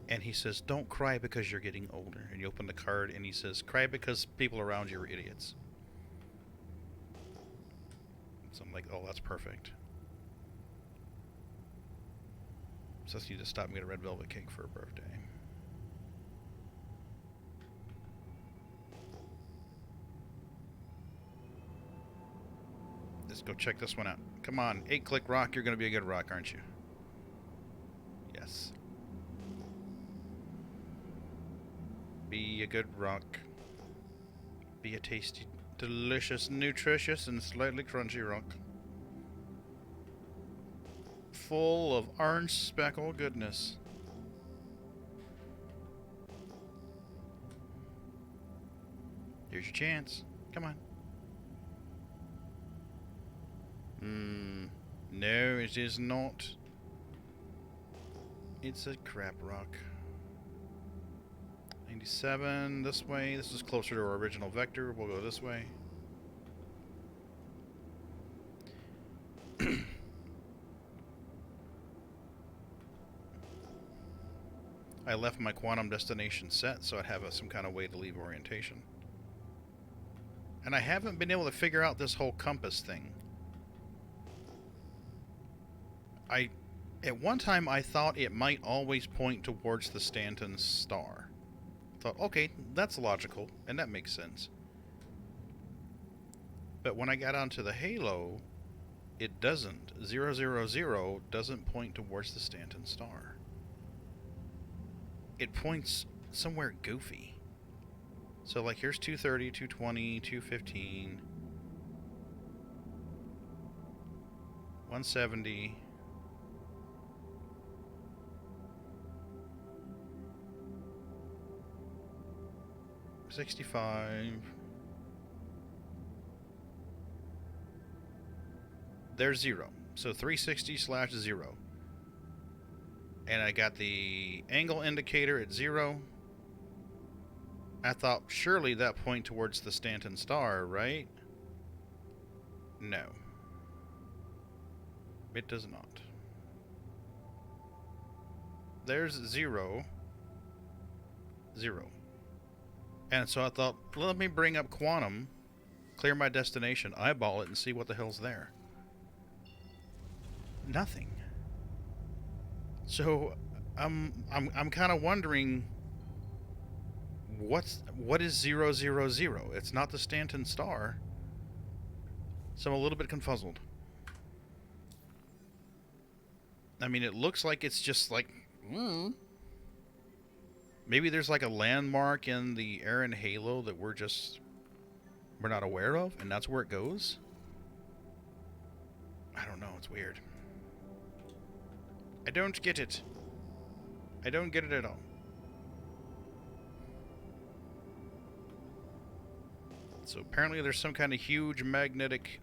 And he says, "Don't cry because you're getting older." And you open the card and he says, "Cry because people around you are idiots." So I'm like, oh, that's perfect. So you just stop and get a red velvet cake for her birthday. Let's go check this one out. Come on, 8-click rock, you're going to be a good rock, aren't you? Yes. Be a good rock. Be a tasty, delicious, nutritious, and slightly crunchy rock. Full of orange speckle goodness. Here's your chance. Come on. No, it is not. It's a crap rock. 97, this way. This is closer to our original vector. We'll go this way. I left my quantum destination set so I'd have some kind of way to leave orientation. And I haven't been able to figure out this whole compass thing. At one time I thought it might always point towards the Stanton star. Thought, okay, that's logical, and that makes sense. But when I got onto the Halo, it doesn't. 000 doesn't point towards the Stanton star. It points somewhere goofy. So like here's 230, 220, 215, 170. 65. There's 0. So 360/0. And I got the angle indicator at 0. I thought surely that point towards the Stanton Star, right? No. It does not. There's 0. 0. And so I thought, let me bring up Quantum, clear my destination, eyeball it, and see what the hell's there. Nothing. So I'm kind of wondering what is 000? It's not the Stanton Star. So I'm a little bit confuzzled. I mean, it looks like it's just like maybe there's like a landmark in the Aaron Halo that we're not aware of, and that's where it goes. I don't know, it's weird. I don't get it. I don't get it at all. So apparently there's some kind of huge magnetic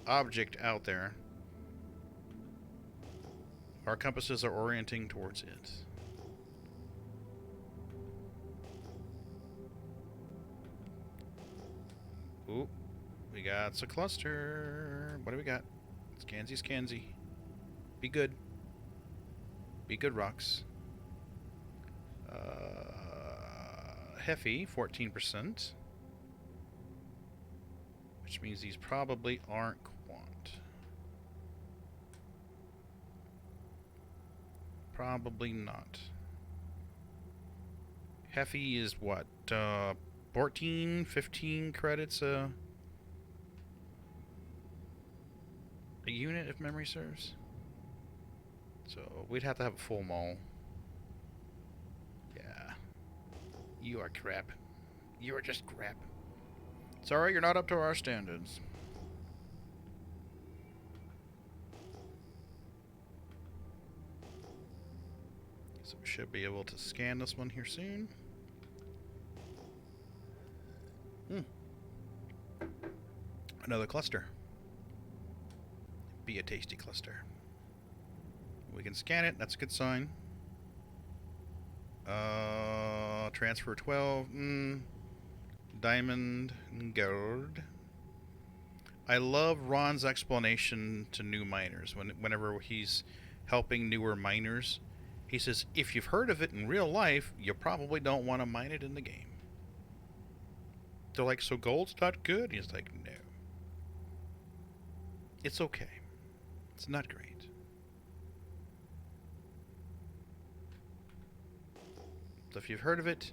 object out there. Our compasses are orienting towards it. Ooh, we got a cluster. What do we got? Scansy, Scansy. Be good. Be good, rocks. Heffy, 14%. Which means these probably aren't quant. Probably not. Heffy is what? 14, 15 credits a unit, if memory serves. So we'd have to have a full mall. Yeah. You are crap. You are just crap. Sorry, you're not up to our standards. So we should be able to scan this one here soon. Another cluster. Be a tasty cluster. We can scan it, that's a good sign. Transfer 12. Diamond and gold. I love Ron's explanation to new miners. Whenever he's helping newer miners, he says, if you've heard of it in real life, you probably don't want to mine it in the game. They're like, so gold's not good? He's like, no. It's okay. It's not great. So if you've heard of it,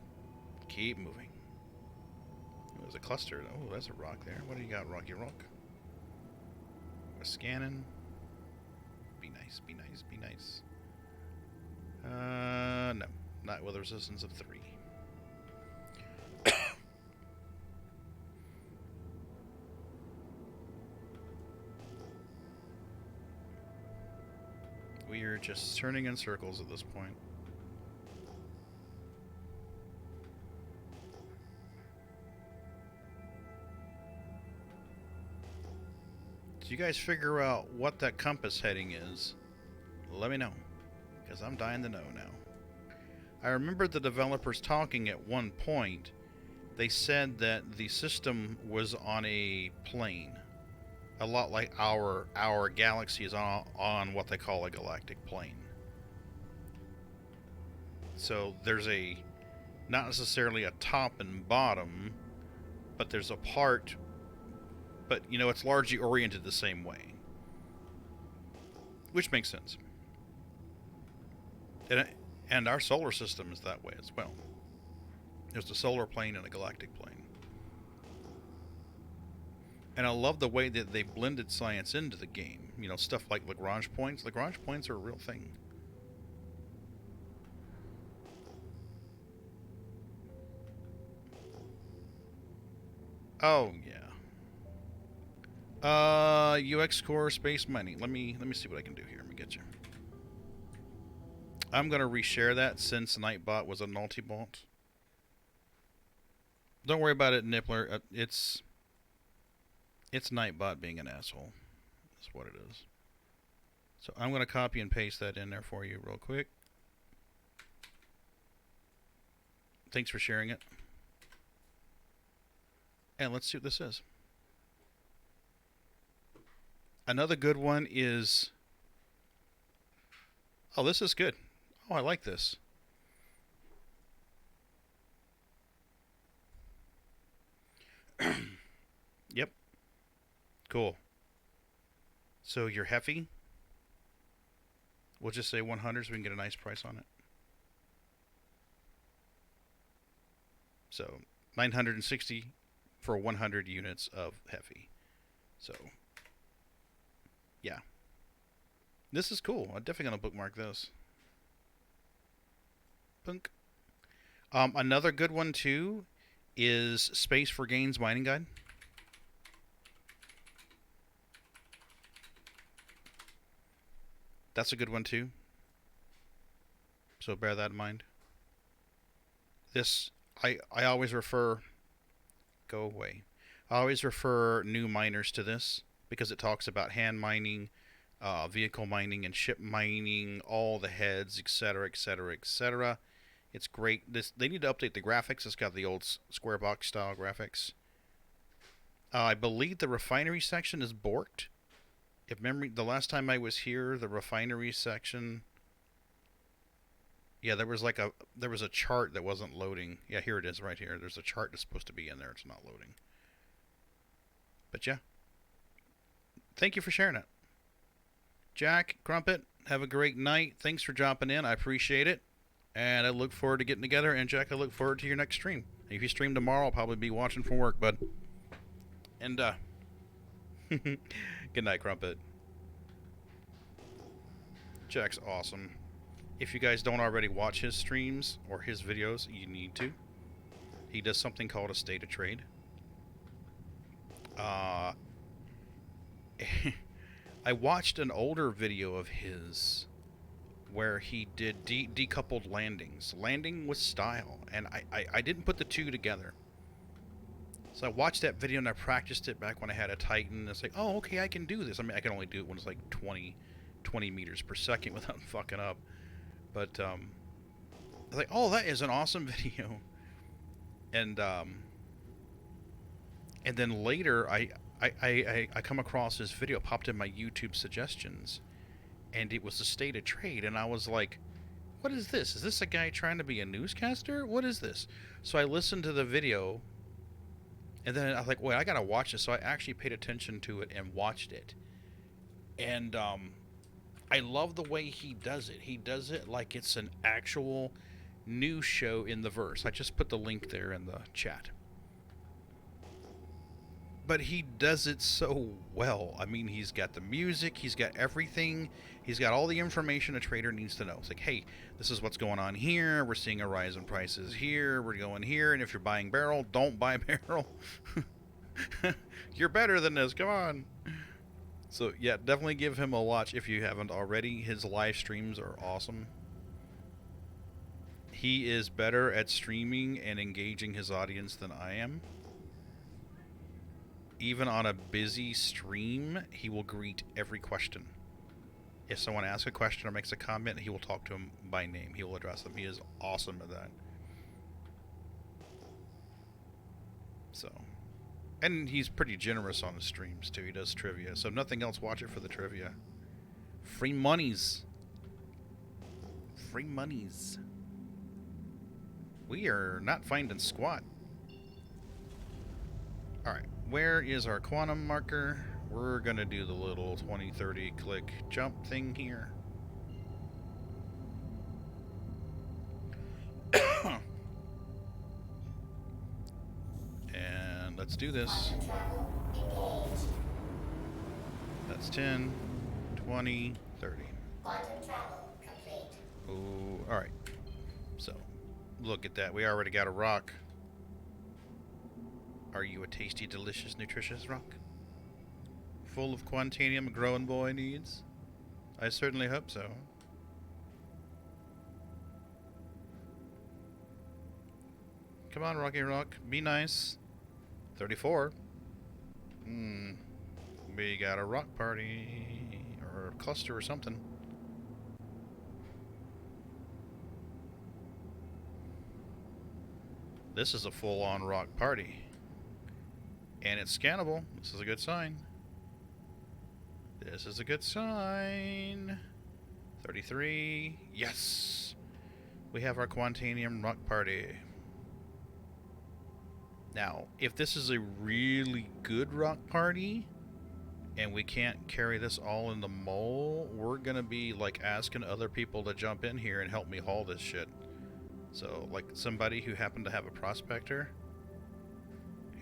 keep moving. There's a cluster. Oh, that's a rock there. What do you got, Rocky Rock? We're scanning. Be nice, be nice, be nice. No. Not with a resistance of 3. We are just turning in circles at this point. So you guys figure out what that compass heading is, let me know, because I'm dying to know now. I remember the developers talking at one point. They said that the system was on a plane, a lot like our galaxy is on what they call a galactic plane. So there's not necessarily a top and bottom, but there's a part. But, you know, it's largely oriented the same way. Which makes sense. And our solar system is that way as well. There's a solar plane and a galactic plane. And I love the way that they blended science into the game. You know, stuff like Lagrange points. Lagrange points are a real thing. Oh, yeah. UX Core Space Mining. Let me see what I can do here. Let me get you. I'm gonna reshare that since Nightbot was a multi-bot. Don't worry about it, Nippler. It's Nightbot being an asshole. That's what it is. So I'm gonna copy and paste that in there for you real quick. Thanks for sharing it. And let's see what this is. Another good one is... Oh, this is good. Oh, I like this. Yep. Cool. So your Heffy, we'll just say 100 so we can get a nice price on it. So 960 for 100 units of Heffy. So yeah, this is cool. I'm definitely gonna bookmark this. Punk. Another good one too is Space for Gains Mining Guide. That's a good one too. So bear that in mind. This I always refer. Go away. I always refer new miners to this because it talks about hand mining, vehicle mining, and ship mining, all the heads, etc., etc., etc. It's great. They need to update the graphics. It's got the old square box style graphics. I believe the refinery section is borked. If memory, the last time I was here, the refinery section. Yeah, there was a chart that wasn't loading. Yeah, here it is right here. There's a chart that's supposed to be in there. It's not loading. But yeah. Thank you for sharing it. Jack, Crumpet, have a great night. Thanks for dropping in. I appreciate it. And I look forward to getting together. And Jack, I look forward to your next stream. If you stream tomorrow, I'll probably be watching from work, bud. And, good night, Crumpet. Jack's awesome. If you guys don't already watch his streams or his videos, you need to. He does something called a state of trade. I watched an older video of his where he did decoupled landings. Landing with style. And I didn't put the two together. So I watched that video and I practiced it back when I had a Titan. It's like, oh, okay, I can do this. I mean, I can only do it when it's like 20 meters per second without fucking up. But I was like, oh, that is an awesome video. And then later I come across this video, popped in my YouTube suggestions, and it was the state of trade, and I was like, what is this? Is this a guy trying to be a newscaster? What is this? So I listened to the video, and then I was like, wait, I gotta watch this. So I actually paid attention to it and watched it. And I love the way he does it. He does it like it's an actual news show in the verse. I just put the link there in the chat. But he does it so well. I mean, he's got the music, he's got everything, he's got all the information a trader needs to know. It's like, hey, this is what's going on here, we're seeing a rise in prices here, we're going here, and if you're buying barrel, don't buy barrel. You're better than this, come on. So yeah, definitely give him a watch if you haven't already. His live streams are awesome. He is better at streaming and engaging his audience than I am. Even on a busy stream, he will greet every question. If someone asks a question or makes a comment, he will talk to him by name. He will address them. He is awesome at that. So, and he's pretty generous on his streams too. He does trivia. So if nothing else, watch it for the trivia. Free monies. Free monies. We are not finding squat. Alright, where is our quantum marker? We're going to do the little 20-30 click jump thing here. And let's do this. That's 10, 20, 30. Quantum travel complete. Ooh, alright. So, look at that. We already got a rock. Are you a tasty, delicious, nutritious rock? Full of quantanium a growing boy needs? I certainly hope so. Come on, Rocky Rock. Be nice. 34. We got a rock party. Or a cluster or something. This is a full-on rock party. And it's scannable. This is a good sign. This is a good sign. 33. Yes! We have our Quantanium rock party. Now, if this is a really good rock party, and we can't carry this all in the mole, we're gonna be like asking other people to jump in here and help me haul this shit. So, like somebody who happened to have a prospector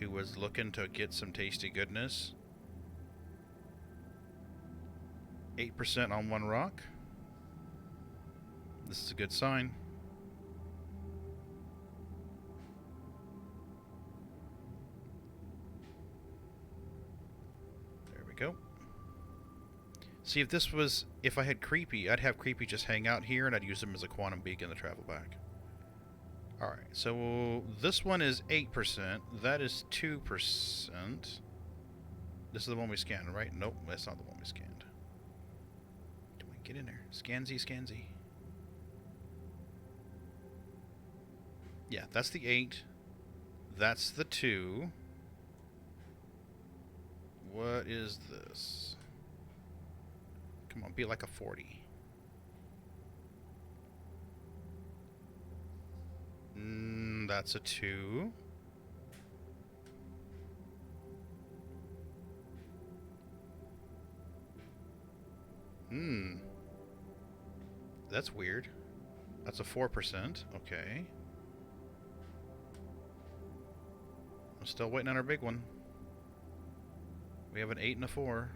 who was looking to get some tasty goodness. 8% on one rock. This is a good sign. There we go. See, if this was, if I had Creepy, I'd have Creepy just hang out here and I'd use him as a quantum beacon to travel back. Alright, so this one is 8%. That is 2%. This is the one we scanned, right? Nope, that's not the one we scanned. Come on, get in there. Scansy, scansy. Yeah, that's the 8. That's the 2. What is this? Come on, be like a 40. That's a 2. That's weird. That's a 4%. Okay. I'm still waiting on our big one. We have an 8 and a 4.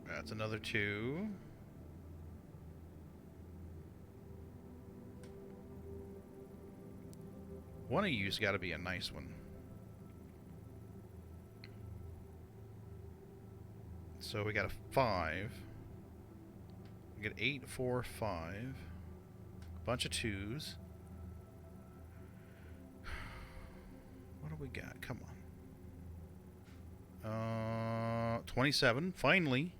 That's another 2. One of you's got to be a nice one. So we got a 5. We get 8, 4, 5. A bunch of 2s. What do we got? Come on. 27. Finally.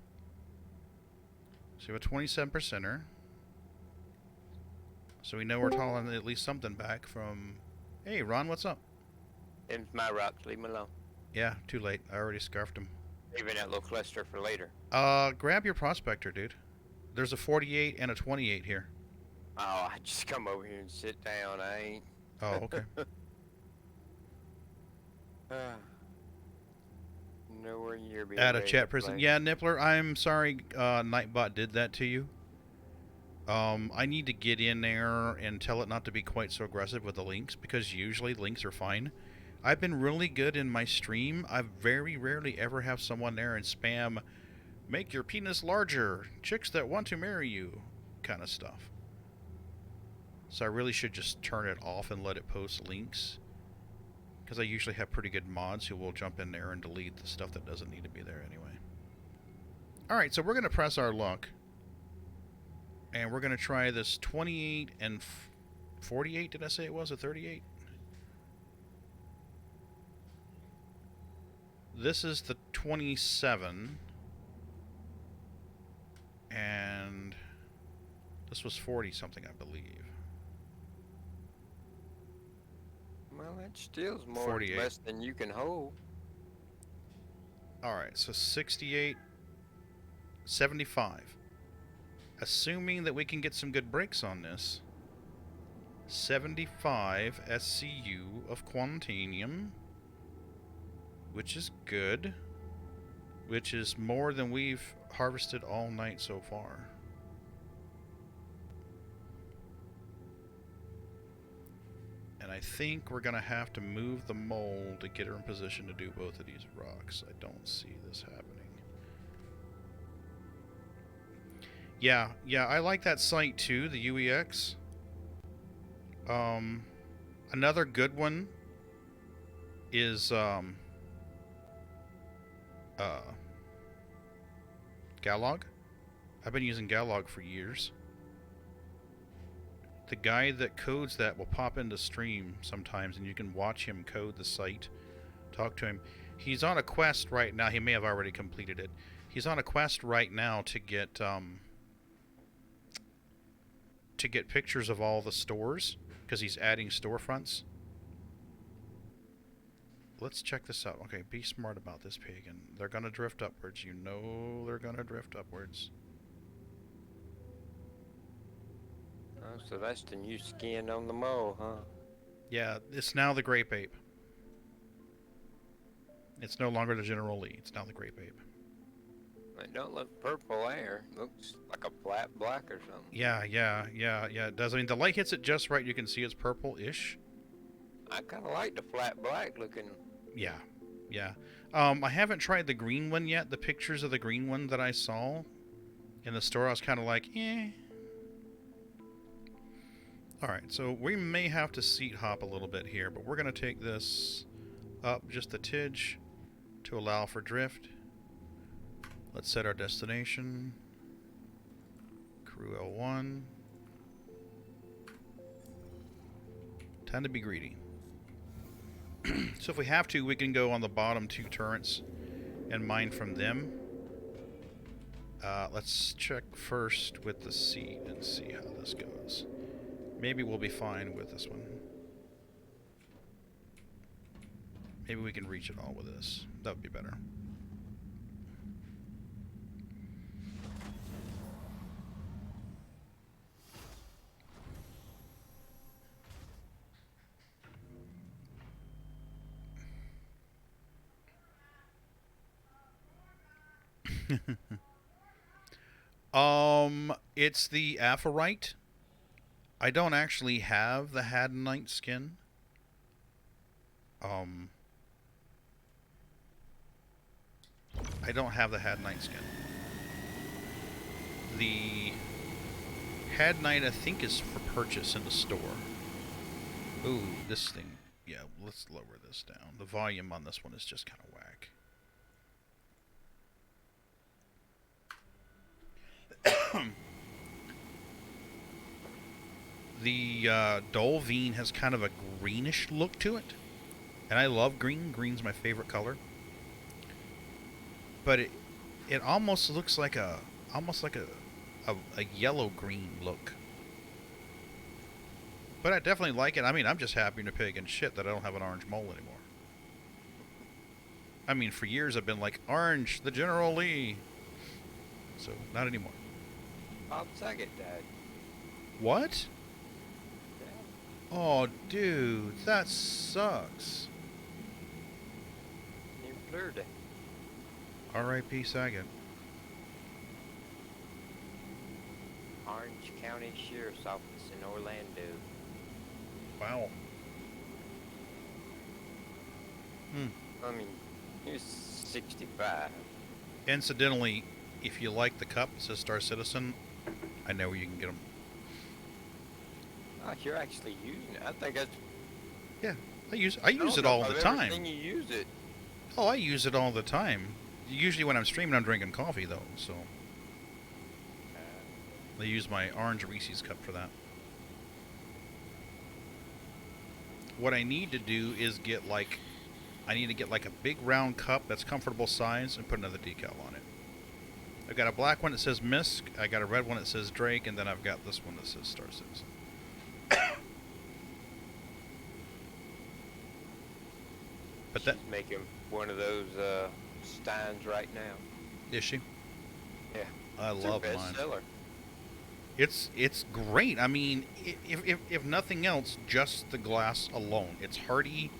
So we have a 27%er. So we know we're hauling at least something back from... Hey, Ron, what's up? Them's my rocks. Leave 'em alone. Yeah, too late. I already scarfed him. Leaving that little cluster for later. Grab your prospector, dude. There's a 48 and a 28 here. Oh, I just come over here and sit down. I ain't. Oh, okay. Nowhere near being Add a ready chat to person. play. Yeah, Nippler, I'm sorry Nightbot did that to you. I need to get in there and tell it not to be quite so aggressive with the links, because usually links are fine. I've been really good in my stream. I very rarely ever have someone there and spam, make your penis larger, chicks that want to marry you, kind of stuff. So I really should just turn it off and let it post links, because I usually have pretty good mods who will jump in there and delete the stuff that doesn't need to be there anyway. Alright, so we're going to press our luck. And we're going to try this 28 and 48, did I say it was? A 38? This is the 27. And this was 40 something, I believe. Well, that still's more 48. less than you can hold. Alright, so 68, 75. Assuming that we can get some good breaks on this. 75 SCU of Quantanium, which is good. Which is more than we've harvested all night so far. And I think we're going to have to move the mole to get her in position to do both of these rocks. I don't see this happening. Yeah, I like that site too, the UEX. Another good one is Galog. I've been using Galog for years. The guy that codes that will pop into stream sometimes, and you can watch him code the site. Talk to him. He's on a quest right now. He may have already completed it. He's on a quest right now to get pictures of all the stores, because he's adding storefronts. let's check this out. Okay, be smart about this, pagan. They're gonna drift upwards. You know they're gonna drift upwards. Oh, so that's the new skin on the mole, huh? Yeah, it's now the Grape Ape. It's no longer the General Lee. It's now the Grape Ape. It don't look purple there. Looks like a flat black or something. Yeah, it does. I mean, the light hits it just right. You can see it's purple-ish. I kind of like the flat black looking. Yeah. I haven't tried the green one yet. The pictures of the green one that I saw in the store, I was kind of like, eh. Alright, so we may have to seat hop a little bit here, but we're going to take this up just a tidge to allow for drift. Let's set our destination. Crew L1. Time to be greedy. So if we have to, we can go on the bottom 2 turrets and mine from them. Let's check first with the seat and see how this goes. Maybe we'll be fine with this one. Maybe we can reach it all with this. That would be better. It's the Aphorite. I don't actually have the Hadanite skin. I don't have the Hadanite skin. The Hadanite, I think, is for purchase in the store. Ooh, this thing. Yeah, let's lower this down. The volume on this one is just kind of whack. The Dolvine has kind of a greenish look to it, and I love green. Green's my favorite color, but it almost looks like a yellow green look. But I definitely like it. I mean, I'm just happy to pig and shit that I don't have an orange mole anymore. I mean, for years I've been like, orange, the General Lee. So not anymore. Bob Saget died. What? Oh, dude, that sucks. In Florida. R.I.P. Saget. Orange County Sheriff's Office in Orlando. Wow. I mean, he was 65. Incidentally, if you like the cup, it says Star Citizen, I know where you can get them. Oh, you're actually using it. I think that's... Yeah, I use it all the time. Everything you use it. Oh, I use it all the time. Usually when I'm streaming, I'm drinking coffee, though, so... I use my orange Reese's cup for that. What I need to do is get, like... I need to get, like, a big round cup that's comfortable size and put another decal on it. I've got a black one that says Misk, I got a red one that says Drake, and then I've got this one that says Star Citizen. But that... She's making one of those Steins right now. Is she? Yeah. I love her mine. bestseller. It's great. I mean, if nothing else, just the glass alone. It's hardy.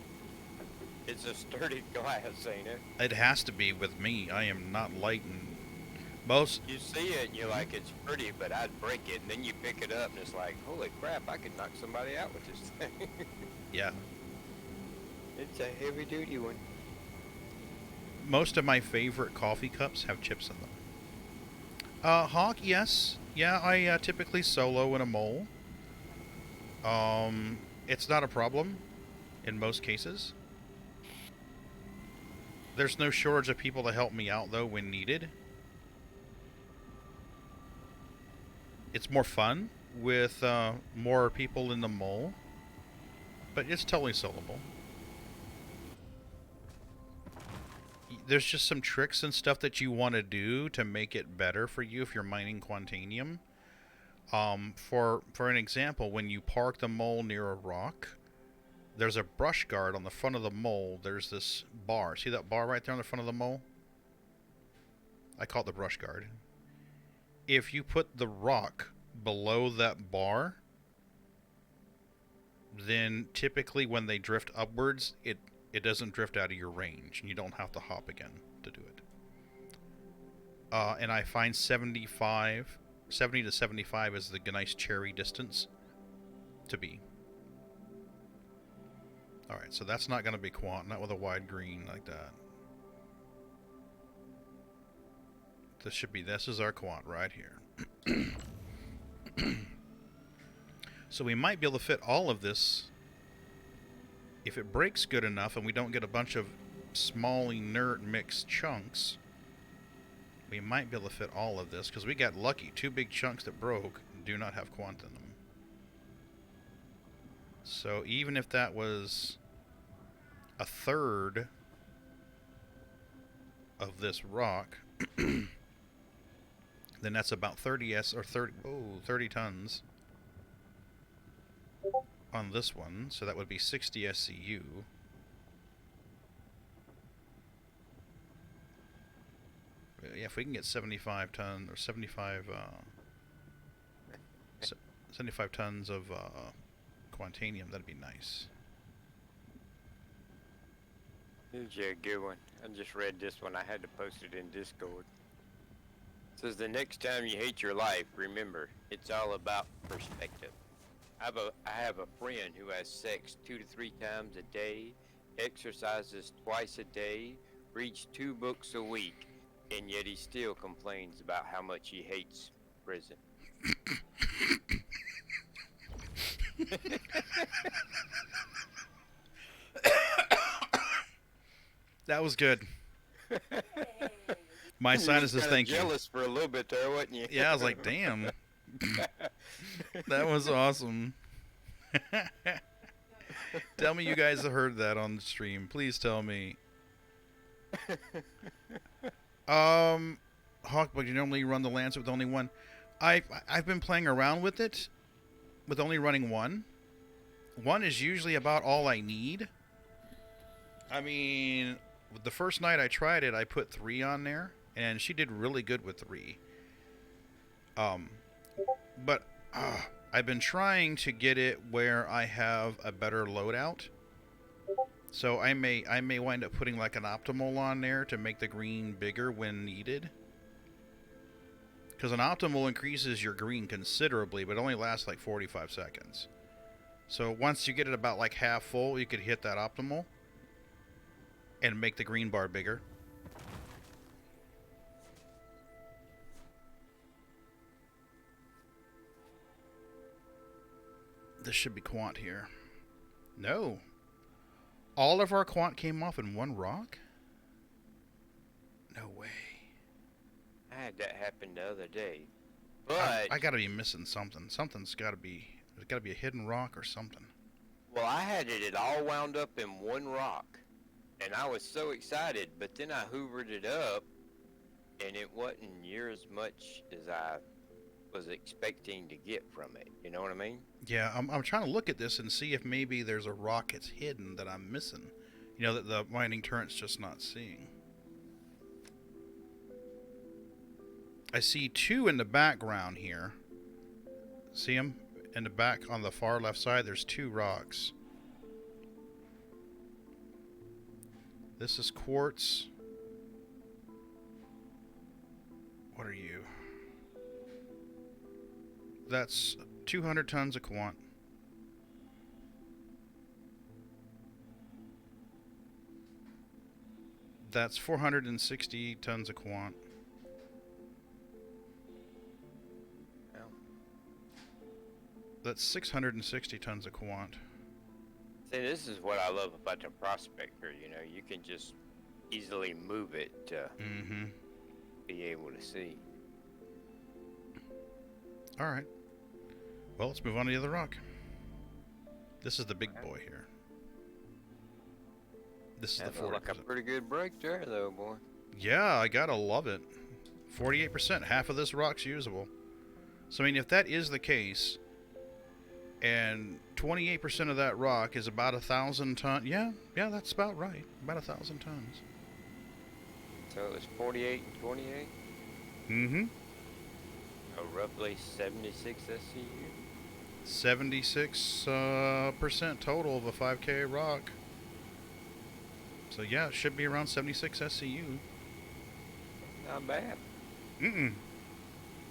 It's a sturdy glass, ain't it? It has to be with me. I am not light and most... You see it and you're like, it's pretty, but I'd break it. And then you pick it up and it's like, holy crap, I could knock somebody out with this thing. Yeah. It's a heavy duty one. Most of my favorite coffee cups have chips in them. Hawk, yes. Yeah, I typically solo in a mole. It's not a problem in most cases. There's no shortage of people to help me out, though, when needed. It's more fun with more people in the mole, but it's totally soloable. There's just some tricks and stuff that you want to do to make it better for you if you're mining Quantanium. For an example, when you park the mole near a rock, there's a brush guard on the front of the mole. There's this bar. See that bar right there on the front of the mole? I call it the brush guard. If you put the rock below that bar, then typically when they drift upwards, it doesn't drift out of your range, and you don't have to hop again to do it. And I find 70 to 75 is the nice cherry distance to be. Alright, so that's not going to be quant, not with a wide green like that. This is our quant right here. So we might be able to fit all of this if it breaks good enough and we don't get a bunch of small inert mixed chunks. We might be able to fit all of this because we got lucky. 2 big chunks that broke do not have quant in them. So even if that was a third of this rock, then that's about 30 tons on this one. So that would be 60 SCU. Yeah, if we can get 75 tons or 75 tons of quantanium, that'd be nice. Here's a good one. I just read this one. I had to post it in Discord. It says, the next time you hate your life, remember, it's all about perspective. I have a friend who has sex 2 to 3 times a day, exercises twice a day, reads 2 books a week, and yet he still complains about how much he hates prison. That was good. My sinuses, thank you. Jealous for a little bit there, wasn't you? Yeah, I was like, damn. That was awesome. Tell me you guys have heard that on the stream. Please tell me. Hawkbug, you normally run the Lancer with only one. I've been playing around with it with only running one. One is usually about all I need. I mean, the first night I tried it, I put 3 on there, and she did really good with 3. But I've been trying to get it where I have a better loadout. So I may wind up putting like an optimal on there to make the green bigger when needed. Because an optimal increases your green considerably, but it only lasts like 45 seconds. So once you get it about like half full, you could hit that optimal and make the green bar bigger. This should be quant here. No. All of our quant came off in one rock? No way. I had that happen the other day. But I gotta be missing something. Something's gotta be... There's gotta be a hidden rock or something. well, I had it all wound up in one rock. And I was so excited, but then I hoovered it up, and it wasn't near as much as I was expecting to get from it. You know what I mean? Yeah, I'm trying to look at this and see if maybe there's a rock that's hidden that I'm missing. You know, that the mining turret's just not seeing. I see 2 in the background here. See them? In the back on the far left side, there's 2 rocks. This is quartz. What are you? That's 200 tons of quant. That's 460 tons of quant. Well, That's 660 tons of quant. see, this is what I love about the prospector. You know, you can just easily move it to Mm-hmm. be able to see. Alright. Well, let's move on to the other rock. This is the big boy here. This is That the looked 40%. like a pretty good break there, though, boy. Yeah, I gotta love it. 48%. Half of this rock's usable. So, I mean, if that is the case, And 28% of that rock is about 1,000 tons. Yeah, that's about right. About 1,000 tons. So it was 48 and 28? Mm-hmm. So roughly 76 SCU? 76% total of a 5K rock. So yeah, it should be around 76 SCU. Not bad. Mm-mm.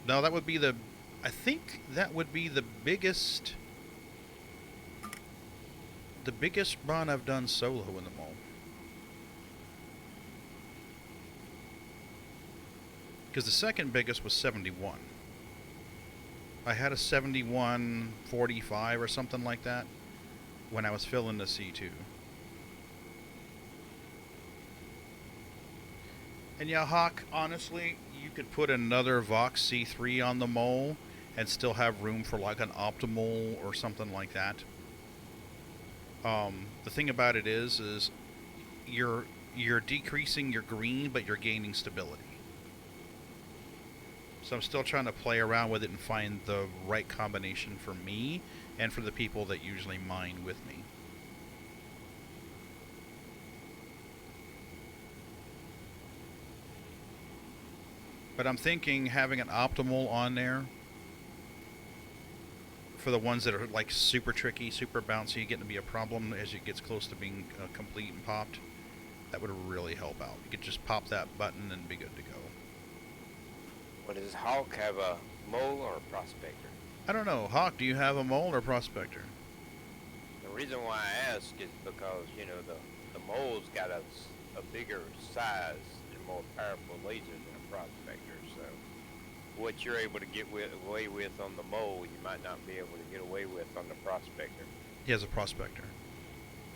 No, that would be the... I think that would be the biggest... The biggest run I've done solo in the mall. Because the second biggest was 71. I had a 71.45 or something like that when I was filling the C2. And yeah, Hawk, honestly, you could put another Vox C3 on the mole and still have room for like an optimal or something like that. The thing about it is you're decreasing your green, but you're gaining stability. So I'm still trying to play around with it and find the right combination for me and for the people that usually mine with me. But I'm thinking having an optimal on there for the ones that are like super tricky, super bouncy, getting to be a problem as it gets close to being complete and popped. That would really help out. You could just pop that button and be good to go. What does Hawk have, a mole or a prospector? I don't know. Hawk, do you have a mole or prospector? The reason why I ask is because, you know, the mole's got a bigger size and more powerful laser than a prospector. So what you're able to get away with on the mole, you might not be able to get away with on the prospector. He has a prospector.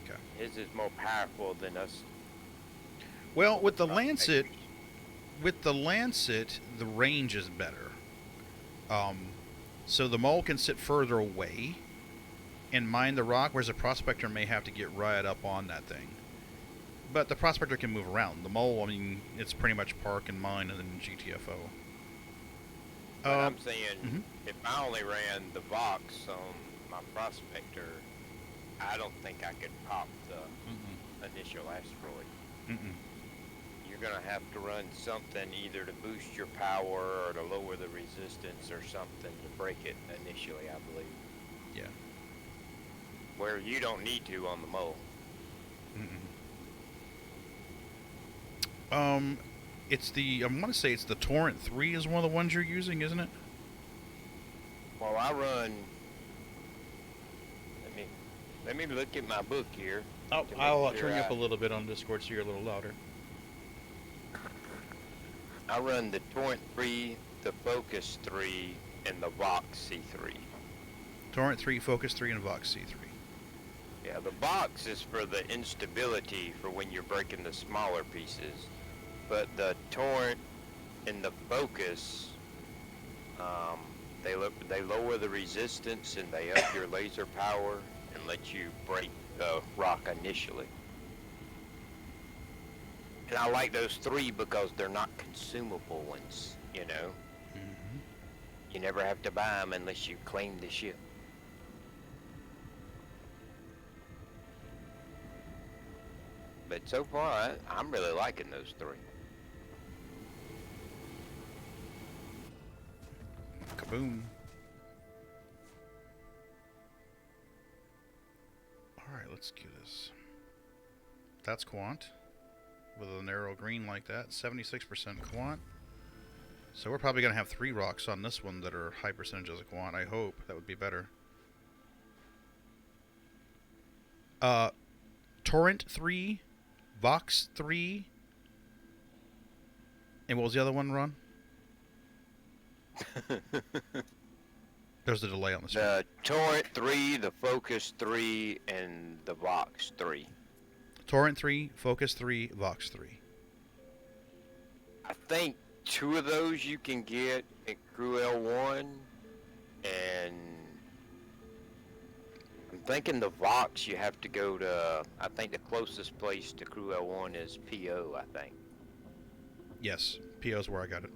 Okay. His is more powerful than us. Well, with the Lancet, the range is better. So the mole can sit further away and mine the rock, whereas a prospector may have to get right up on that thing. But the prospector can move around. The mole, I mean, it's pretty much park and mine and then GTFO. But I'm saying, if I only ran the Vox on my prospector, I don't think I could pop the initial asteroid. You're going to have to run something either to boost your power or to lower the resistance or something to break it initially, I believe. Yeah. Where you don't need to on the mole. It's the, I want to say it's the Torrent 3 is one of the ones you're using, isn't it? Well, I run, let me look at my book here. Oh, I'll turn you up a little bit on Discord so you're a little louder. I run the Torrent 3, the Focus 3, and the Vox C3. Torrent 3, Focus 3, and Vox C3. Yeah, the Vox is for the instability for when you're breaking the smaller pieces. But the Torrent and the Focus, they lower the resistance and they up your laser power and let you break the rock initially. And I like those three because they're not consumable ones, you know. You never have to buy them unless you claim the ship. But so far, I'm really liking those three. Kaboom. Alright, let's do this. That's Quant. With a narrow green like that. 76% Quant. So we're probably going to have 3 rocks on this one that are high percentages of Quant. I hope. That would be better. Torrent 3. Vox 3. And what was the other one, Ron? There's a delay on the screen. The Torrent 3, the Focus 3, and the Vox 3. Torrent 3, Focus 3, Vox 3. I think 2 of those you can get at Crew L1, and I'm thinking the Vox you have to go to, I think the closest place to Crew L1 is PO, I think. Yes, PO's where I got it.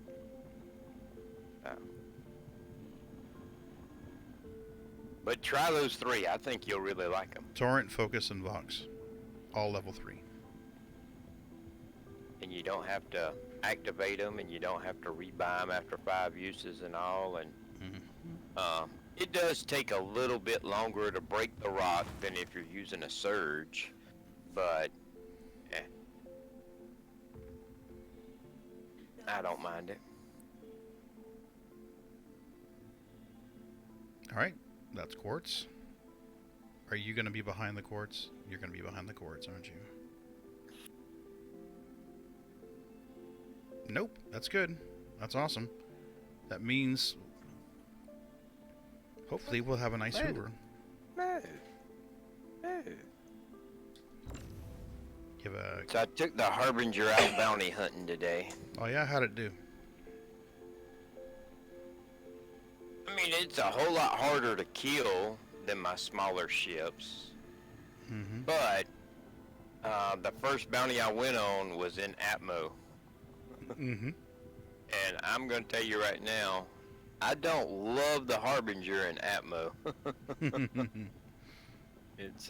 But try those 3. I think you'll really like them. Torrent, Focus, and Vox. All level 3. And you don't have to activate them, and you don't have to rebuy them after 5 uses and all. And it does take a little bit longer to break the rock than if you're using a surge, but I don't mind it. Alright, that's quartz. Are you going to be behind the quartz? You're going to be behind the quartz, aren't you? Nope, that's good. That's awesome. That means hopefully we'll have a nice Hoover. No. Give a... So I took the Harbinger out bounty hunting today. Oh yeah, how'd it do? I mean, it's a whole lot harder to kill than my smaller ships. But the first bounty I went on was in Atmo. And I'm going to tell you right now, I don't love the Harbinger in Atmo. It's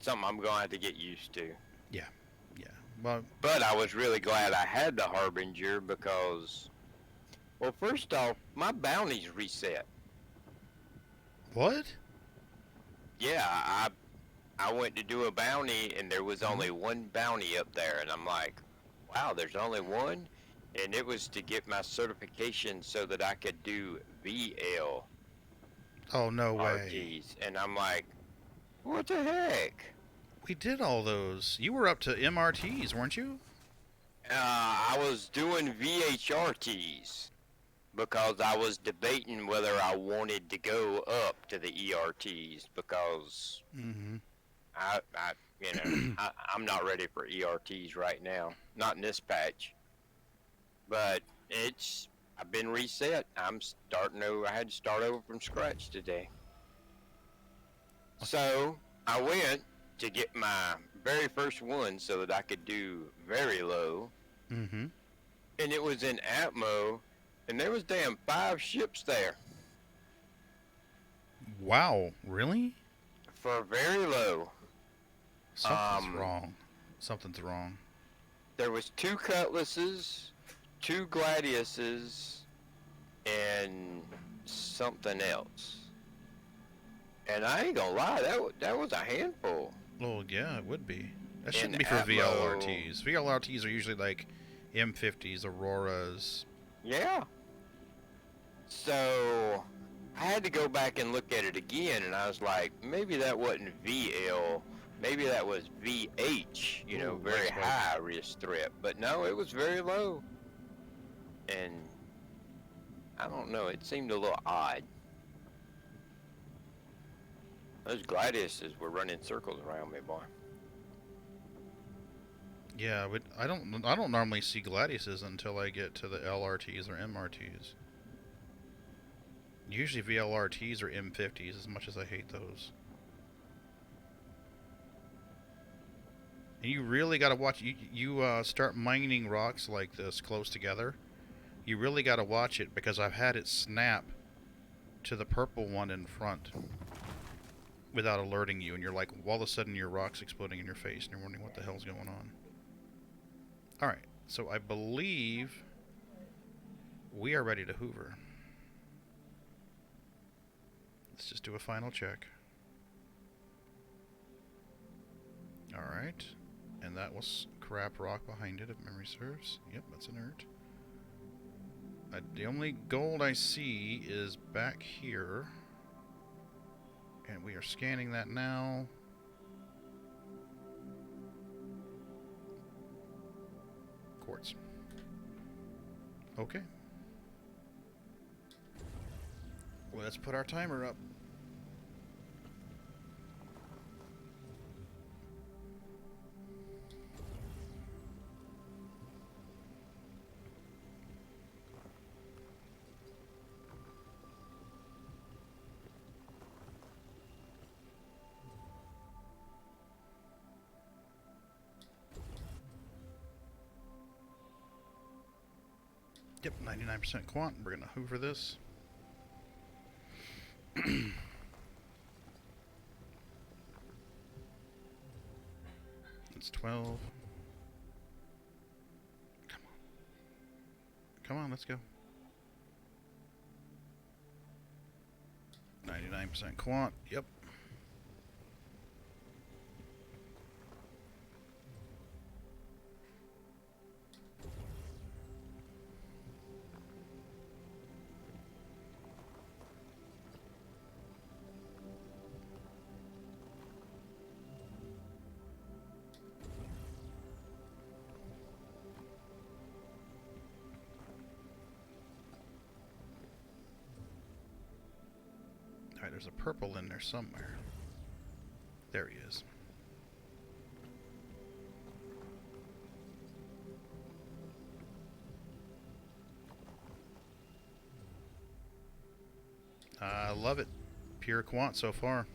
something I'm going to have to get used to. Yeah. Well, but I was really glad I had the Harbinger because, well, first off, my bounties reset. What? Yeah, I went to do a bounty and there was only one bounty up there, and I'm like, wow, there's only one? And it was to get my certification so that I could do VL Oh, no way. RTs. And I'm like, what the heck? We did all those. You were up to MRTs, weren't you? I was doing VHRTs because I was debating whether I wanted to go up to the ERTs because I'm not ready for ERTs right now. Not in this patch. But I've been reset. I'm starting over. I had to start over from scratch today. So I went to get my very first one so that I could do very low. And it was in Atmo, and there was damn 5 ships there. Wow, really? For very low. Something's wrong. Something's wrong. There was 2 Cutlasses, 2 Gladiuses, and something else. And I ain't gonna lie, that was a handful. Well, yeah, it would be. That shouldn't And be for Atmo- VLRTs. VLRTs are usually like M50s, Auroras. Yeah. So I had to go back and look at it again, and I was like, maybe that wasn't VL, maybe that was VH, Ooh, very that's right. high risk threat. But no, it was very low. And I don't know, it seemed a little odd. Those Gladiuses were running circles around me, boy. Yeah, but I don't normally see Gladiuses until I get to the LRTs or MRTs. Usually VLRTs or M50s, as much as I hate those. And you really got to watch. You start mining rocks like this close together. You really got to watch it because I've had it snap to the purple one in front without alerting you, and you're like, all of a sudden your rock's exploding in your face, and you're wondering what the hell's going on. Alright, so I believe we are ready to hoover. Let's just do a final check. Alright, and that was crap rock behind it, if memory serves. Yep, that's inert. The only gold I see is back here. And we are scanning that now. Quartz. Okay. Well, let's put our timer up. Yep, 99% quant. We're gonna hoover this. It's 12. Come on. Come on, let's go. 99% quant. Yep. Alright, there's a purple in there somewhere. There he is. I love it. Pure quant so far.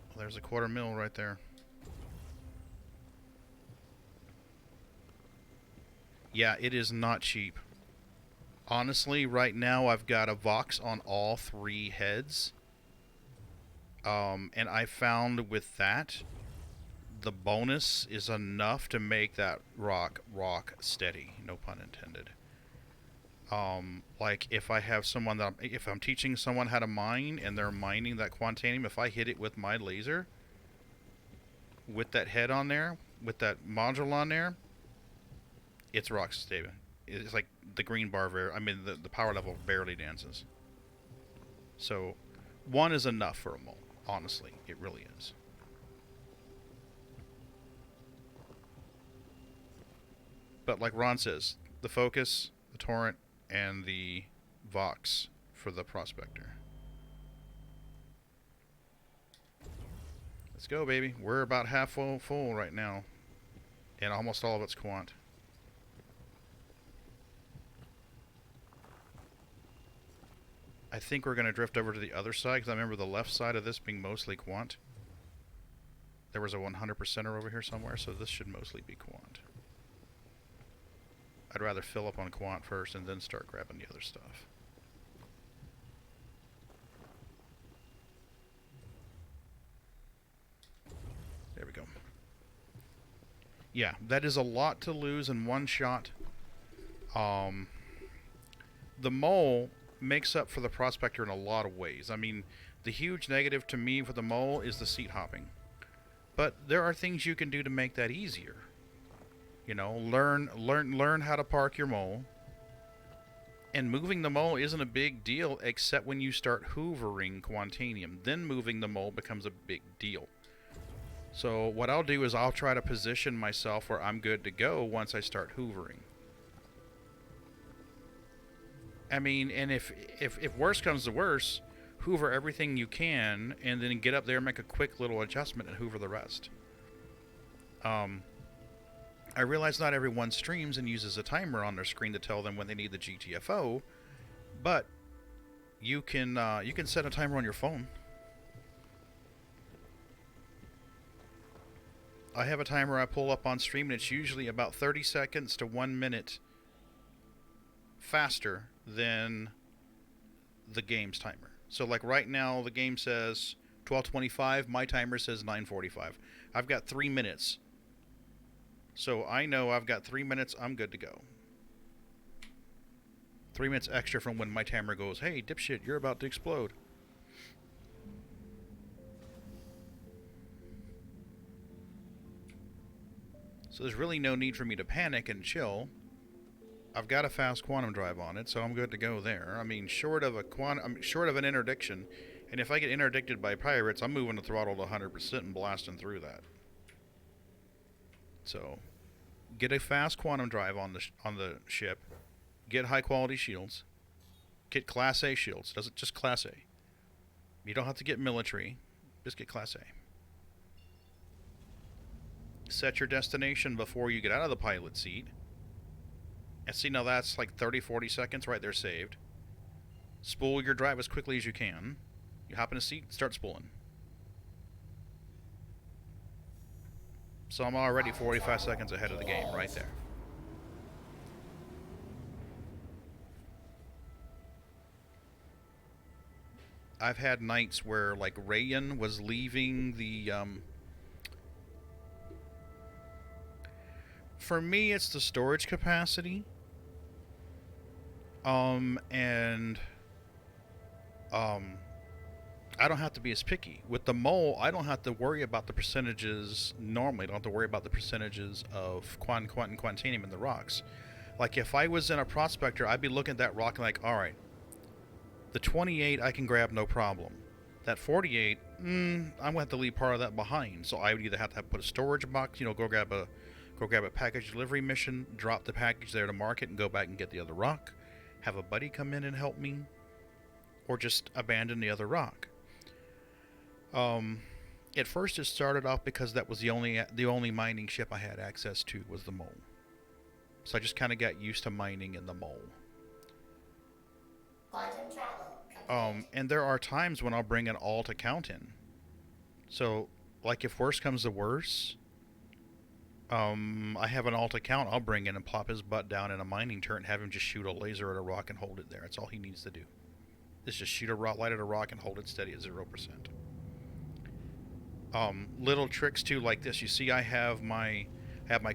Well, there's a $250,000 right there. Yeah, it is not cheap. Honestly, right now I've got a Vox on all 3 heads. And I found with that, the bonus is enough to make that rock steady. No pun intended. Like if I have someone that if I'm teaching someone how to mine and they're mining that Quantanium, if I hit it with my laser, with that head on there, with that module on there, it's rock steady. It's like the green bar, the power level barely dances. So, 1 is enough for a mole. Honestly, it really is. But like Ron says, the Focus, the Torrent, and the Vox for the Prospector. Let's go, baby. We're about half full right now. And almost all of it's quant. I think we're going to drift over to the other side, because I remember the left side of this being mostly quant. There was a 100%er over here somewhere, so this should mostly be quant. I'd rather fill up on quant first and then start grabbing the other stuff. There we go. Yeah, that is a lot to lose in one shot. The mole makes up for the Prospector in a lot of ways. I mean, the huge negative to me for the mole is the seat hopping. But there are things you can do to make that easier. You know, learn how to park your mole. And moving the mole isn't a big deal except when you start hoovering Quantanium. Then moving the mole becomes a big deal. So what I'll do is I'll try to position myself where I'm good to go once I start hoovering. I mean, and if worse comes to worse, hoover everything you can, and then get up there and make a quick little adjustment and hoover the rest. I realize not everyone streams and uses a timer on their screen to tell them when they need the GTFO, but you can set a timer on your phone. I have a timer I pull up on stream, and it's usually about 30 seconds to 1 minute faster than the game's timer. So like right now the game says 12:25, my timer says 9:45. I've got 3 minutes. So I know I've got 3 minutes, I'm good to go. 3 minutes extra from when my timer goes, hey dipshit, you're about to explode. So there's really no need for me to panic and chill. I've got a fast quantum drive on it, so I'm good to go there. I mean, short of an interdiction, and if I get interdicted by pirates, I'm moving the throttle to 100% and blasting through that. So, get a fast quantum drive on the ship. Get high quality shields. Get Class A shields. Does it just Class A? You don't have to get military. Just get Class A. Set your destination before you get out of the pilot seat. And see, now that's like 30-40 seconds right there saved. Spool your drive as quickly as you can. You hop in a seat, start spooling. So I'm already 45 seconds ahead of the game right there. I've had nights where like Rayan was leaving the for me it's the storage capacity. And I don't have to be as picky. With the mole, I don't have to worry about the percentages normally. I don't have to worry about the percentages of quant, and quantanium in the rocks. Like if I was in a prospector, I'd be looking at that rock and like, alright, the 28 I can grab no problem. That 48, I'm going to have to leave part of that behind. So I would either have to put a storage box, go grab a package delivery mission, drop the package there to market and go back and get the other rock. Have a buddy come in and help me. Or just abandon the other rock. At first it started off because that was the only mining ship I had access to was the mole. So I just kind of got used to mining in the mole. Quantum travel complete. And there are times when I'll bring an alt account in. So, like if worse comes to worse, I have an alt account I'll bring in and plop his butt down in a mining turret and have him just shoot a laser at a rock and hold it there. That's all he needs to do. Is just shoot a light at a rock and hold it steady at 0%. Little tricks too, like this. You see, I have my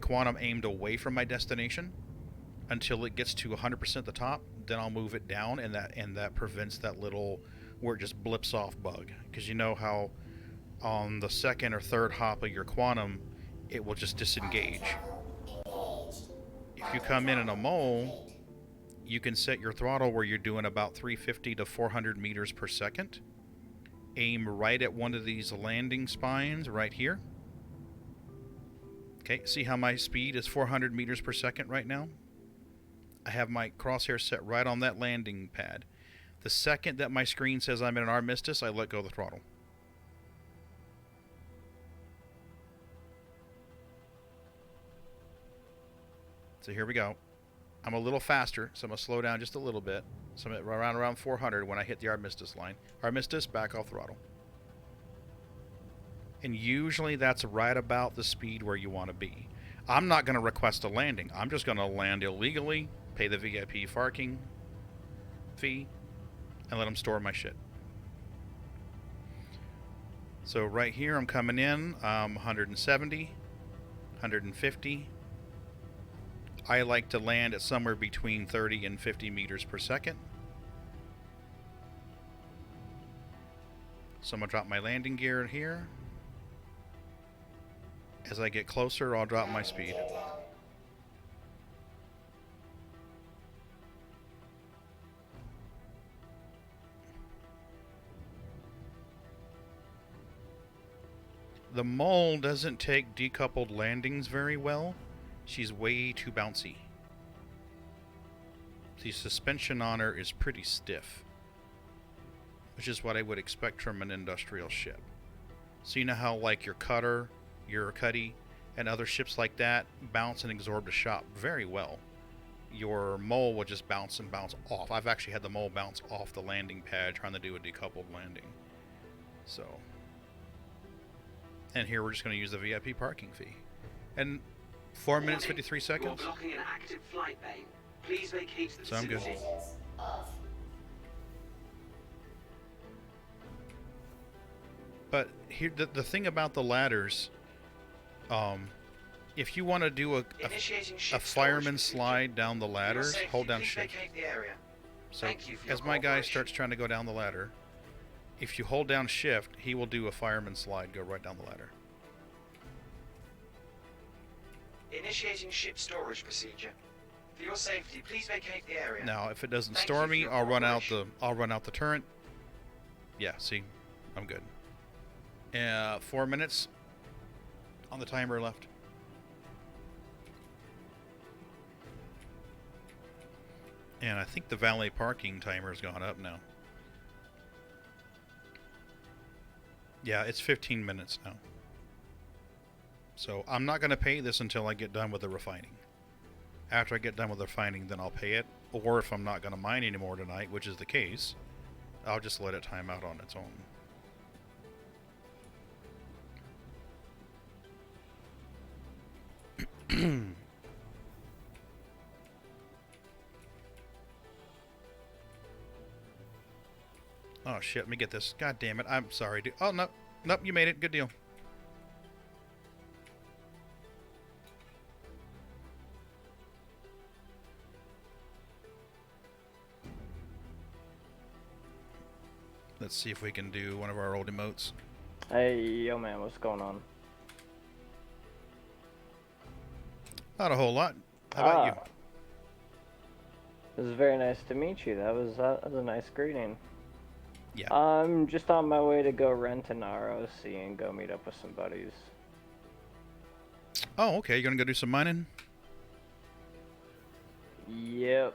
quantum aimed away from my destination until it gets to 100% at the top. Then I'll move it down, and that prevents that little where it just blips off bug. Because you know how on the second or third hop of your quantum, it will just disengage. If you come in a mole, you can set your throttle where you're doing about 350 to 400 meters per second. Aim right at one of these landing spines right here. Okay, see how my speed is 400 meters per second right now? I have my crosshair set right on that landing pad. The second that my screen says I'm in an armistice, I let go of the throttle. So here we go. I'm a little faster, so I'm going to slow down just a little bit. So I'm at around 400 when I hit the armistice line. Armistice, back off throttle. And usually that's right about the speed where you want to be. I'm not going to request a landing. I'm just going to land illegally, pay the VIP parking fee, and let them store my shit. So right here I'm coming in, 170, 150. I like to land at somewhere between 30 and 50 meters per second. So I'm going to drop my landing gear here. As I get closer, I'll drop my speed. The mole doesn't take decoupled landings very well. She's way too bouncy. The suspension on her is pretty stiff, which is what I would expect from an industrial ship. So you know how like your cutter, your cuddy, and other ships like that bounce and absorb the shock very well. Your mole will just bounce and bounce off. I've actually had the mole bounce off the landing pad trying to do a decoupled landing. So, and here we're just going to use the VIP parking fee. And 4 minutes, 53 seconds. You're blocking an active flight bay. Please vacate the So I'm good. facility. Off. But here, the thing about the ladders, if you want to do Initiating a ship fireman storage slide down the procedure. For your ladders, safety, hold down please shift. vacate the area. So Thank you for your as my guy cooperation. starts trying to go down the ladder, if you hold down shift, he will do a fireman slide, go right down the ladder. Initiating ship storage procedure. For your safety, please vacate the area. Now, if it doesn't Thank store you for me, your I'll run out cooperation. the turret. Yeah, see, I'm good. 4 minutes on the timer left. And I think the valet parking timer's gone up now. Yeah, it's 15 minutes now. So I'm not going to pay this until I get done with the refining. After I get done with the refining, then I'll pay it. Or if I'm not going to mine anymore tonight, which is the case, I'll just let it time out on its own. Oh shit, let me get this. God damn it. I'm sorry, dude. Oh, no. Nope, you made it. Good deal. Let's see if we can do one of our old emotes. Hey, yo man, what's going on? Not a whole lot. How about you? It was very nice to meet you. That was a nice greeting. Yeah. I'm just on my way to go rent an ROC and go meet up with some buddies. Oh, okay. You're gonna go do some mining? Yep.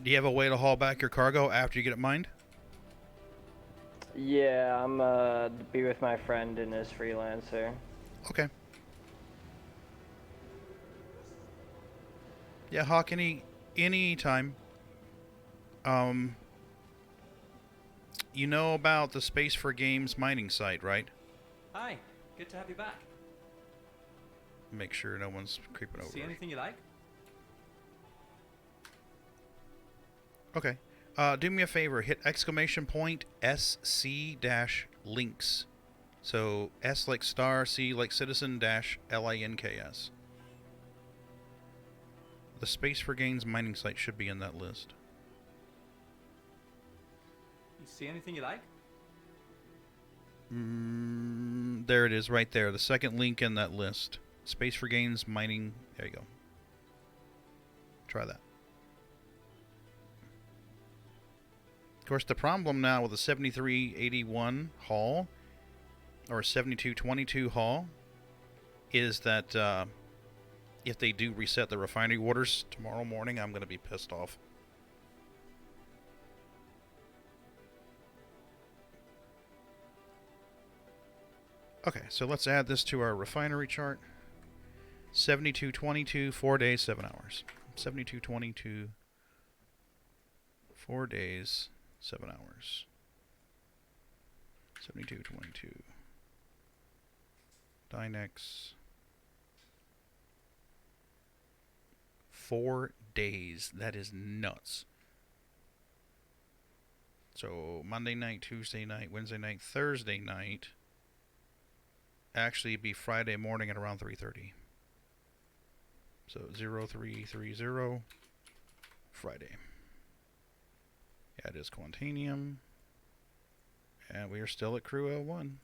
Do you have a way to haul back your cargo after you get it mined? Yeah, I'm to be with my friend and his freelancer. Okay. Yeah, Hawk, any time. You know about the Space for Games mining site, right? Hi, good to have you back. Make sure no one's creeping over. See anything you like? Okay. Do me a favor. Hit !SC-links. So S like star, C like citizen, dash LINKS. The Space for Games mining site should be in that list. You see anything you like? There it is, right there. The second link in that list. Space for Games mining. There you go. Try that. Of course, the problem now with the 7381 haul or 7222 haul is that if they do reset the refinery orders tomorrow morning, I'm going to be pissed off. Okay, so let's add this to our refinery chart. 7222, 4 days, 7 hours. 7222, 4 days, 7 hours. 7222. Dynex. 4 days. That is nuts. So Monday night, Tuesday night, Wednesday night, Thursday night. Actually, it'd be Friday morning at around 3:30. So 0330 Friday. Yeah, it is Quantanium. And we are still at Crew L1.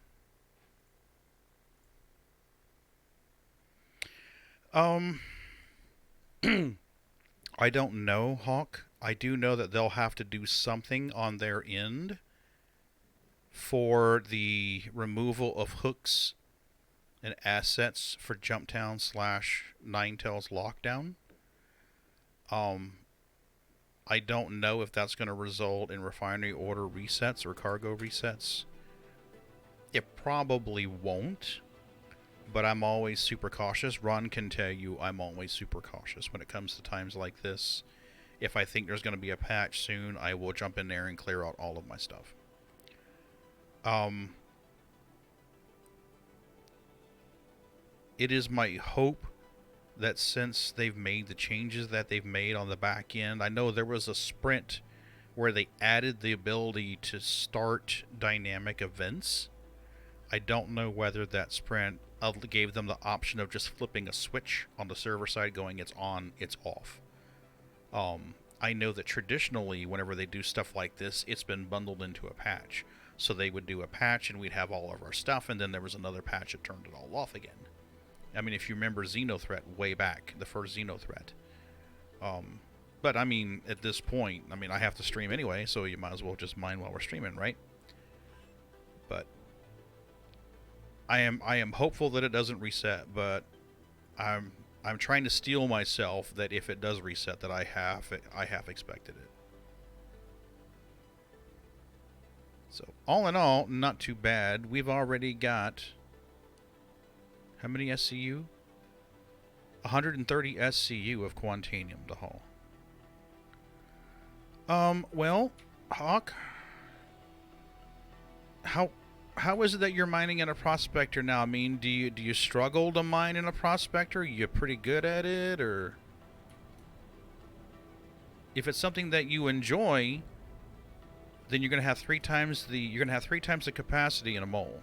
I don't know, Hawk. I do know that they'll have to do something on their end for the removal of hooks and assets for Jumptown / Ninetales lockdown. I don't know if that's going to result in refinery order resets or cargo resets. It probably won't, but I'm always super cautious. Ron can tell you I'm always super cautious when it comes to times like this. If I think there's going to be a patch soon, I will jump in there and clear out all of my stuff. It is my hope that since they've made the changes that they've made on the back end, I know there was a sprint where they added the ability to start dynamic events. I don't know whether that sprint gave them the option of just flipping a switch on the server side going it's on, it's off. I know that traditionally whenever they do stuff like this, it's been bundled into a patch. So they would do a patch and we'd have all of our stuff, and then there was another patch that turned it all off again. I mean, if you remember Xenothreat way back, the first Xenothreat. But I mean, at this point, I mean, I have to stream anyway, so you might as well just mine while we're streaming, right? But I am hopeful that it doesn't reset, but I'm trying to steel myself that if it does reset, that I have expected it. So all in all, not too bad. We've already got how many SCU? 130 SCU of Quantanium to haul. Well, Hawk, how is it that you're mining in a prospector now? I mean, do you struggle to mine in a prospector? Are you pretty good at it, or? If it's something that you enjoy, then you're gonna have 3 times the capacity in a mole.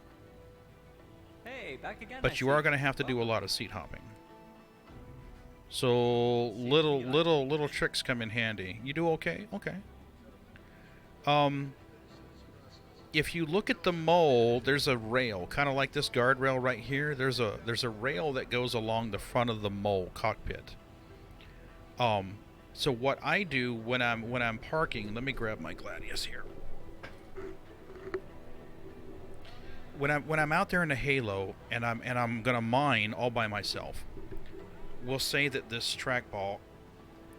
Hey, back again. I But you see. are gonna have to do a lot of seat hopping. So little tricks come in handy. You do okay? Okay. If you look at the mole, there's a rail, kind of like this guardrail right here. There's a rail that goes along the front of the mole cockpit. So what I do when I'm parking, let me grab my Gladius here. When I'm out there in a halo and I'm gonna mine all by myself, we'll say that this trackball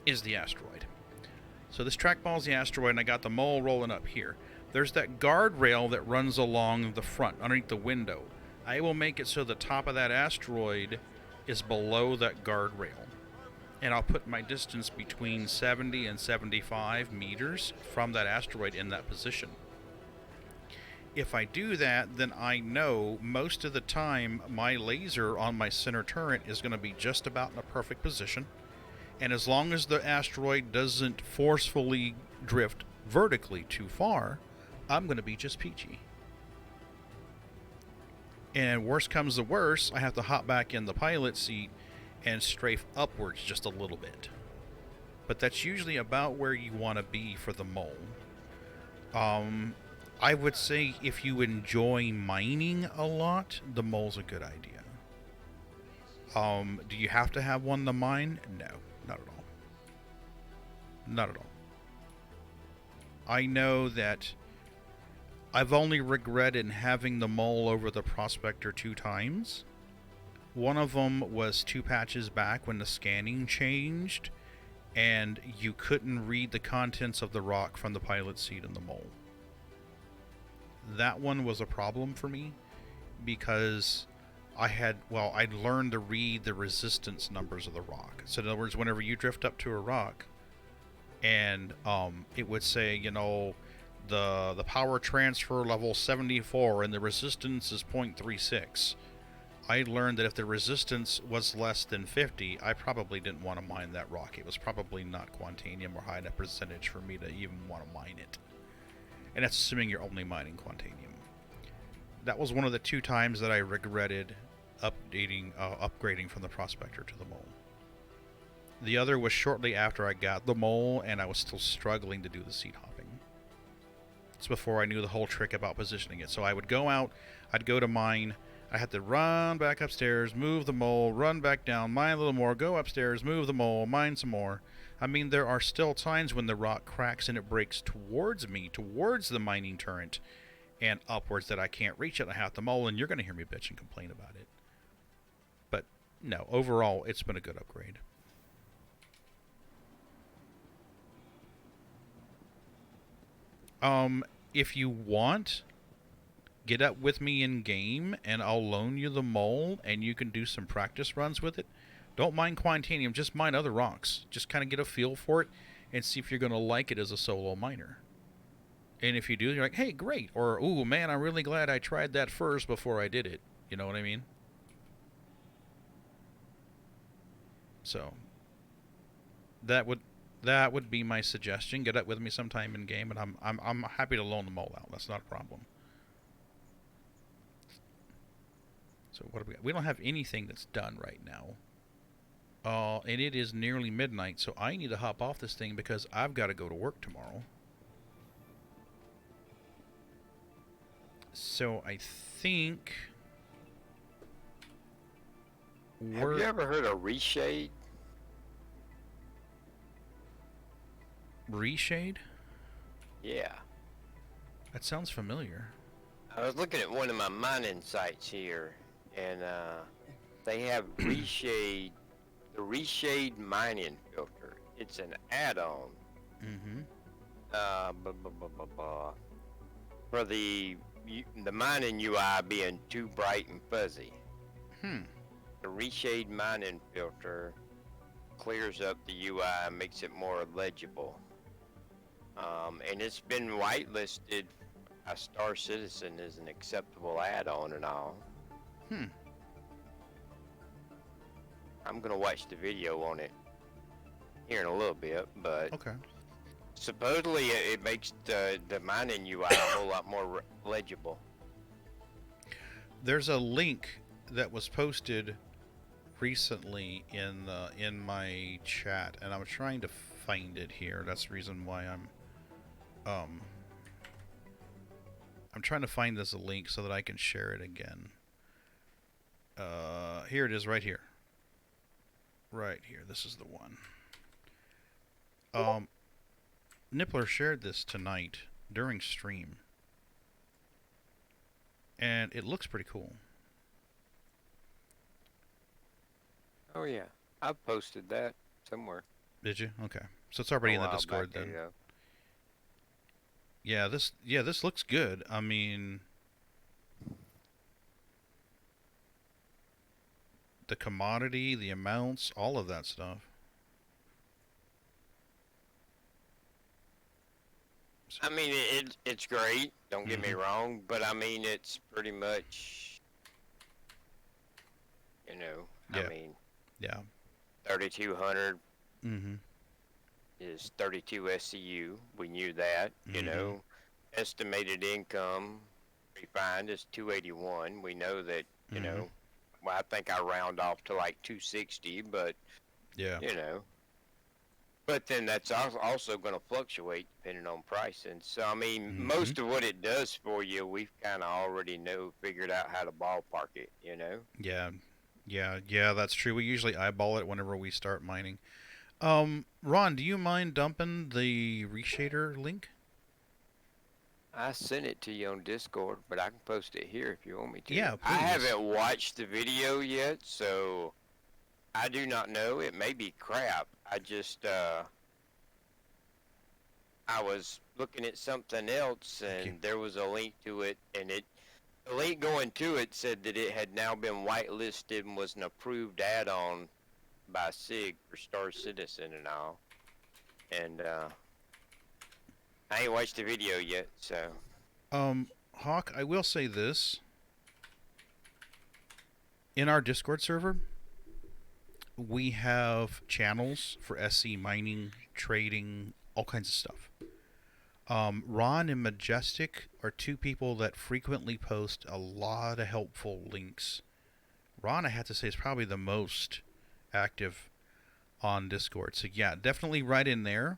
is the asteroid. So this trackball is the asteroid, and I got the mole rolling up here. There's that guardrail that runs along the front, underneath the window. I will make it so the top of that asteroid is below that guardrail. And I'll put my distance between 70 and 75 meters from that asteroid in that position. If I do that, then I know most of the time my laser on my center turret is going to be just about in a perfect position. And as long as the asteroid doesn't forcefully drift vertically too far, I'm going to be just peachy. And worst comes to worst, I have to hop back in the pilot seat and strafe upwards just a little bit. But that's usually about where you want to be for the mole. I would say if you enjoy mining a lot, the mole's a good idea. Do you have to have one to mine? No, not at all. Not at all. I know that I've only regretted having the mole over the Prospector 2 times. One of them was 2 patches back when the scanning changed, and you couldn't read the contents of the rock from the pilot seat in the mole. That one was a problem for me because I'd learned to read the resistance numbers of the rock. So in other words, whenever you drift up to a rock and it would say, you know, the power transfer level 74 and the resistance is 0.36. I learned that if the resistance was less than 50, I probably didn't want to mine that rock. It was probably not Quantanium or high enough percentage for me to even want to mine it. And that's assuming you're only mining Quantanium. That was one of the 2 times that I regretted upgrading from the Prospector to the mole. The other was shortly after I got the mole and I was still struggling to do the seat hopping. It's before I knew the whole trick about positioning it. So I would go out, I'd go to mine, I had to run back upstairs, move the mole, run back down, mine a little more, go upstairs, move the mole, mine some more. I mean, there are still times when the rock cracks and it breaks towards me, towards the mining turret, and upwards that I can't reach it. I have to mole, and you're going to hear me bitch and complain about it. But, no, overall, it's been a good upgrade. If you want, get up with me in game, and I'll loan you the mole, and you can do some practice runs with it. Don't mine Quantanium, just mine other rocks. Just kind of get a feel for it and see if you're going to like it as a solo miner. And if you do, you're like, hey, great. Or, ooh, man, I'm really glad I tried that first before I did it. You know what I mean? So, that would be my suggestion. Get up with me sometime in game, and I'm happy to loan the mole out. That's not a problem. So what do we got? We don't have anything that's done right now. And it is nearly midnight, so I need to hop off this thing because I've got to go to work tomorrow. So I think Have you ever heard of Reshade? Reshade? Yeah. That sounds familiar. I was looking at one of my mining sites here, and they have Reshade, the Reshade mining filter. It's an add-on. Mm-hmm. For the mining UI being too bright and fuzzy. The Reshade mining filter clears up the UI and makes it more legible. And it's been whitelisted by Star Citizen as an acceptable add-on and all. I'm gonna watch the video on it here in a little bit, but okay. supposedly it makes the mining UI a whole lot more legible. There's a link that was posted recently in my chat, and I'm trying to find it here. That's the reason why I'm trying to find this link so that I can share it again. Here it is, right here. Right here. This is the one. Nippler shared this tonight during stream, and it looks pretty cool. Oh yeah, I posted that somewhere. Did you? Okay, so it's already in the Discord then. Yeah, this looks good. I mean, the commodity, the amounts, all of that stuff. I mean, it's great. Don't get me wrong, but I mean, it's pretty much, you know, Yeah. I mean, Yeah. 3,200 is 32 SCU. We knew that. You know, estimated income refined is 281. We know that. You know, well, I think I round off to like 260, but yeah, you know. But then that's also going to fluctuate depending on pricing. So, I mean, most of what it does for you, we've kind of already figured out how to ballpark it, you know? Yeah, that's true. We usually eyeball it whenever we start mining. Ron, do you mind dumping the reshader link? I sent it to you on Discord, but I can post it here if you want me to. Yeah, I please. haven't watched the video yet, so I do not know. It may be crap. I just, I was looking at something else, and there was a link to it, and the link going to it said that it had now been whitelisted and was an approved add-on by SIG for Star Citizen and all. And, I ain't watched the video yet, so. Hawk, I will say this. In our Discord server, we have channels for SC mining, trading, all kinds of stuff. Ron and Majestic are two people that frequently post a lot of helpful links. Ron, I have to say, is probably the most active on Discord. So yeah, definitely right in there.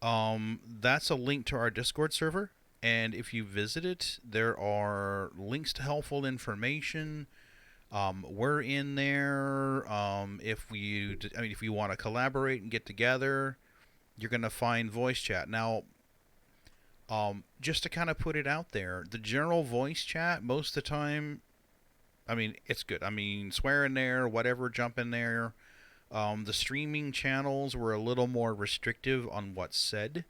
That's a link to our Discord server, and if you visit it, there are links to helpful information. We're in there. If you want to collaborate and get together, you're gonna find voice chat. Now, just to kind of put it out there, the general voice chat, most of the time, I mean, it's good. I mean, swear in there, whatever, jump in there. The streaming channels were a little more restrictive on what's said.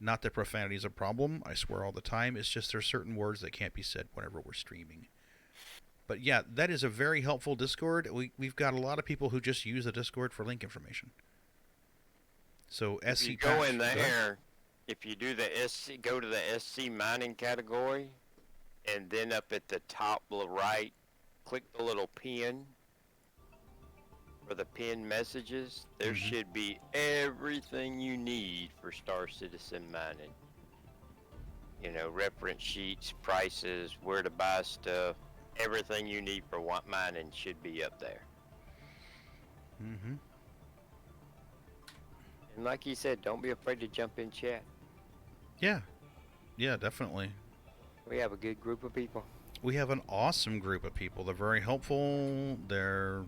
Not that profanity is a problem. I swear all the time. It's just there's certain words that can't be said whenever we're streaming. But yeah, that is a very helpful Discord. We've got a lot of people who just use the Discord for link information. So if you go in there, if you do the SC, go to the SC mining category, and then up at the top right, click the little pin for the pin messages. There should be everything you need for Star Citizen mining. You know, reference sheets, prices, where to buy stuff. Everything you need for mining should be up there. And like you said, don't be afraid to jump in chat. Yeah, definitely. We have a good group of people. We have an awesome group of people. They're very helpful. There's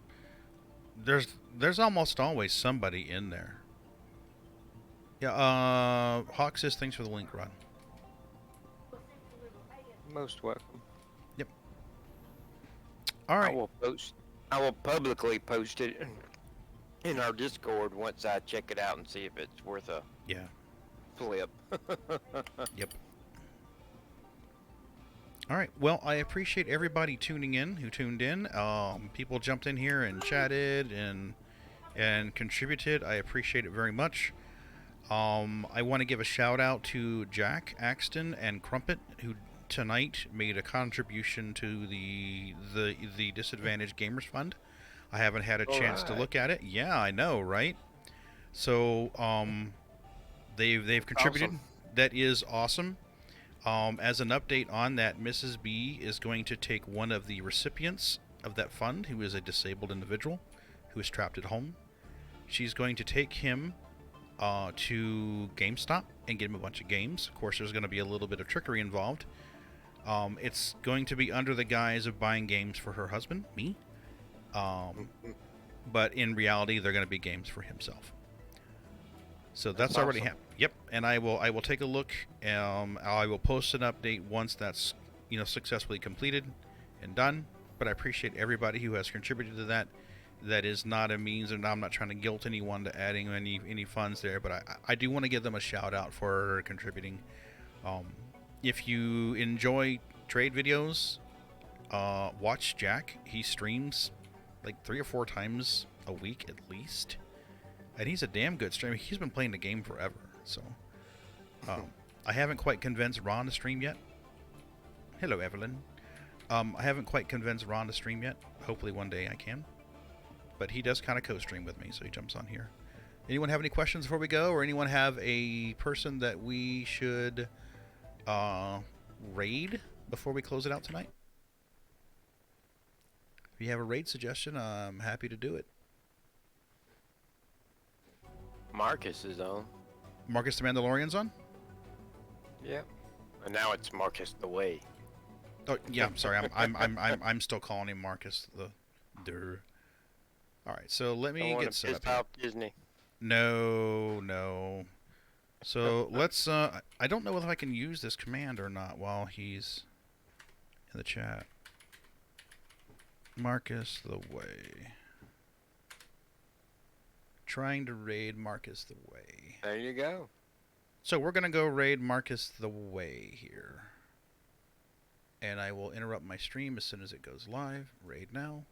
almost always somebody in there. Yeah, Hawk says thanks for the link, Ron. Most welcome. Yep. All right. I will publicly post it in our Discord once I check it out and see if it's worth a flip. Yep. All right. Well, I appreciate everybody tuning in who tuned in. People jumped in here and chatted and contributed. I appreciate it very much. I want to give a shout out to Jack Axton and Crumpet, who tonight made a contribution to the Disadvantaged Gamers Fund. I haven't had a chance to look at it. Yeah, I know, right? So They've contributed. Awesome. That is awesome. As an update on that, Mrs. B is going to take one of the recipients of that fund, who is a disabled individual who is trapped at home. She's going to take him to GameStop and get him a bunch of games. Of course, there's going to be a little bit of trickery involved. It's going to be under the guise of buying games for her husband, me. But in reality, they're going to be games for himself. So that's already awesome. happened. Yep, and I will take a look. I will post an update once that's successfully completed and done. But I appreciate everybody who has contributed to that. That is not a means, and I'm not trying to guilt anyone to adding any funds there. But I do want to give them a shout out for contributing. If you enjoy trade videos, watch Jack. He streams like 3 or 4 times a week at least. And he's a damn good streamer. He's been playing the game forever. So, I haven't quite convinced Ron to stream yet. Hello, Evelyn. I haven't quite convinced Ron to stream yet. Hopefully one day I can. But he does kind of co-stream with me, so he jumps on here. Anyone have any questions before we go? Or anyone have a person that we should raid before we close it out tonight? If you have a raid suggestion, I'm happy to do it. Marcus is on. Marcus the Mandalorian's on? Yep. And now it's Marcus the Way. Oh yeah, I'm sorry. I'm still calling him Marcus the Dur. All right, so let me get set up. Off Disney. No. So let's. I don't know if I can use this command or not while he's in the chat. Marcus the Way. Trying to raid Marcus the Way. There you go. So we're gonna go raid Marcus the Way here. And I will interrupt my stream as soon as it goes live. Raid now.